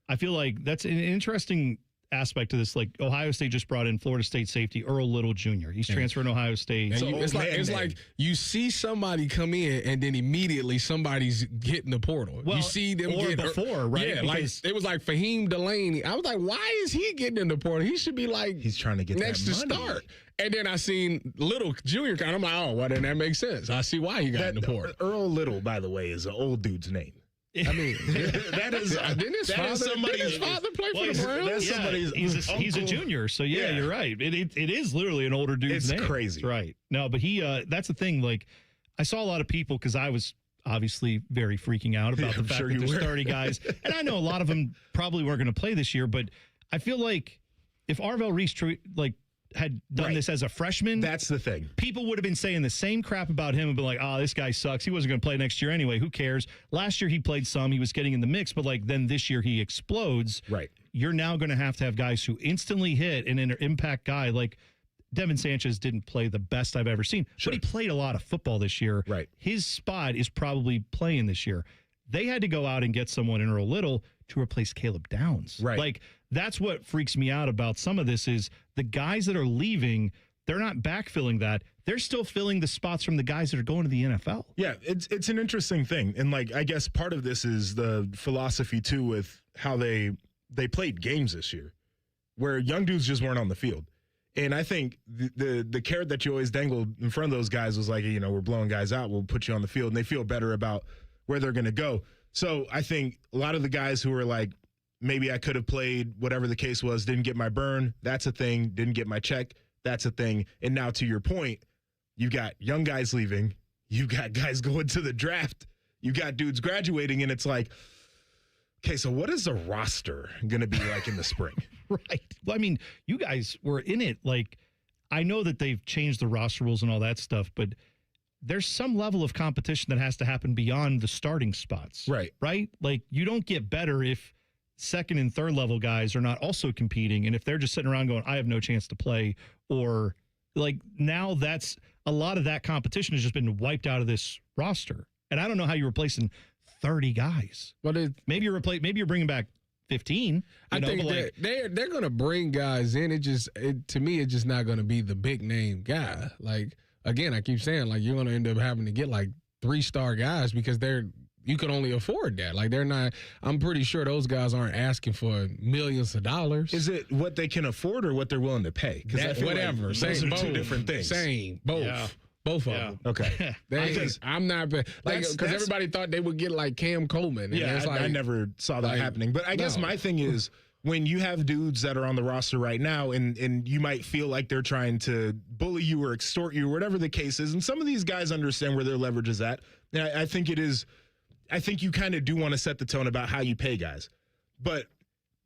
I feel like that's an interesting aspect to this. Like Ohio State just brought in Florida State safety Earl Little Jr. He's transferring to Ohio State. So it's like you see somebody come in and then immediately somebody's hitting the portal. Well, you see them or before, right? Yeah, because it was like Fahim Delaney. I was like, why is he getting in the portal? He should be like, he's trying to get next that to money. start. And then I seen Little Junior, and I'm like, oh, well, then that makes sense. I see why he got in the portal. Earl Little, by the way, is an old dude's name. I mean, that is somebody's father play for the Browns? That's somebody's he's a junior, so yeah, you're right. It is literally an older dude's name. It's crazy. That's right. No, but that's the thing. Like, I saw a lot of people because I was obviously very freaking out about the fact that there's 30 guys, and I know a lot of them probably weren't going to play this year. But I feel like if Arvell Reese had done this as a freshman, that's the thing. People would have been saying the same crap about him and been like, oh, this guy sucks. He wasn't going to play next year anyway. Who cares? Last year he played some. He was getting in the mix, but then this year he explodes. Right. You're now going to have guys who instantly hit and an impact guy. Like Devin Sanchez didn't play the best I've ever seen, but he played a lot of football this year. Right. His spot is probably playing this year. They had to go out and get someone in Earl Little to replace Caleb Downs. Right. Like, that's what freaks me out about some of this is the guys that are leaving, they're not backfilling that. They're still filling the spots from the guys that are going to the NFL. Yeah, it's an interesting thing. And, I guess part of this is the philosophy, too, with how they played games this year, where young dudes just weren't on the field. And I think the carrot that you always dangled in front of those guys was like, we're blowing guys out, we'll put you on the field, and they feel better about where they're going to go. So I think a lot of the guys who were like, maybe I could have played, whatever the case was, didn't get my burn, that's a thing, didn't get my check, that's a thing. And now to your point, you've got young guys leaving, you've got guys going to the draft, you've got dudes graduating, and it's like, okay, so what is the roster going to be like in the spring? Right. Well, I mean, you guys were in it. Like, I know that they've changed the roster rules and all that stuff, but there's some level of competition that has to happen beyond the starting spots. Right. Right? Like, you don't get better if second and third level guys are not also competing. And if they're just sitting around going, I have no chance to play, or like now that's a lot of that competition has just been wiped out of this roster. And I don't know how you're replacing 30 guys. But maybe you're bringing back 15. I think they're going to bring guys in. To me, it's just not going to be the big name guy. Like, again, I keep saying, like, you're going to end up having to get like 3-star guys because you can only afford that. Like, they're not, I'm pretty sure those guys aren't asking for millions of dollars. Is it what they can afford or what they're willing to pay? Because whatever. Like those are two different things. Same. Both. Yeah. Both of them. Okay. I'm not like because everybody thought they would get like Cam Coleman. And yeah, I never saw that happening. But I guess my thing is when you have dudes that are on the roster right now and you might feel like they're trying to bully you or extort you or whatever the case is, and some of these guys understand where their leverage is at. And I think you kind of do want to set the tone about how you pay guys. But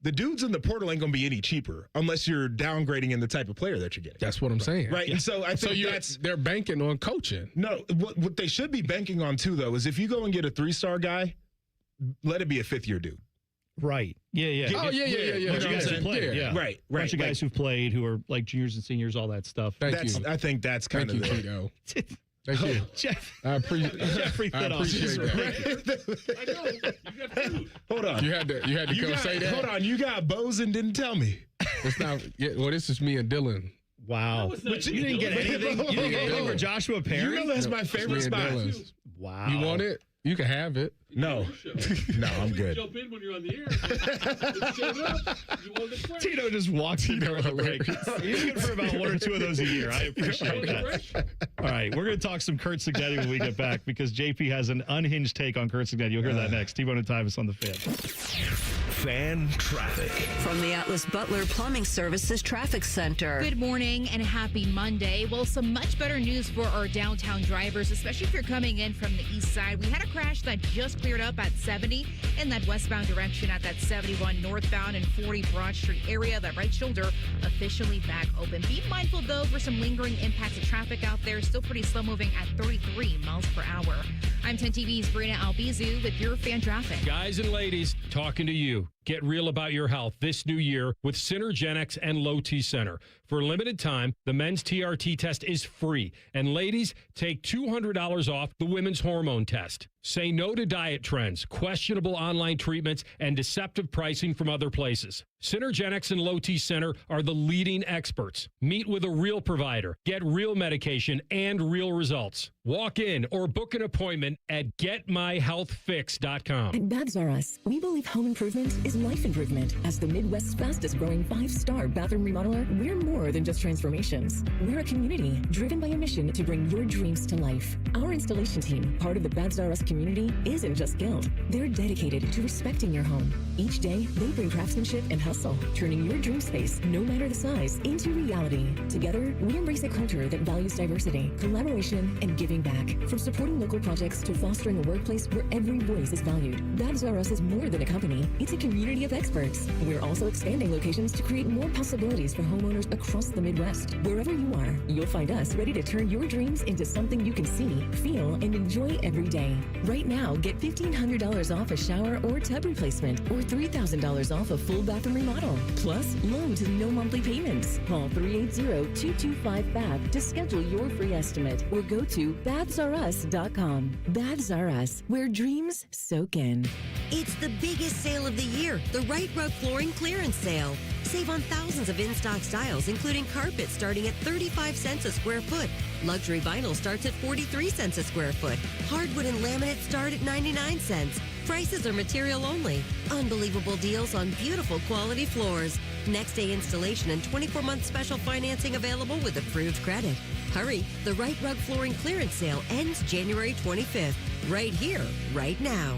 the dudes in the portal ain't going to be any cheaper unless you're downgrading in the type of player that you're getting. That's what I'm saying. Right. Yeah. And so I think they're banking on coaching. No, what they should be banking on too, though, is if you go and get a 3-star guy, let it be a 5th-year dude. Right. Yeah. Oh, yeah. Bunch of guys who played. Yeah. Right. Bunch of guys who've played who are like juniors and seniors, all that stuff. Thank you. I think that's kind of Tito. Thank you. Jeffrey I appreciate that. I know. You got food. Hold on. You had to come say that. Hold on. You got bows and didn't tell me. It's not. Well, this is me and Dylan. Wow. You didn't get anything. You didn't get anything for Joshua Perry. You know that's my favorite spot. Wow. You want it? You can have it. No. No, I'm good. Jump in when you're on the air. Showed up. You won the break. Tito just walks in during the break. He's good for about 1 or 2 of those a year. I appreciate that. All right, we're going to talk some Kurt Cignetti when we get back because JP has an unhinged take on Kurt Cignetti. You'll hear that next. T-Bone and Tyvis on the Fan. Fan traffic. From the Atlas Butler Plumbing Services Traffic Center. Good morning and happy Monday. Well, some much better news for our downtown drivers, especially if you're coming in from the east side. We had a crash that just cleared up at 70 in that westbound direction at that 71 northbound and 40 Broad Street area. That right shoulder officially back open. Be mindful, though, for some lingering impacts of traffic out there. Still pretty slow moving at 33 miles per hour. I'm 10 TV's Brina Albizu with your fan traffic. Guys and ladies, talking to you. Get real about your health this new year with Synergenics and Low T Center. For a limited time, the men's TRT test is free. And ladies, take $200 off the women's hormone test. Say no to diet trends, questionable online treatments, and deceptive pricing from other places. Synergenics and Low T Center are the leading experts. Meet with a real provider, get real medication and real results. Walk in or book an appointment at getmyhealthfix.com. At Babs R Us, we believe home improvement is life improvement. As the Midwest's fastest growing 5-star bathroom remodeler, we're more than just transformations. We're a community driven by a mission to bring your dreams to life. Our installation team, part of the Babs R Us community, isn't just skilled. They're dedicated to respecting your home. Each day, they bring craftsmanship and hustle, turning your dream space, no matter the size, into reality. Together, we embrace a culture that values diversity, collaboration, and giving back. From supporting local projects to fostering a workplace where every voice is valued, Babs R Us is more than a company. It's a community of experts. We're also expanding locations to create more possibilities for homeowners across the Midwest. Wherever you are, you'll find us ready to turn your dreams into something you can see, feel, and enjoy every day. Right now, get $1,500 off a shower or tub replacement or $3,000 off a full bathroom remodel. Plus, low to no monthly payments. Call 380-225-BAB to schedule your free estimate or go to babsrus.com. Babs R Us, where dreams soak in. It's the biggest sale of the year, the Right Rug Flooring Clearance Sale. Save on thousands of in-stock styles, including carpet starting at 35 cents a square foot. Luxury vinyl starts at 43 cents a square foot. Hardwood and laminate start at 99 cents. Prices are material only. Unbelievable deals on beautiful quality floors. Next day installation and 24-month special financing available with approved credit. Hurry, the Right Rug Flooring Clearance Sale ends January 25th. Right here, right now.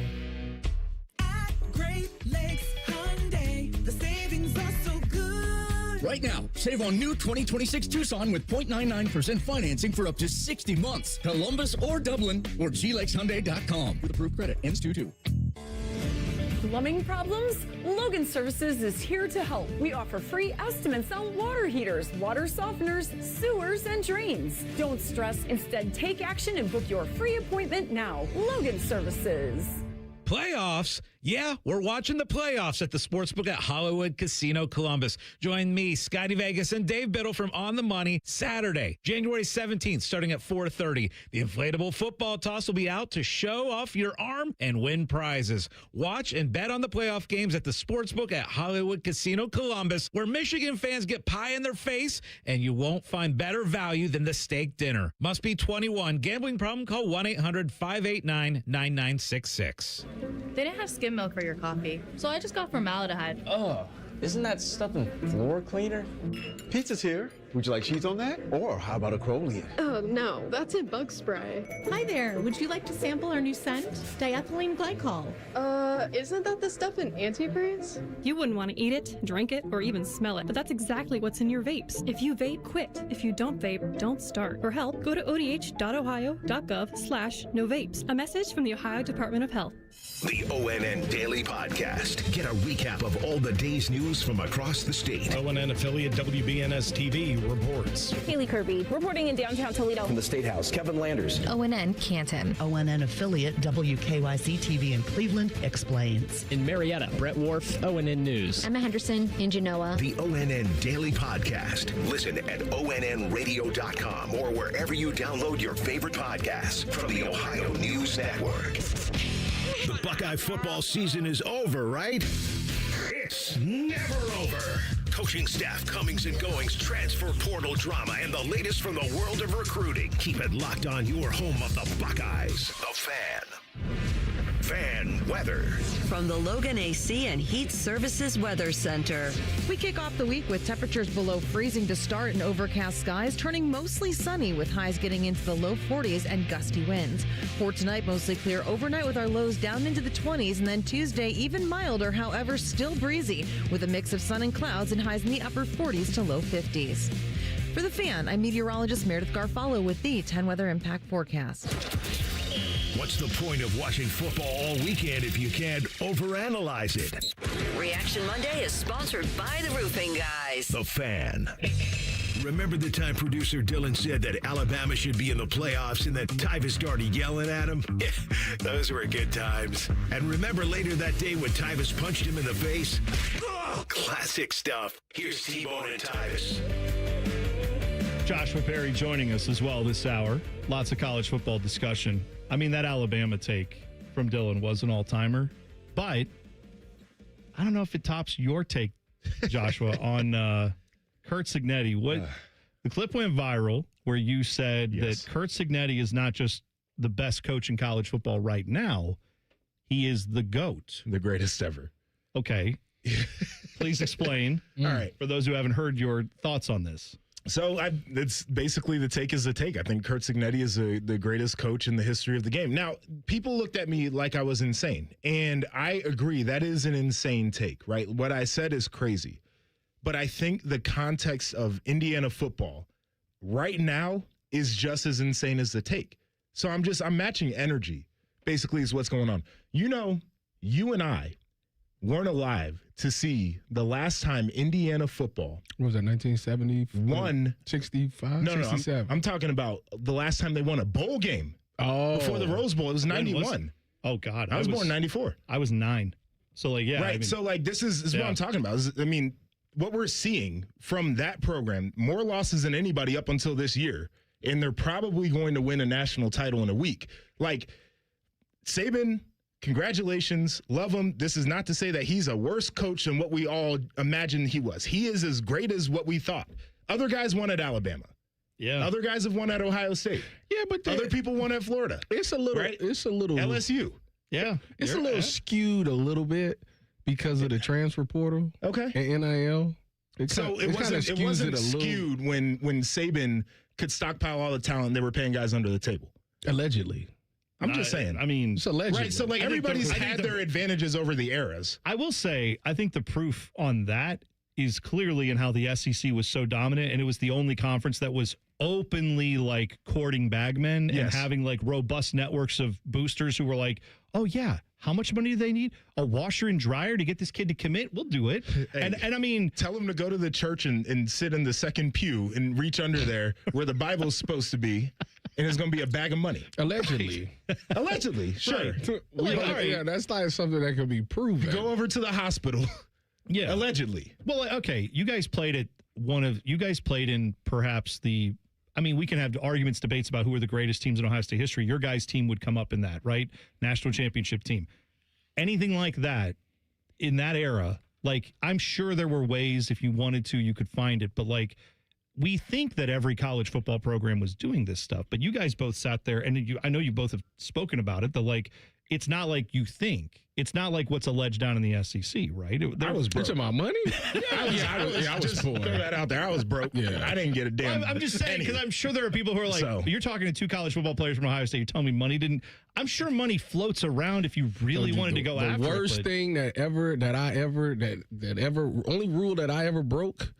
Great Lakes Hyundai. The savings are so good. Right now, save on new 2026 Tucson with 0.99% financing for up to 60 months. Columbus or Dublin or glakeshyundai.com. With approved credit. Ends 2/2. Plumbing problems? Logan Services is here to help. We offer free estimates on water heaters, water softeners, sewers, and drains. Don't stress. Instead, take action and book your free appointment now. Logan Services. Playoffs? Yeah, we're watching the playoffs at the Sportsbook at Hollywood Casino Columbus. Join me, Scotty Vegas, and Dave Biddle from On the Money Saturday, January 17th, starting at 4:30. The inflatable football toss will be out to show off your arm and win prizes. Watch and bet on the playoff games at the Sportsbook at Hollywood Casino Columbus, where Michigan fans get pie in their face, and you won't find better value than the steak dinner. Must be 21. Gambling problem? Call 1-800-589-9966. They didn't have skim milk for your coffee, so I just got formaldehyde. Oh, isn't that stuff in floor cleaner? Pizza's here. Would you like cheese on that? Or how about a Crowley? Oh, no, that's in bug spray. Hi there. Would you like to sample our new scent? Diethylene glycol. Isn't that the stuff in antifreeze? You wouldn't want to eat it, drink it, or even smell it, but that's exactly what's in your vapes. If you vape, quit. If you don't vape, don't start. For help, go to odh.ohio.gov/no vapes. A message from the Ohio Department of Health. The ONN Daily Podcast. Get a recap of all the day's news from across the state. ONN affiliate WBNS TV reports. Haley Kirby reporting in downtown Toledo. From the State House, Kevin Landers. ONN Canton. ONN affiliate WKYC TV in Cleveland explains. In Marietta, Brett Wharf, ONN News. Emma Henderson in Genoa. The ONN Daily Podcast. Listen at ONNradio.com or wherever you download your favorite podcasts from the Ohio News Network. The Buckeye football season is over, right? It's never over. Coaching staff comings and goings, transfer portal drama, and the latest from the world of recruiting. Keep it locked on your home of the Buckeyes. The Fan. Fan weather. From the Logan AC and Heat Services Weather Center. We kick off the week with temperatures below freezing to start and overcast skies, turning mostly sunny with highs getting into the low 40s and gusty winds. For tonight, mostly clear overnight with our lows down into the 20s, and then Tuesday, even milder, however, still breezy, with a mix of sun and clouds and highs in the upper 40s to low 50s. For The Fan, I'm meteorologist Meredith Garfalo with the 10 Weather Impact Forecast. What's the point of watching football all weekend if you can't overanalyze it? Reaction Monday is sponsored by the Roofing Guys. The Fan. Remember the time producer Dylan said that Alabama should be in the playoffs and that Tyvis started yelling at him? Those were good times. And remember later that day when Tyvis punched him in the face? Oh, classic stuff. Here's T-Bone and Tyvis. Joshua Perry joining us as well this hour. Lots of college football discussion. I mean, that Alabama take from Dylan was an all-timer, but I don't know if it tops your take, Joshua, on Curt Cignetti. The clip went viral where you said that Curt Cignetti is not just the best coach in college football right now, he is the GOAT. The greatest ever. Okay. Please explain. All right. For those who haven't heard your thoughts on this. So it's basically the take is the take. I think Curt Cignetti is the greatest coach in the history of the game. Now, people looked at me like I was insane, and I agree. That is an insane take, right? What I said is crazy. But I think the context of Indiana football right now is just as insane as the take. So I'm matching energy, basically, is what's going on. You know, you and I weren't alive to see the last time Indiana football. What was that, 1971? 65? No, 67. I'm talking about the last time they won a bowl game. Oh. Before the Rose Bowl. It was 91. Oh, God. I was born in 94. I was 9. So, like, yeah. Right. I mean, so, like, this is what I'm talking about. I mean, what we're seeing from that program, more losses than anybody up until this year, and they're probably going to win a national title in a week. Like, Saban, congratulations, love him. This is not to say that he's a worse coach than what we all imagined he was. He is as great as what we thought. Other guys won at Alabama. Yeah. Other guys have won at Ohio State. Yeah, but other people won at Florida. It's a little. Right? It's a little. LSU. Yeah. It's a little skewed a little bit because of the transfer portal. Okay. And NIL. It wasn't skewed when Saban could stockpile all the talent. They were paying guys under the table. Allegedly. I'm just saying. I mean, it's allegedly. Right. So, like, everybody's had their advantages over the eras. I will say, I think the proof on that is clearly in how the SEC was so dominant, and it was the only conference that was openly, like, courting bagmen and having, like, robust networks of boosters who were like, oh, yeah, how much money do they need? A washer and dryer to get this kid to commit? We'll do it. Hey, and I mean, tell him to go to the church and sit in the second pew and reach under there where the Bible's supposed to be and it's going to be a bag of money. Allegedly. Allegedly, sure. Right. Yeah, that's not something that can be proven. Go over to the hospital. Yeah. Allegedly. Well, okay. You guys played in perhaps we can have arguments, debates about who are the greatest teams in Ohio State history. Your guys' team would come up in that, right? National championship team. Anything like that in that era, like, I'm sure there were ways, if you wanted to, you could find it. But, like, we think that every college football program was doing this stuff. But you guys both sat there, and I know you both have spoken about it, it's not like you think. It's not like what's alleged down in the SEC, right? I was broke. It's my money? I was poor. Throw that out there. I was broke. Yeah. I didn't get a damn. I'm just saying, because I'm sure there are people who are like, you're talking to two college football players from Ohio State. You're telling me money didn't. I'm sure money floats around if you really wanted to go after it. The worst thing only rule that I ever broke,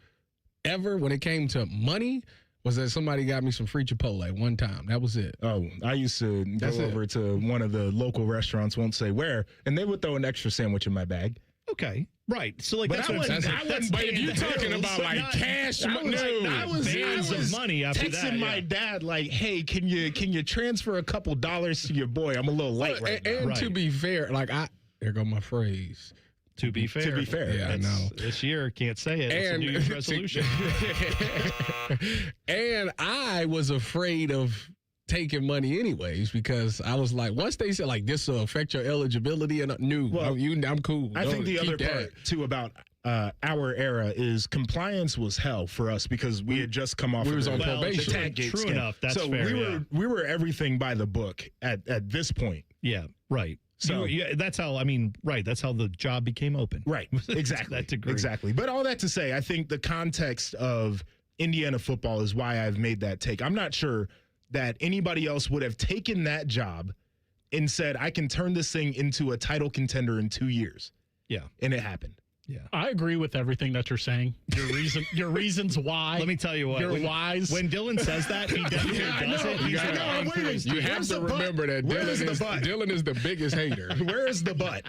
ever, when it came to money, was that somebody got me some free Chipotle one time. That was it. Oh, I used to go over to one of the local restaurants, won't say where, and they would throw an extra sandwich in my bag. Okay. Right. So, like, but that's what I'm saying. But if you're talking about, like, cash money, I was money after texting my dad, like, hey, can you transfer a couple dollars to your boy? I'm a little light right now. And to be fair, like, there go my phrase. To be fair. Yeah, I know. This year, can't say it. It's a New Year's resolution. And I was afraid of taking money anyways, because I was like, once they said, like, this will affect your eligibility, and I'm cool. I think the other part, too, about our era is compliance was hell for us because we had just come off. We was on probation. True enough. That's so fair. we were everything by the book at this point. Yeah, right. So that's how, that's how the job became open. Right, exactly. That degree. Exactly. But all that to say, I think the context of Indiana football is why I've made that take. I'm not sure that anybody else would have taken that job and said, I can turn this thing into a title contender in 2 years. Yeah. And it happened. Yeah. I agree with everything that you're saying. Your reasons why. Let me tell you what. You're wise. When Dylan says that, he definitely does it. You have to remember that Dylan is the biggest hater. Where is the butt?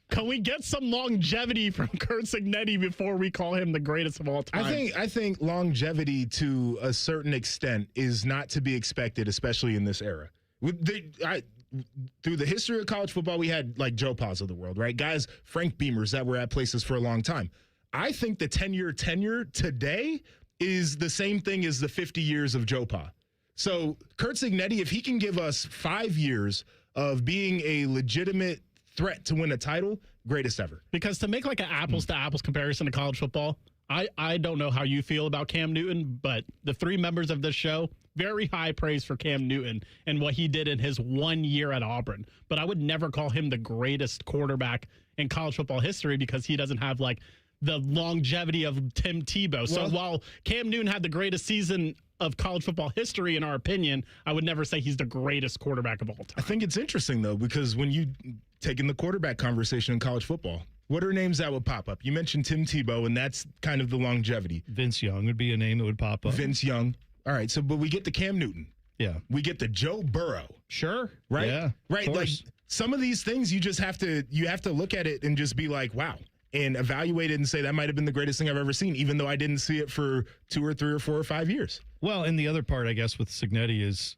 Can we get some longevity from Curt Cignetti before we call him the greatest of all time? I think longevity to a certain extent is not to be expected, especially in this era. Through the history of college football, we had like Joe Pa's of the world, right? Guys, Frank Beamers that were at places for a long time. I think the 10-year tenure today is the same thing as the 50 years of Joe Pa. So Curt Cignetti, if he can give us 5 years of being a legitimate threat to win a title, greatest ever. Because to make like an apples to apples comparison to college football, I don't know how you feel about Cam Newton, but the three members of this show, very high praise for Cam Newton and what he did in his 1 year at Auburn. But I would never call him the greatest quarterback in college football history because he doesn't have like the longevity of Tim Tebow. So while Cam Newton had the greatest season of college football history, in our opinion, I would never say he's the greatest quarterback of all time. I think it's interesting, though, because when you take in the quarterback conversation in college football, what are names that would pop up? You mentioned Tim Tebow, and that's kind of the longevity. Vince Young would be a name that would pop up. Vince Young. All right, but we get the Cam Newton. Yeah. We get the Joe Burrow. Sure. Right? Yeah. Right. Like some of these things you just have to look at it and just be like, wow. And evaluate it and say that might have been the greatest thing I've ever seen, even though I didn't see it for 2 or 3 or 4 or 5 years. Well, and the other part, I guess, with Cignetti is,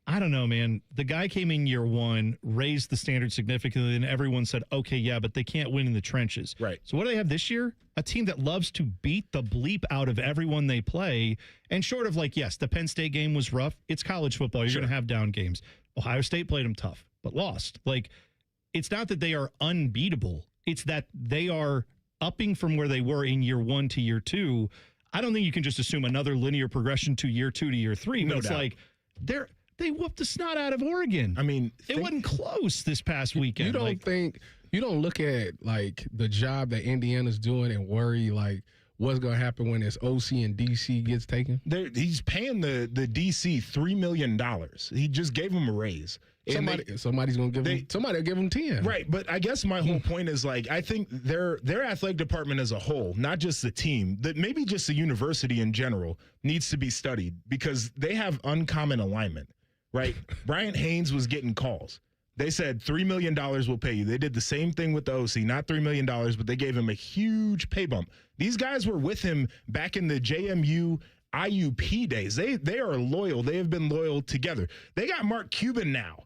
I don't know, man. The guy came in year one, raised the standard significantly, and everyone said, okay, yeah, but they can't win in the trenches. Right. So what do they have this year? A team that loves to beat the bleep out of everyone they play. And short of like, yes, the Penn State game was rough. It's college football. You're going to have down games. Ohio State played them tough, but lost. Like, it's not that they are unbeatable. It's that they are upping from where they were in year one to year two. I don't think you can just assume another linear progression to year 2 to year 3. But it's like they whooped the snot out of Oregon. I mean, it wasn't close this past weekend. You don't look at like the job that Indiana's doing and worry like what's going to happen when this OC and DC gets taken? He's paying the DC $3 million. He just gave him a raise. Somebody's going to give him. Somebody will give him 10. Right, but I guess my whole point is like I think their athletic department as a whole, not just the team, that maybe just the university in general needs to be studied because they have uncommon alignment. Right, Bryant Haynes was getting calls. They said $3 million will pay you. They did the same thing with the OC, not $3 million, but they gave him a huge pay bump. These guys were with him back in the JMU, IUP days. They are loyal. They have been loyal together. They got Mark Cuban now.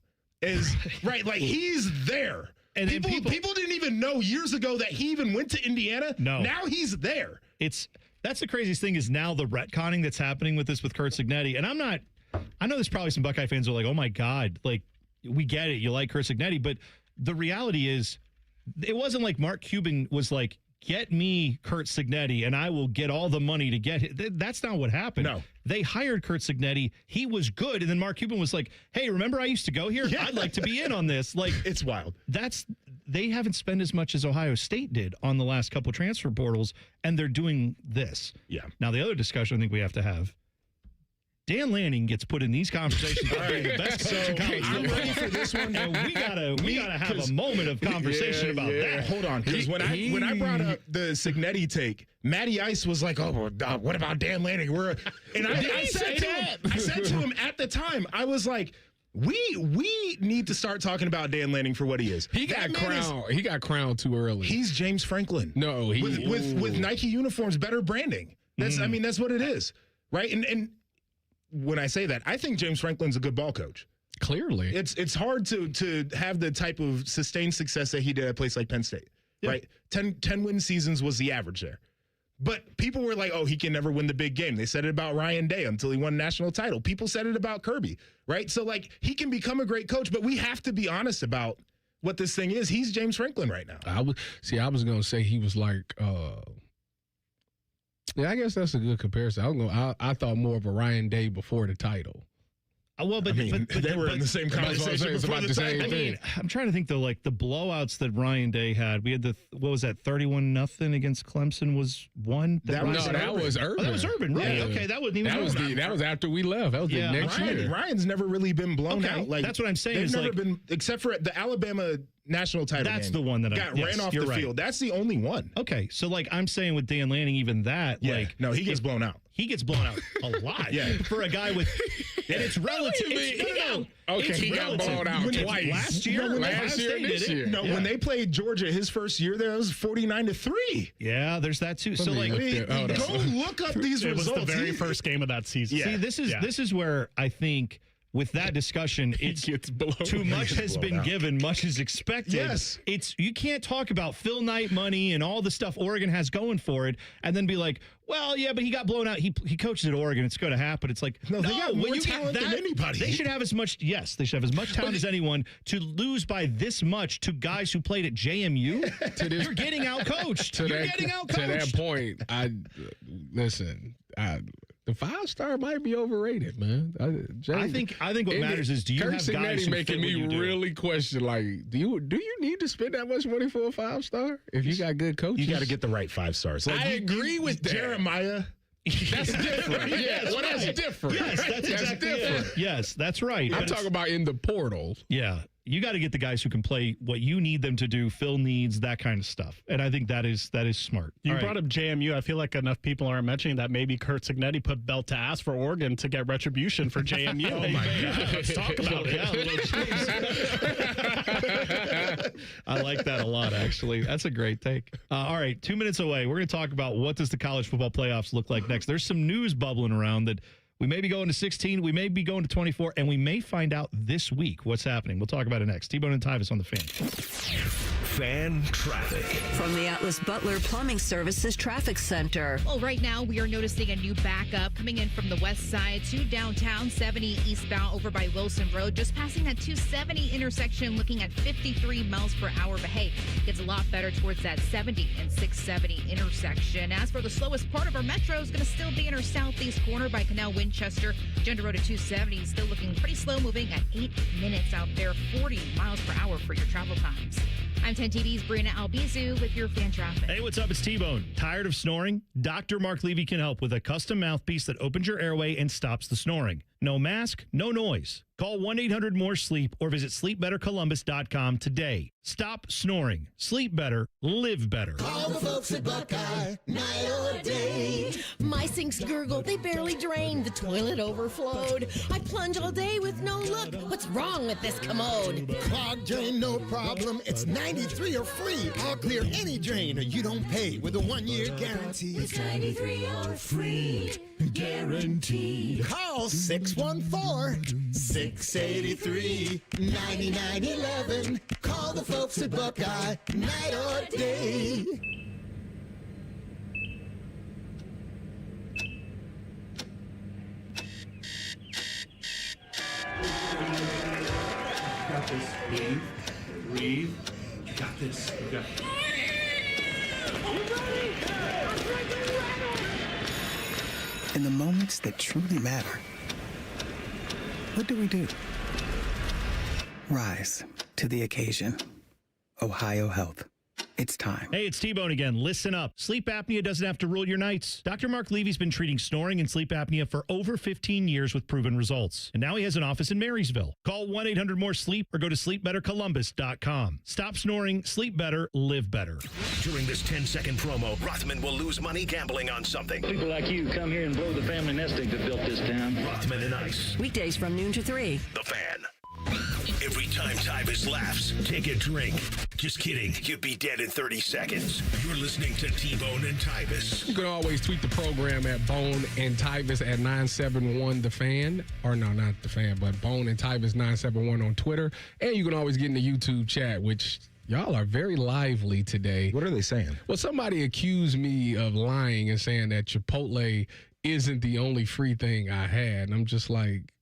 Right, like he's there. And people didn't even know years ago that he even went to Indiana. No. Now he's there. That's the craziest thing is now the retconning that's happening with this with Curt Cignetti. And I know there's probably some Buckeye fans who are like, oh my God, like we get it. You like Curt Cignetti. But the reality is it wasn't like Mark Cuban was like, get me Curt Cignetti and I will get all the money to get it. That's not what happened. No. They hired Curt Cignetti. He was good. And then Mark Cuban was like, hey, remember I used to go here? Yeah. I'd like to be in on this. Like, it's wild. They haven't spent as much as Ohio State did on the last couple transfer portals, and they're doing this. Yeah. Now, the other discussion I think we have to have, Dan Lanning gets put in these conversations. All right, the best coach in college I'm football. ready for this one. And we gotta have a moment of conversation about that. Hold on, because when I brought up the Cignetti take, Matty Ice was like, "Oh, what about Dan Lanning?" I said to him at the time, I was like, We need to start talking about Dan Lanning for what he is. He got crowned too early. He's James Franklin. No, with Nike uniforms, better branding. That's that's what it is, right? And when I say that, I think James Franklin's a good ball coach. Clearly, it's hard to have the type of sustained success that he did at a place like Penn State, right? 10 win seasons was the average there. But people were like, oh, he can never win the big game. They said it about Ryan Day until he won a national title. People said it about Kirby, right? So, like, he can become a great coach, but we have to be honest about what this thing is. He's James Franklin right now. I was going to say he was like, yeah, I guess that's a good comparison. I thought more of a Ryan Day before the title. Well, but they were in the same conversation before the title. I mean, I'm trying to think though, like the blowouts that Ryan Day had. We had what was that, 31-0 against Clemson was one. That was Urban. Oh, that was Urban, right? Yeah. Okay, that wasn't even. That was after we left. That was the next year. Ryan's never really been blown out. Like that's what I'm saying. They've never been, except for the Alabama national title. That's game. the one that ran off the field. That's the only one. Okay, so like I'm saying with Dan Lanning, even that, like no, he gets blown out. He gets blown out a lot. For a guy with, and it's relative. He got blown out twice. Last year, this year. No, when they played Georgia his first year there, it was 49-3. Yeah, there's that too. So like, go look up these results. It was the very first game of that season. See, this is where I think with that discussion, it's too much has been given, much is expected. Yes. You can't talk about Phil Knight money and all the stuff Oregon has going for it and then be like, well, yeah, but he got blown out. He coaches at Oregon. It's going to happen. It's like, no, they got more talent than anybody. They should have as much, they should have as much talent as anyone. To lose by this much to guys who played at JMU, you're getting out-coached. To that point, the 5-star might be overrated, man. I think what matters is, do you have guys who making me really question, like, do you need to spend that much money for a 5-star if you got good coaches? You got to get the right 5-stars. Like, I agree with that. Jeremiah. That's different. Yes, well, that's different. Yes, that's exactly different. Yes, that's right. I'm talking about in the portal. Yeah. You got to get the guys who can play what you need them to do, fill needs, that kind of stuff. And I think that is smart. You brought up JMU. I feel like enough people aren't mentioning that maybe Curt Cignetti put belt to ass for Oregon to get retribution for JMU. Oh, my God. Let's talk about it. I like that a lot, actually. That's a great take. All right, 2 minutes away. We're going to talk about what does the college football playoffs look like next. There's some news bubbling around that we may be going to 16, we may be going to 24, and we may find out this week what's happening. We'll talk about it next. T-Bone and Tyvis on the Fan. Fan traffic. From the Atlas Butler Plumbing Services Traffic Center. Well, right now we are noticing a new backup coming in from the west side to downtown, 70 eastbound over by Wilson Road, just passing that 270 intersection, looking at 53 miles per hour. But hey, gets a lot better towards that 70 and 670 intersection. As for the slowest part of our metro, is going to still be in our southeast corner by Canal Winchester. Gender Road at 270 still looking pretty slow moving at 8 minutes out there, 40 miles per hour for your travel times. I'm 10 TV's Brianna Albizu with your fan traffic. Hey, what's up? It's T-Bone. Tired of snoring? Dr. Mark Levy can help with a custom mouthpiece that opens your airway and stops the snoring. No mask, no noise. Call 1-800-MORE-SLEEP or visit sleepbettercolumbus.com today. Stop snoring. Sleep better. Live better. Call the folks at Buckeye, night or day. My sinks gurgle, they barely drain. The toilet overflowed. I plunge all day with no luck. What's wrong with this commode? Clogged drain, no problem. It's 93 or free. I'll clear any drain or you don't pay with a 1-year guarantee. It's 93 or free. guaranteed. Call 614-683-9911. Call the folks at Buckeye, night or day. Got this. Breathe. You got this. You got it. In the moments that truly matter, what do? Rise to the occasion. Ohio Health. It's time. Hey, it's T-Bone again. Listen up. Sleep apnea doesn't have to rule your nights. Dr. Mark Levy's been treating snoring and sleep apnea for over 15 years with proven results. And now he has an office in Marysville. Call 1-800-MORE-SLEEP or go to sleepbettercolumbus.com. Stop snoring, sleep better, live better. During this 10-second promo, Rothman will lose money gambling on something. People like you come here and blow the family nest egg that built this town. Rothman and Ice. Weekdays from noon to 3. The Fan. Every time Tyvis laughs, take a drink. Just kidding. You'd be dead in 30 seconds. You're listening to T-Bone and Tyvis. You can always tweet the program at Bone and Tyvis at 971 The Fan. Or no, not The Fan, but Bone and Tyvis 971 on Twitter. And you can always get in the YouTube chat, which y'all are very lively today. What are they saying? Well, somebody accused me of lying and saying that Chipotle isn't the only free thing I had. And I'm just like,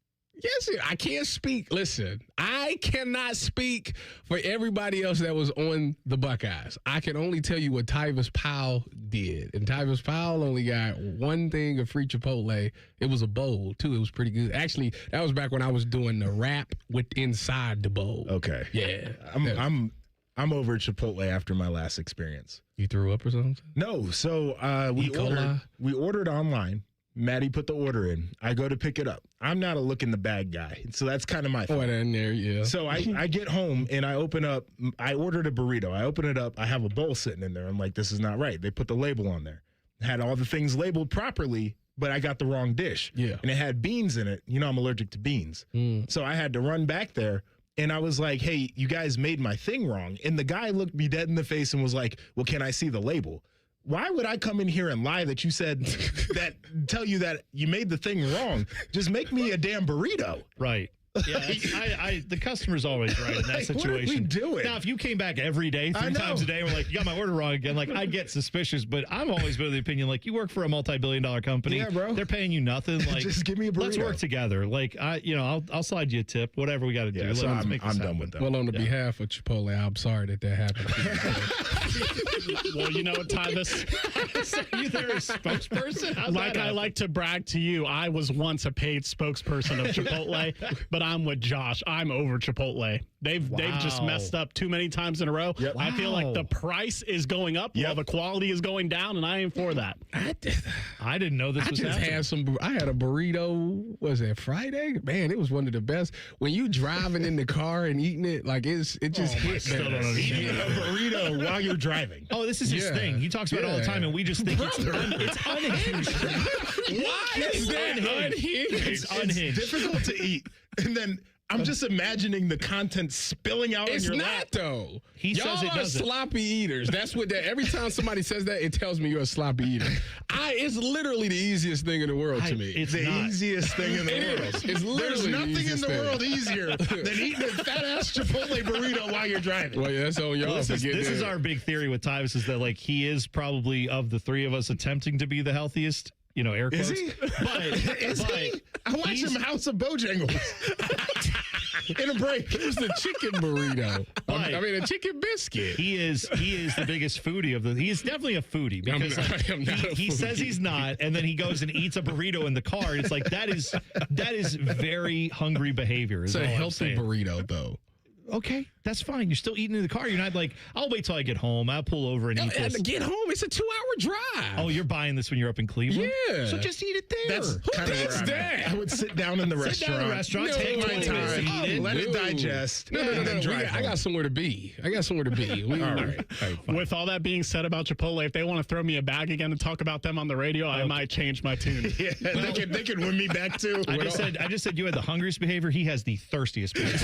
yes, I can't speak. Listen, I cannot speak for everybody else that was on the Buckeyes. I can only tell you what Tyvis Powell did. And Tyvis Powell only got one thing of free Chipotle. It was a bowl, too. It was pretty good. Actually, that was back when I was doing the wrap with inside the bowl. Okay. Yeah. I'm over Chipotle after my last experience. You threw up or something? No. So we ordered online. Maddie put the order in. I go to pick it up. I'm not a look in the bag guy, so that's kind of my fault. Oh, in there, yeah. So I get home and I open up. I ordered a burrito. I open it up. I have a bowl sitting in there. I'm like, this is not right. They put the label on there. Had all the things labeled properly, but I got the wrong dish. Yeah. And it had beans in it. You know I'm allergic to beans. So I had to run back there. And I was like, hey, you guys made my thing wrong. And the guy looked me dead in the face and was like, well, can I see the label? Why would I come in here and lie that you said tell you that you made the thing wrong? Just make me a damn burrito. Right. Yeah, the customer's always right in that situation. What are we doing? Now, if you came back every day, 3 times a day, and were like, you got my order wrong again, like, I'd get suspicious, but I'm always been of the opinion, like, you work for a multi-billion-dollar company. Yeah, bro. They're paying you nothing. Like, just give me a burrito. Let's work together. Like, I'll slide you a tip, whatever we got to do. Yeah, so I'm done with that. Well, on the behalf of Chipotle, I'm sorry that happened. Well, you know what, Tyvis? You their spokesperson? I like to brag to you, I was once a paid spokesperson of Chipotle, but I'm with Josh. I'm over Chipotle. They've just messed up too many times in a row. Yep. I feel like the price is going up while the quality is going down, and I ain't for that. I didn't know this was happening. I had a burrito, was it Friday? Man, it was one of the best. When you driving in the car and eating it, like it just hit better. Eating a burrito while you're driving. Oh, this is his thing. He talks about it all the time, and we just think it's unhinged. Why is that unhinged? It's unhinged. It's difficult to eat. And then I'm just imagining the content spilling out in your lap. It's not, though. Y'all says it are sloppy eaters. That's what every time somebody says that, it tells me you're a sloppy eater. It's literally the easiest thing in the world to me. It's the easiest thing in the world. It's literally There's nothing in the thing. world easier than eating a fat-ass Chipotle burrito while you're driving. Well, yeah, that's on y'all. This is our big theory with Tyvis is that, like, he is probably, of the three of us, attempting to be the healthiest. You know, air quotes. Is he? But Is he? I watched him House of Bojangles. In a break. It was the chicken burrito. I mean, a chicken biscuit. He is the biggest foodie of the. He is definitely a foodie because he says he's not, and then he goes and eats a burrito in the car. It's like that is very hungry behavior. It's a healthy burrito, though. Okay, that's fine. You're still eating in the car. You're not like, I'll wait till I get home. I'll pull over and eat this. To get home, it's a 2-hour drive. Oh, you're buying this when you're up in Cleveland? Yeah. So just eat it there. That's kind of where I'm at. I would sit down in the restaurant. Take my time. Eat it. Let it digest. No. I got somewhere to be. All right. With all that being said about Chipotle, if they want to throw me a bag again and talk about them on the radio, I might change my tune. Yeah, they could win me back too. I just said you had the hungriest behavior. He has the thirstiest behavior.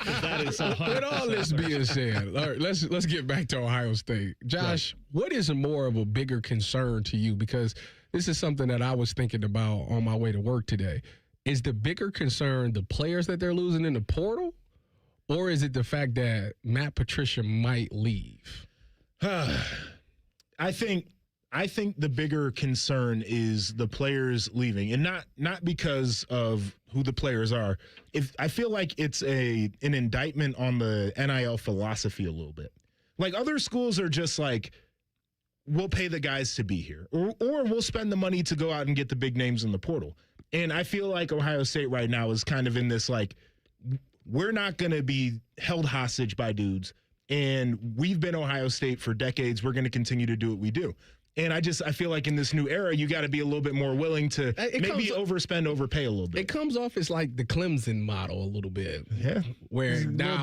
That is with all this being said, all right, let's get back to Ohio State. Josh, what is more of a bigger concern to you? Because this is something that I was thinking about on my way to work today. Is the bigger concern the players that they're losing in the portal, or is it the fact that Matt Patricia might leave? I think the bigger concern is the players leaving, and not because of who the players are. I feel like it's an indictment on the NIL philosophy a little bit. Like other schools are just like, we'll pay the guys to be here, or we'll spend the money to go out and get the big names in the portal. And I feel like Ohio State right now is kind of in this like, we're not going to be held hostage by dudes. And we've been Ohio State for decades. We're going to continue to do what we do. And I feel like in this new era, you got to be a little bit more willing to maybe overspend, overpay a little bit. It comes off as like the Clemson model a little bit. Yeah. Where now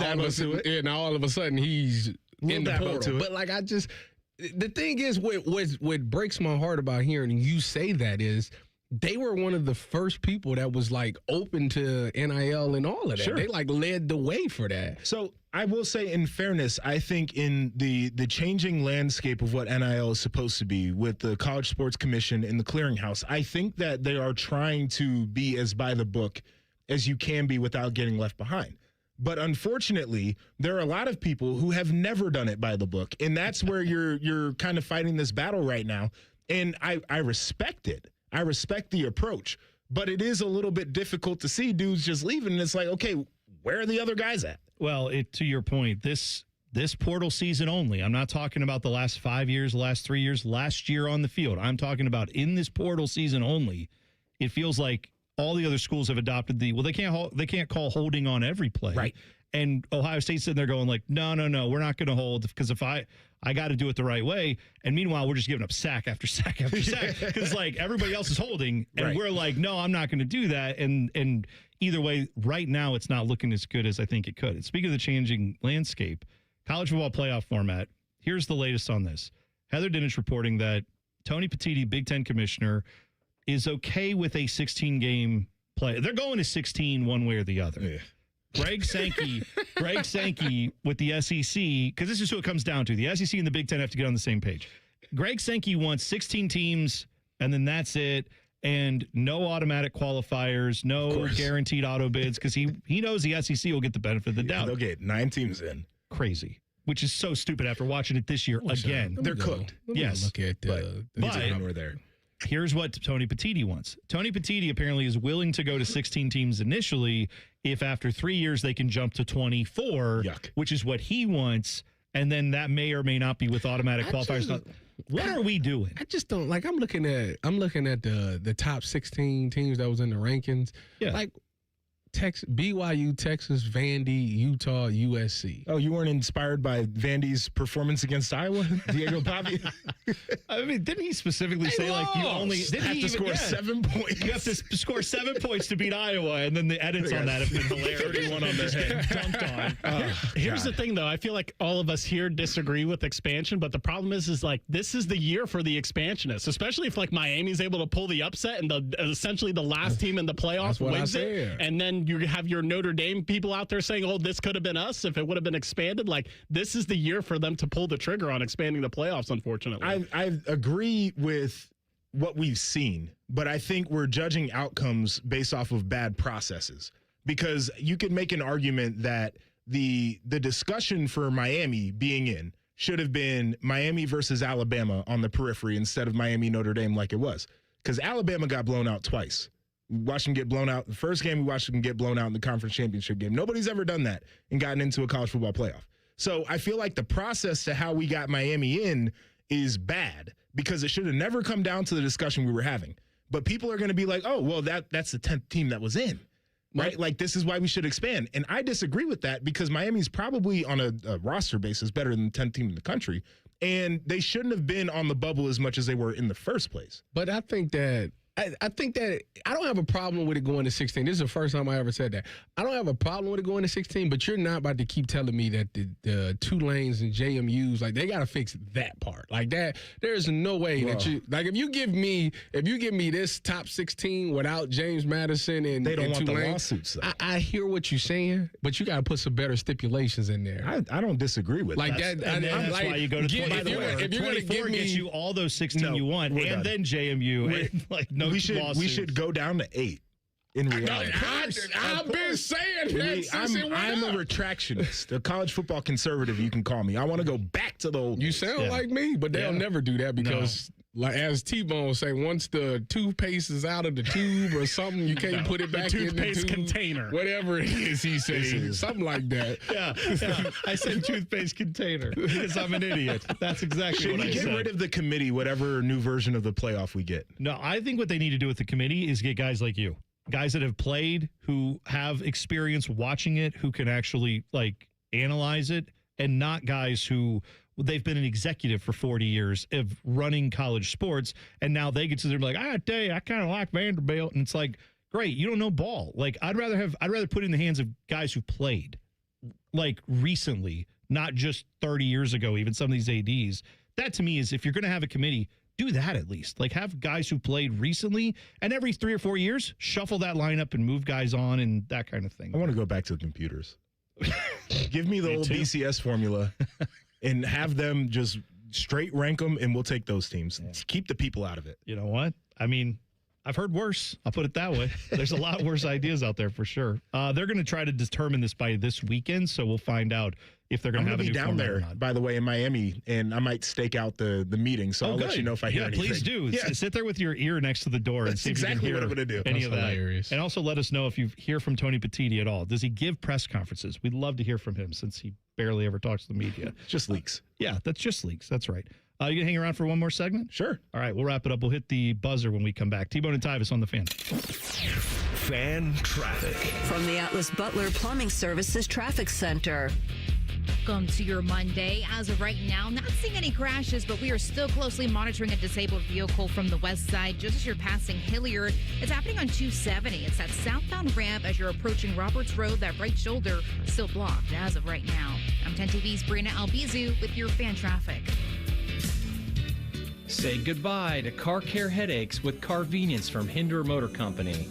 all of a sudden he's in the portal. But like the thing is what breaks my heart about hearing you say that is they were one of the first people that was like open to NIL and all of that. Sure. They like led the way for that. So I will say, in fairness, I think in the changing landscape of what NIL is supposed to be with the College Sports Commission and the Clearinghouse, I think that they are trying to be as by the book as you can be without getting left behind. But unfortunately, there are a lot of people who have never done it by the book, and that's where you're kind of fighting this battle right now. And I respect it. I respect the approach, but it is a little bit difficult to see dudes just leaving. And it's like, okay, where are the other guys at? Well, to your point, this portal season only. I'm not talking about the last 5 years, the last 3 years, last year on the field. I'm talking about in this portal season only. It feels like all the other schools have adopted they can't call holding on every play. Right. And Ohio State's sitting there going like, no, we're not going to hold because if I got to do it the right way. And meanwhile, we're just giving up sack after sack after sack because like everybody else is holding and we're like, no, I'm not going to do that. And either way, right now, it's not looking as good as I think it could. And speaking of the changing landscape, college football playoff format, here's the latest on this. Heather Dinich reporting that Tony Petitti, Big Ten commissioner, is okay with a 16-game play. They're going to 16 one way or the other. Yeah. Greg Sankey with the SEC, because this is who it comes down to. The SEC and the Big Ten have to get on the same page. Greg Sankey wants 16 teams, and then that's it, and no automatic qualifiers, no guaranteed auto bids, because he knows the SEC will get the benefit of the doubt. They'll get 9 teams in. Crazy. Which is so stupid after watching it this year again. They're cooked. Yes. Look at but we're there. Here's what Tony Petitti wants. Tony Petitti apparently is willing to go to 16 teams initially if after 3 years they can jump to 24, which is what he wants, and then that may or may not be with automatic qualifiers. What are we doing? I just don't like. I'm looking at the top 16 teams that was in the rankings. Yeah. Like BYU, Texas, Vandy, Utah, USC. Oh, you weren't inspired by Vandy's performance against Iowa, Diego Pavi? I mean, didn't he specifically say like you only have to score 7 points? You have to score 7 points to beat Iowa, and then the edits on that have been hilarious. 31 on their head, dunked on. Here's the thing, though. I feel like all of us here disagree with expansion, but the problem is like this is the year for the expansionists, especially if like Miami's able to pull the upset and essentially the last team in the playoffs wins it, and then you have your Notre Dame people out there saying, oh, this could have been us if it would have been expanded. Like, this is the year for them to pull the trigger on expanding the playoffs, unfortunately. I agree with what we've seen, but I think we're judging outcomes based off of bad processes. Because you could make an argument that the discussion for Miami being in should have been Miami versus Alabama on the periphery instead of Miami Notre Dame like it was. Because Alabama got blown out twice. We watched them get blown out. The first game, we watched them get blown out in the conference championship game. Nobody's ever done that and gotten into a college football playoff. So I feel like the process to how we got Miami in is bad because it should have never come down to the discussion we were having. But people are going to be like, oh, well, that's the 10th team that was in, right? Like, this is why we should expand. And I disagree with that because Miami's probably on a roster basis better than the 10th team in the country. And they shouldn't have been on the bubble as much as they were in the first place. But I think that I think that I don't have a problem with it going to 16. This is the first time I ever said that. I don't have a problem with it going to 16, but you're not about to keep telling me that the two lanes and JMUs, like, they got to fix that part. Like that, there's no way that you, like, if you give me this top 16 without James Madison and they don't and want the Tulane, lawsuits. I hear what you're saying, but you got to put some better stipulations in there. I don't disagree with like that. That's like, why you go to 24. if you're going to give me, gets you all those 16 you want, and done. then JMU, and like no we should go down to 8 in reality. I've been saying that. I'm a retractionist, a college football conservative, you can call me. I want to go back to the old. You sound like me, but they'll never do that because, like as T-Bone say, once the toothpaste is out of the tube or something, you can't put it back in the toothpaste tube. container. Whatever it is, he says something like that. Yeah. I said toothpaste container because I'm an idiot. That's exactly Should what we I get said. rid of the committee, whatever new version of the playoff we get? No, I think what they need to do with the committee is get guys like you. Guys that have played, who have experience watching it, who can actually like analyze it, and not guys who they've been an executive for 40 years of running college sports, and now they get to like, I tell you, I kind of like Vanderbilt, and it's like, great, you don't know ball. Like I'd rather put it in the hands of guys who played like recently, not just 30 years ago. Even some of these ADs. That to me is, if you're going to have a committee, do that at least. Like have guys who played recently, and every 3 or 4 years, shuffle that lineup and move guys on and that kind of thing. I want to go back to the computers. Give me the old BCS formula and have them just straight rank them, and we'll take those teams. Keep the people out of it. You know what? I mean, I've heard worse. I'll put it that way. There's a lot worse ideas out there for sure. They're going to try to determine this by this weekend, so we'll find out if they're going to have a new down format there, or not. by the way, in Miami, and I might stake out the meeting, so I'll let you know if I hear anything. Please do. Yeah. Sit there with your ear next to the door and That's see if exactly you what can I'm hear going to do. any That's of hilarious. that. And also let us know if you hear from Tony Petitti at all. Does he give press conferences? We'd love to hear from him since he barely ever talks to the media. Just leaks. Yeah, that's just leaks. That's right. You going to hang around for one more segment? Sure. All right, we'll wrap it up. We'll hit the buzzer when we come back. T-Bone and Tyvis on the Fan. Fan traffic. From the Atlas Butler Plumbing Services Traffic Center. Welcome to your Monday. As of right now, not seeing any crashes, but we are still closely monitoring a disabled vehicle from the west side just as you're passing Hilliard. It's happening on 270. It's that southbound ramp as you're approaching Roberts Road. That right shoulder still blocked as of right now. I'm 10 TV's Brina Albizu with your fan traffic. Say goodbye to car care headaches with Carvenience from Hinderer Motor Company.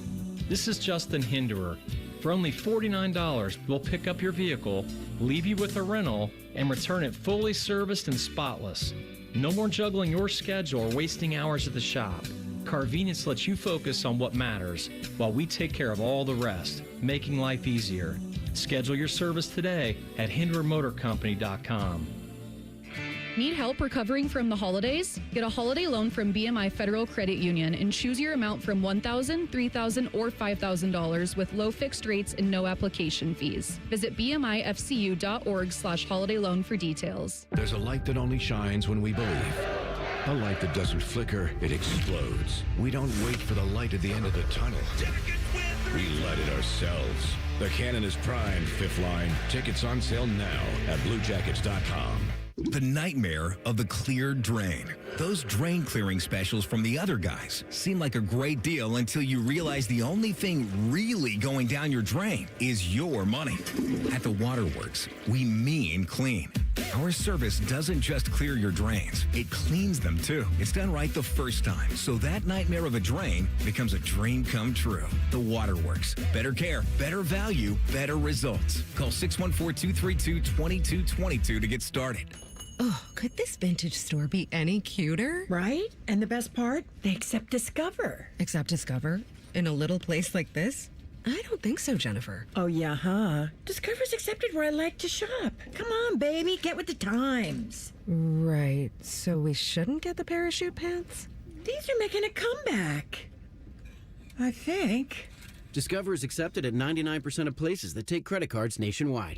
This is Justin Hinderer. For only $49, we'll pick up your vehicle, leave you with a rental, and return it fully serviced and spotless. No more juggling your schedule or wasting hours at the shop. Carvenience lets you focus on what matters while we take care of all the rest, making life easier. Schedule your service today at HindererMotorCompany.com. Need help recovering from the holidays? Get a holiday loan from BMI Federal Credit Union and choose your amount from $1,000, $3,000, or $5,000 with low fixed rates and no application fees. Visit bmifcu.org/holiday loan for details. There's a light that only shines when we believe. A light that doesn't flicker, it explodes. We don't wait for the light at the end of the tunnel. We light it ourselves. The cannon is primed, fifth line. Tickets on sale now at bluejackets.com. The nightmare of the cleared drain. Those drain clearing specials from the other guys seem like a great deal until you realize the only thing really going down your drain is your money. At the Waterworks, we mean clean. Our service doesn't just clear your drains, it cleans them too. It's done right the first time, so that nightmare of a drain becomes a dream come true. The Waterworks. Better care, better value, better results. Call 614-232-2222 to get started. Oh, could this vintage store be any cuter? Right? And the best part? They accept Discover. Accept Discover? In a little place like this? I don't think so, Jennifer. Oh, yeah, huh? Discover's accepted where I like to shop. Come on, baby, get with the times. Right. So we shouldn't get the parachute pants? These are making a comeback. I think. Discover is accepted at 99% of places that take credit cards nationwide.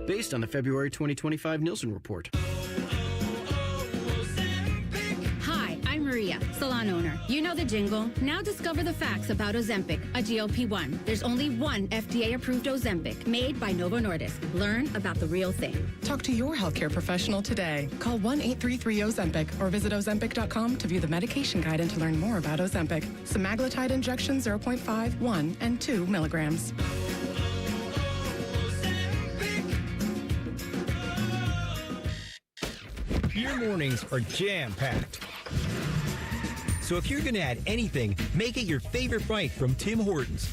Based on the February 2025 Nielsen report. Hi, I'm Maria, salon GLP-1 owner. You know the jingle. Now discover the facts about Ozempic, a GLP-1. There's only one FDA-approved Ozempic, made by Novo Nordisk. Learn about the real thing. Talk to your healthcare professional today. Call 1-833-OZEMPIC or visit Ozempic.com to view the medication guide and to learn more about Ozempic. Semaglutide injection 0.5, 1, and 2 milligrams. Your mornings are jam-packed. So if you're going to add anything, make it your favorite bite from Tim Hortons.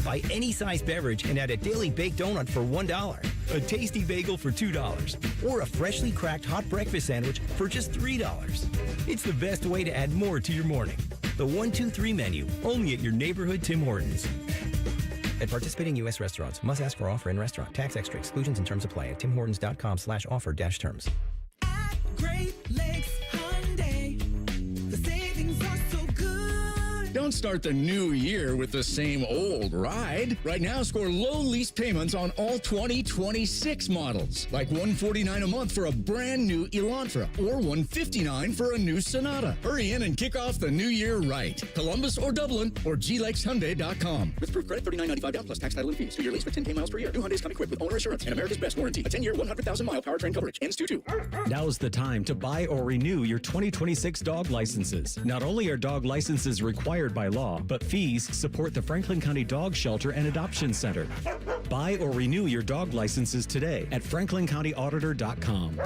Buy any size beverage and add a daily baked donut for $1, a tasty bagel for $2, or a freshly cracked hot breakfast sandwich for just $3. It's the best way to add more to your morning. The 1-2-3 menu, only at your neighborhood Tim Hortons. At participating U.S. restaurants, must ask for offer in restaurant. Tax extra. Exclusions and terms apply at timhortons.com/offer-terms. Great Lakes Hyundai. The savings are so good. Don't start the new year with the same old ride. Right now, score low lease payments on all 2026 models, like $149 a month for a brand new Elantra or $159 for a new Sonata. Hurry in and kick off the new year right. Columbus or Dublin or glakeshyundai.com. With proof credit $39.95 down plus tax, title, and fees. 2-year lease with 10K miles per year. New Hyundais come equipped with owner assurance and America's best warranty. A 10-year, 100,000-mile powertrain coverage. Ends 2-2. Now's the time to buy or renew your 2026 dog licenses. Not only are dog licenses required by law, but fees support the Franklin County Dog Shelter and Adoption Center. Buy or renew your dog licenses today at franklincountyauditor.com.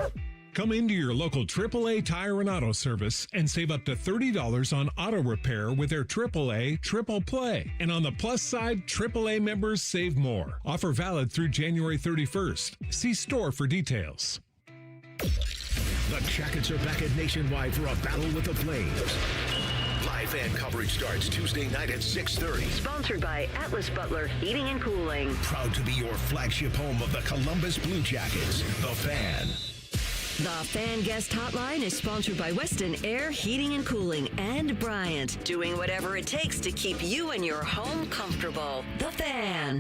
Come into your local AAA Tire and Auto Service and save up to $30 on auto repair with their AAA Triple Play. And on the plus side, AAA members save more. Offer valid through January 31st. See store for details. The Jackets are back at Nationwide for a battle with the Flames. Live fan coverage starts Tuesday night at 6:30. Sponsored by Atlas Butler Heating and Cooling. Proud to be your flagship home of the Columbus Blue Jackets, The Fan. The Fan Guest Hotline is sponsored by Weston Air Heating and Cooling and Bryant, doing whatever it takes to keep you and your home comfortable. The Fan.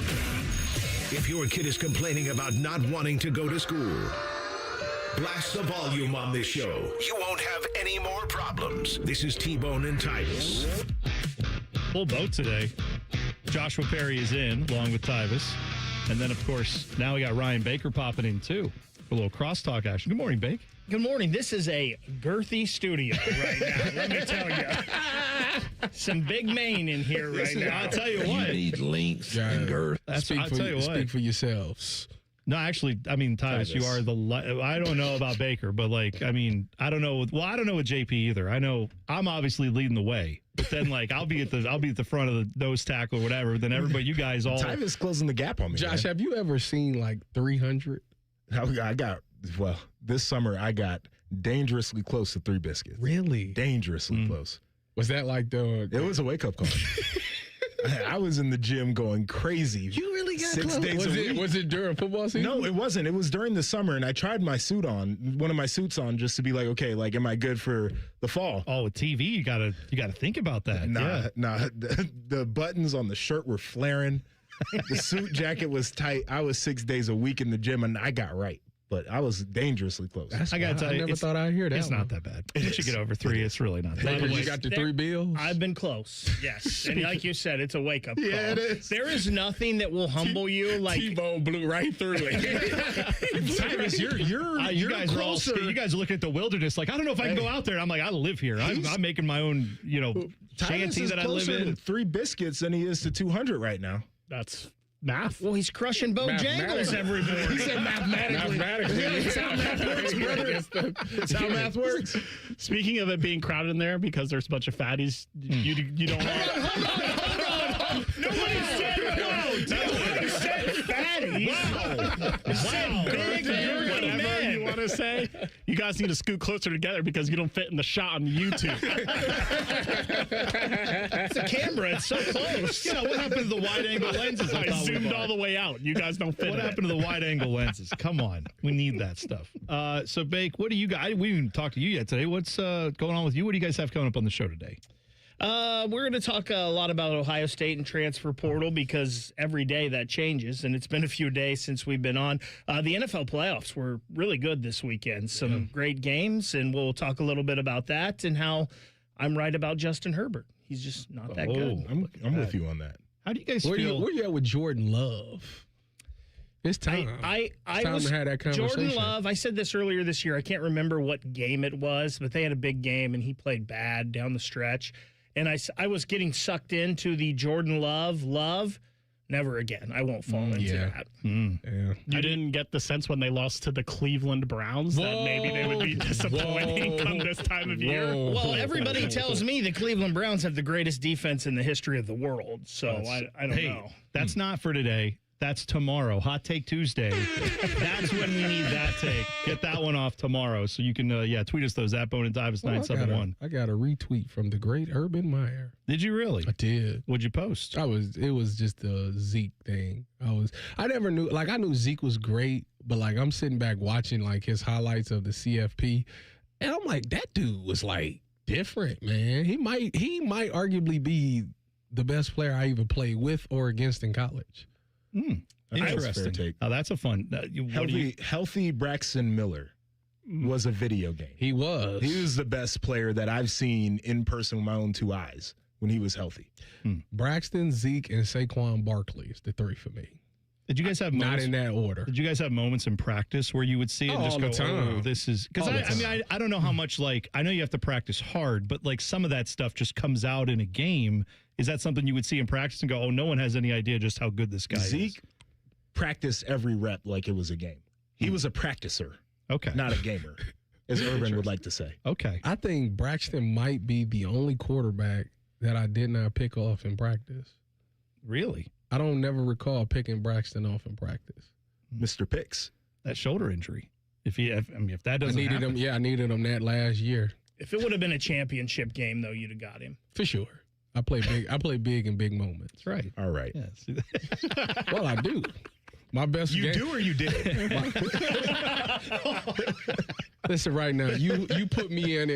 If your kid is complaining about not wanting to go to school, blast the volume on this show. You won't have any more problems. This is T-Bone and Tyvis. Full boat today. Joshua Perry is in, along with Tyvis. And then, of course, now we got Ryan Baker popping in, too, for a little crosstalk action. Good morning, Bake. Good morning. This is a girthy studio right now, let me tell you. Some big mane in here right now. I'll tell you what. You need links and girth. Speak for yourselves. No, actually, I mean, Tyvis, you are I don't know about Baker, but like, I mean, I don't know with JP either. I know I'm obviously leading the way, but then like I'll be at the front of the nose tackle or whatever. Then everybody, you guys all. Tyvis closing the gap on me. Josh, have you ever seen like 300? This summer I got dangerously close to 3 biscuits. Really? Dangerously close. Was that like It was a wake up call. I was in the gym going crazy. You really got 6 close. days a week. Was it during football season? No, it wasn't. It was during the summer, and I tried my suit on, one of my suits on, just to be like, okay, like, am I good for the fall? Oh, with TV, you gotta think about that. Nah. The buttons on the shirt were flaring. The suit jacket was tight. I was 6 days a week in the gym, and I got right. But I was dangerously close. I gotta tell you, I never thought I'd hear that. It's not that bad. Once you get over 3, it's really not that bad. You got the 3 bills? I've been close, yes. And like you said, it's a wake-up call. Yeah, it is. There is nothing that will humble you like... T-Bone blew right through it. Tyvis, you're guys closer. You guys are looking at the wilderness like, I don't know if I can go out there. I'm like, I live here. I'm making my own, shanty that I live in. To 3 biscuits than he is to 200 right now. That's... math. Well, he's crushing Bojangles every morning. He said mathematically. That's how math works, brother. That's how math works. Speaking of it being crowded in there because there's a bunch of fatties, you don't want... Hold on. Nobody said fatties. Wow. Big, whatever you want to say. You guys need to scoot closer together because you don't fit in the shot on YouTube. It's a camera. It's so close. Yeah, what happened to the wide-angle lenses? I zoomed all the way out. You guys don't fit. What happened to the wide-angle lenses? Come on. We need that stuff. So, Bake, what do you guys... We didn't talk to you yet today. What's going on with you? What do you guys have coming up on the show today? We're going to talk a lot about Ohio State and transfer portal because every day that changes, and it's been a few days since we've been on. The NFL playoffs were really good this weekend. Some great games, and we'll talk a little bit about that and how I'm right about Justin Herbert. He's just not that good. I'm with you on that. How do you guys Where feel? you at with Jordan Love? It's time. I time was to have that conversation. Jordan Love. I said this earlier this year. I can't remember what game it was, but they had a big game and he played bad down the stretch. And I was getting sucked into the Jordan Love. Never again. I won't fall into that. Yeah. You didn't get the sense when they lost to the Cleveland Browns that maybe they would be disappointing come this time of year? Well, everybody tells me the Cleveland Browns have the greatest defense in the history of the world. So I don't know. That's not for today. That's tomorrow. Hot Take Tuesday. That's when we need that take. Get that one off tomorrow. So you can, tweet us those at Bone and Tyvis 971. I got a retweet from the great Urban Meyer. Did you really? I did. What'd you post? It was just a Zeke thing. I never knew, I knew Zeke was great, but I'm sitting back watching his highlights of the CFP, and I'm like, that dude was different, man. He might arguably be the best player I even played with or against in college. Interesting. Oh, that's a fun. Healthy Braxton Miller was a video game. He was. He was the best player that I've seen in person with my own two eyes when he was healthy. Braxton, Zeke, and Saquon Barkley is the three for me. Did you guys have Not moments, in that order? Did you guys have moments in practice where you would see it and just all go, the time. "Oh, this is"? Because I don't know how much. I know you have to practice hard, but some of that stuff just comes out in a game. Is that something you would see in practice and go, "Oh, no one has any idea just how good this guy is"? Zeke practiced every rep like it was a game. He was a practicer, not a gamer, as Urban would like to say. Okay. I think Braxton might be the only quarterback that I did not pick off in practice. Really? I don't never recall picking Braxton off in practice. Mr. Picks. That shoulder injury. If that doesn't I needed happen. him. Yeah, I needed him that last year. If it would have been a championship game, though, you'd have got him. For sure. I play big. I play big in big moments. That's right. All right. Yes. Well, I do. My best. You do or you did? Listen, right now, you put me in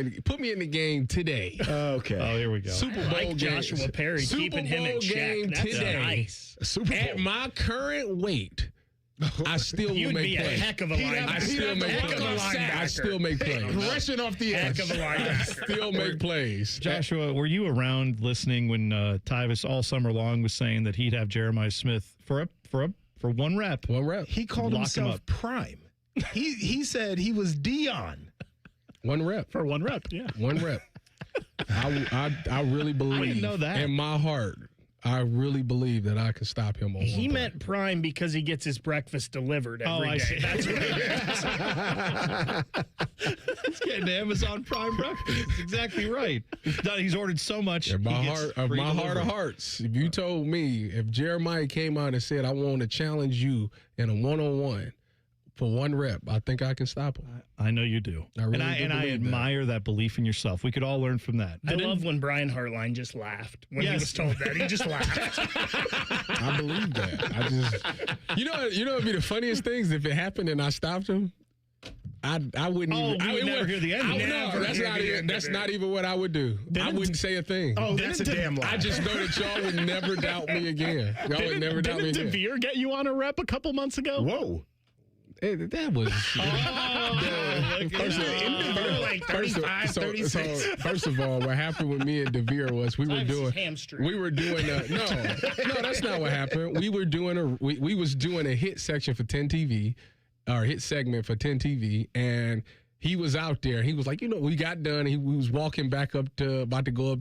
the game today. Okay. Oh, here we go. Super I Bowl like game. Joshua Perry Super keeping him in Bowl check. game That's today. nice. Super Bowl. At my current weight, I still will You'd make be a plays. heck of a linebacker. I still make plays. I still make plays. Rushing off the edge. Heck of a linebacker. Still make plays. Joshua, were you around listening when Tyvis all summer long was saying that he'd have Jeremiah Smith for one rep? One rep. He called Lock him himself up. prime. He said he was Dion. One rep. For one rep, yeah. One rep. I really believe. I didn't know that. In my heart, I really believe that I can stop him on one He play. meant prime because he gets his breakfast delivered every I day. see. That's what he meant. He's getting Amazon Prime breakfast. That's exactly right. He's ordered so much. In my he gets heart, of free my heart of delivery. hearts, if you told me, if Jeremiah came out and said, I want to challenge you in a one-on-one for one rep, I think I can stop him. I know you do. I really and do I believe that. admire that belief in yourself. We could all learn from that. I love when Brian Hartline just laughed when he was told that. He just laughed. I believe that. I just, you know, it'd be the funniest things if it happened and I stopped him. I wouldn't even. we would never hear the end of it. No, that's not even what I would do. I wouldn't say a thing. Oh, that's a damn lie. I just know that y'all would never doubt me again. Y'all would never doubt me Didn't again. DeVere get you on a rep a couple months ago? Whoa. That was. First of all, what happened with me and DeVere was we were doing. No, that's not what happened. We was doing a hit section for 10 TV, or hit segment for 10 TV, and he was out there. He was like, we got done. We was walking back about to go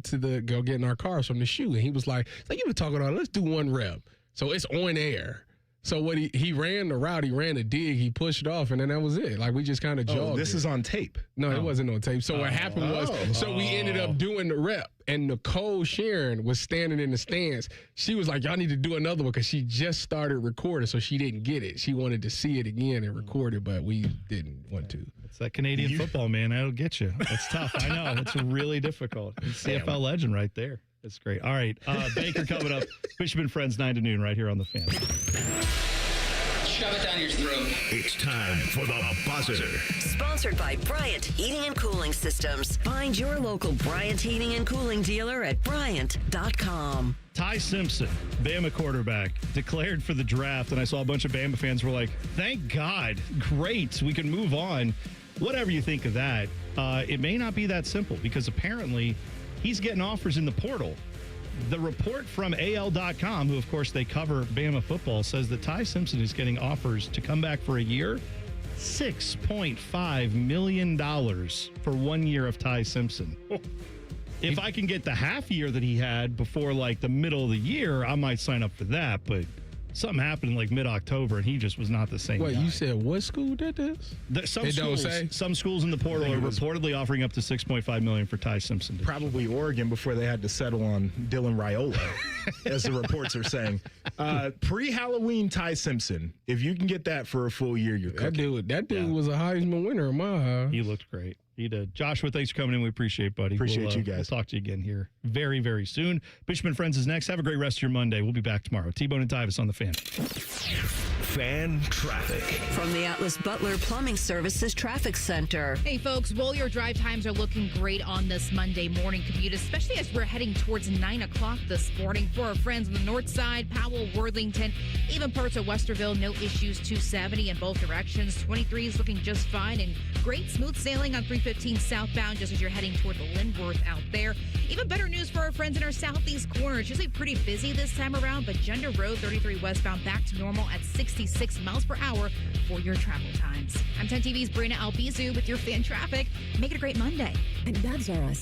get in our cars from the shoe, and he was like, you were talking about, let's do one rep. So it's on air. So what he ran the route, he ran a dig, he pushed off, and then that was it. We just kind of jogged. Oh, this is on tape. No, it wasn't on tape. So what happened was, we ended up doing the rep, and Nicole Sharon was standing in the stands. She was like, y'all need to do another one because she just started recording, so she didn't get it. She wanted to see it again and record it, but we didn't want to. It's that Canadian football, man. That'll get you. That's tough. I know. It's really difficult. It's CFL legend right there. That's great. All right. Baker coming up. Bishop and Friends, 9 to noon, right here on The Fan. Shove it down your throat. It's time for the buzzer. Sponsored by Bryant Heating and Cooling Systems. Find your local Bryant Heating and Cooling dealer at Bryant.com. Ty Simpson, Bama quarterback, declared for the draft, and I saw a bunch of Bama fans were like, thank God, great, we can move on. Whatever you think of that, it may not be that simple because apparently he's getting offers in the portal. The report from AL.com, who, of course, they cover Bama football, says that Ty Simpson is getting offers to come back for a year. $6.5 million for 1 year of Ty Simpson. If I can get the half year that he had before, like, the middle of the year, I might sign up for that. But something happened in, like, mid-October, and he just was not the same guy. You said what school did this? Some schools in the portal are reportedly offering up to $6.5 million for Ty Simpson. Probably Oregon before they had to settle on Dylan Raiola, as the reports are saying. Pre-Halloween Ty Simpson, if you can get that for a full year, you're cooking. That dude was a Heisman winner in my eyes. He looked great. He did. Joshua, thanks for coming in. We appreciate it, buddy. Appreciate you guys. We'll talk to you again here very, very soon. Bishop and Friends is next. Have a great rest of your Monday. We'll be back tomorrow. T-Bone and Tyvis on the Fan. Fan traffic. From the Atlas Butler Plumbing Services Traffic Center. Hey, folks, well, your drive times are looking great on this Monday morning commute, especially as we're heading towards 9 o'clock this morning. For our friends on the north side, Powell, Worthington, even parts of Westerville, no issues. 270 in both directions. 23 is looking just fine, and great smooth sailing on 315 southbound just as you're heading toward the Lindworth out there. Even better news for our friends in our southeast corner. It's usually pretty busy this time around, but Gender Road 33 westbound back to normal at 66 miles per hour for your travel times. I'm 10 TV's Brina Albizu with your fan traffic. Make it a great Monday. And Babs R Us.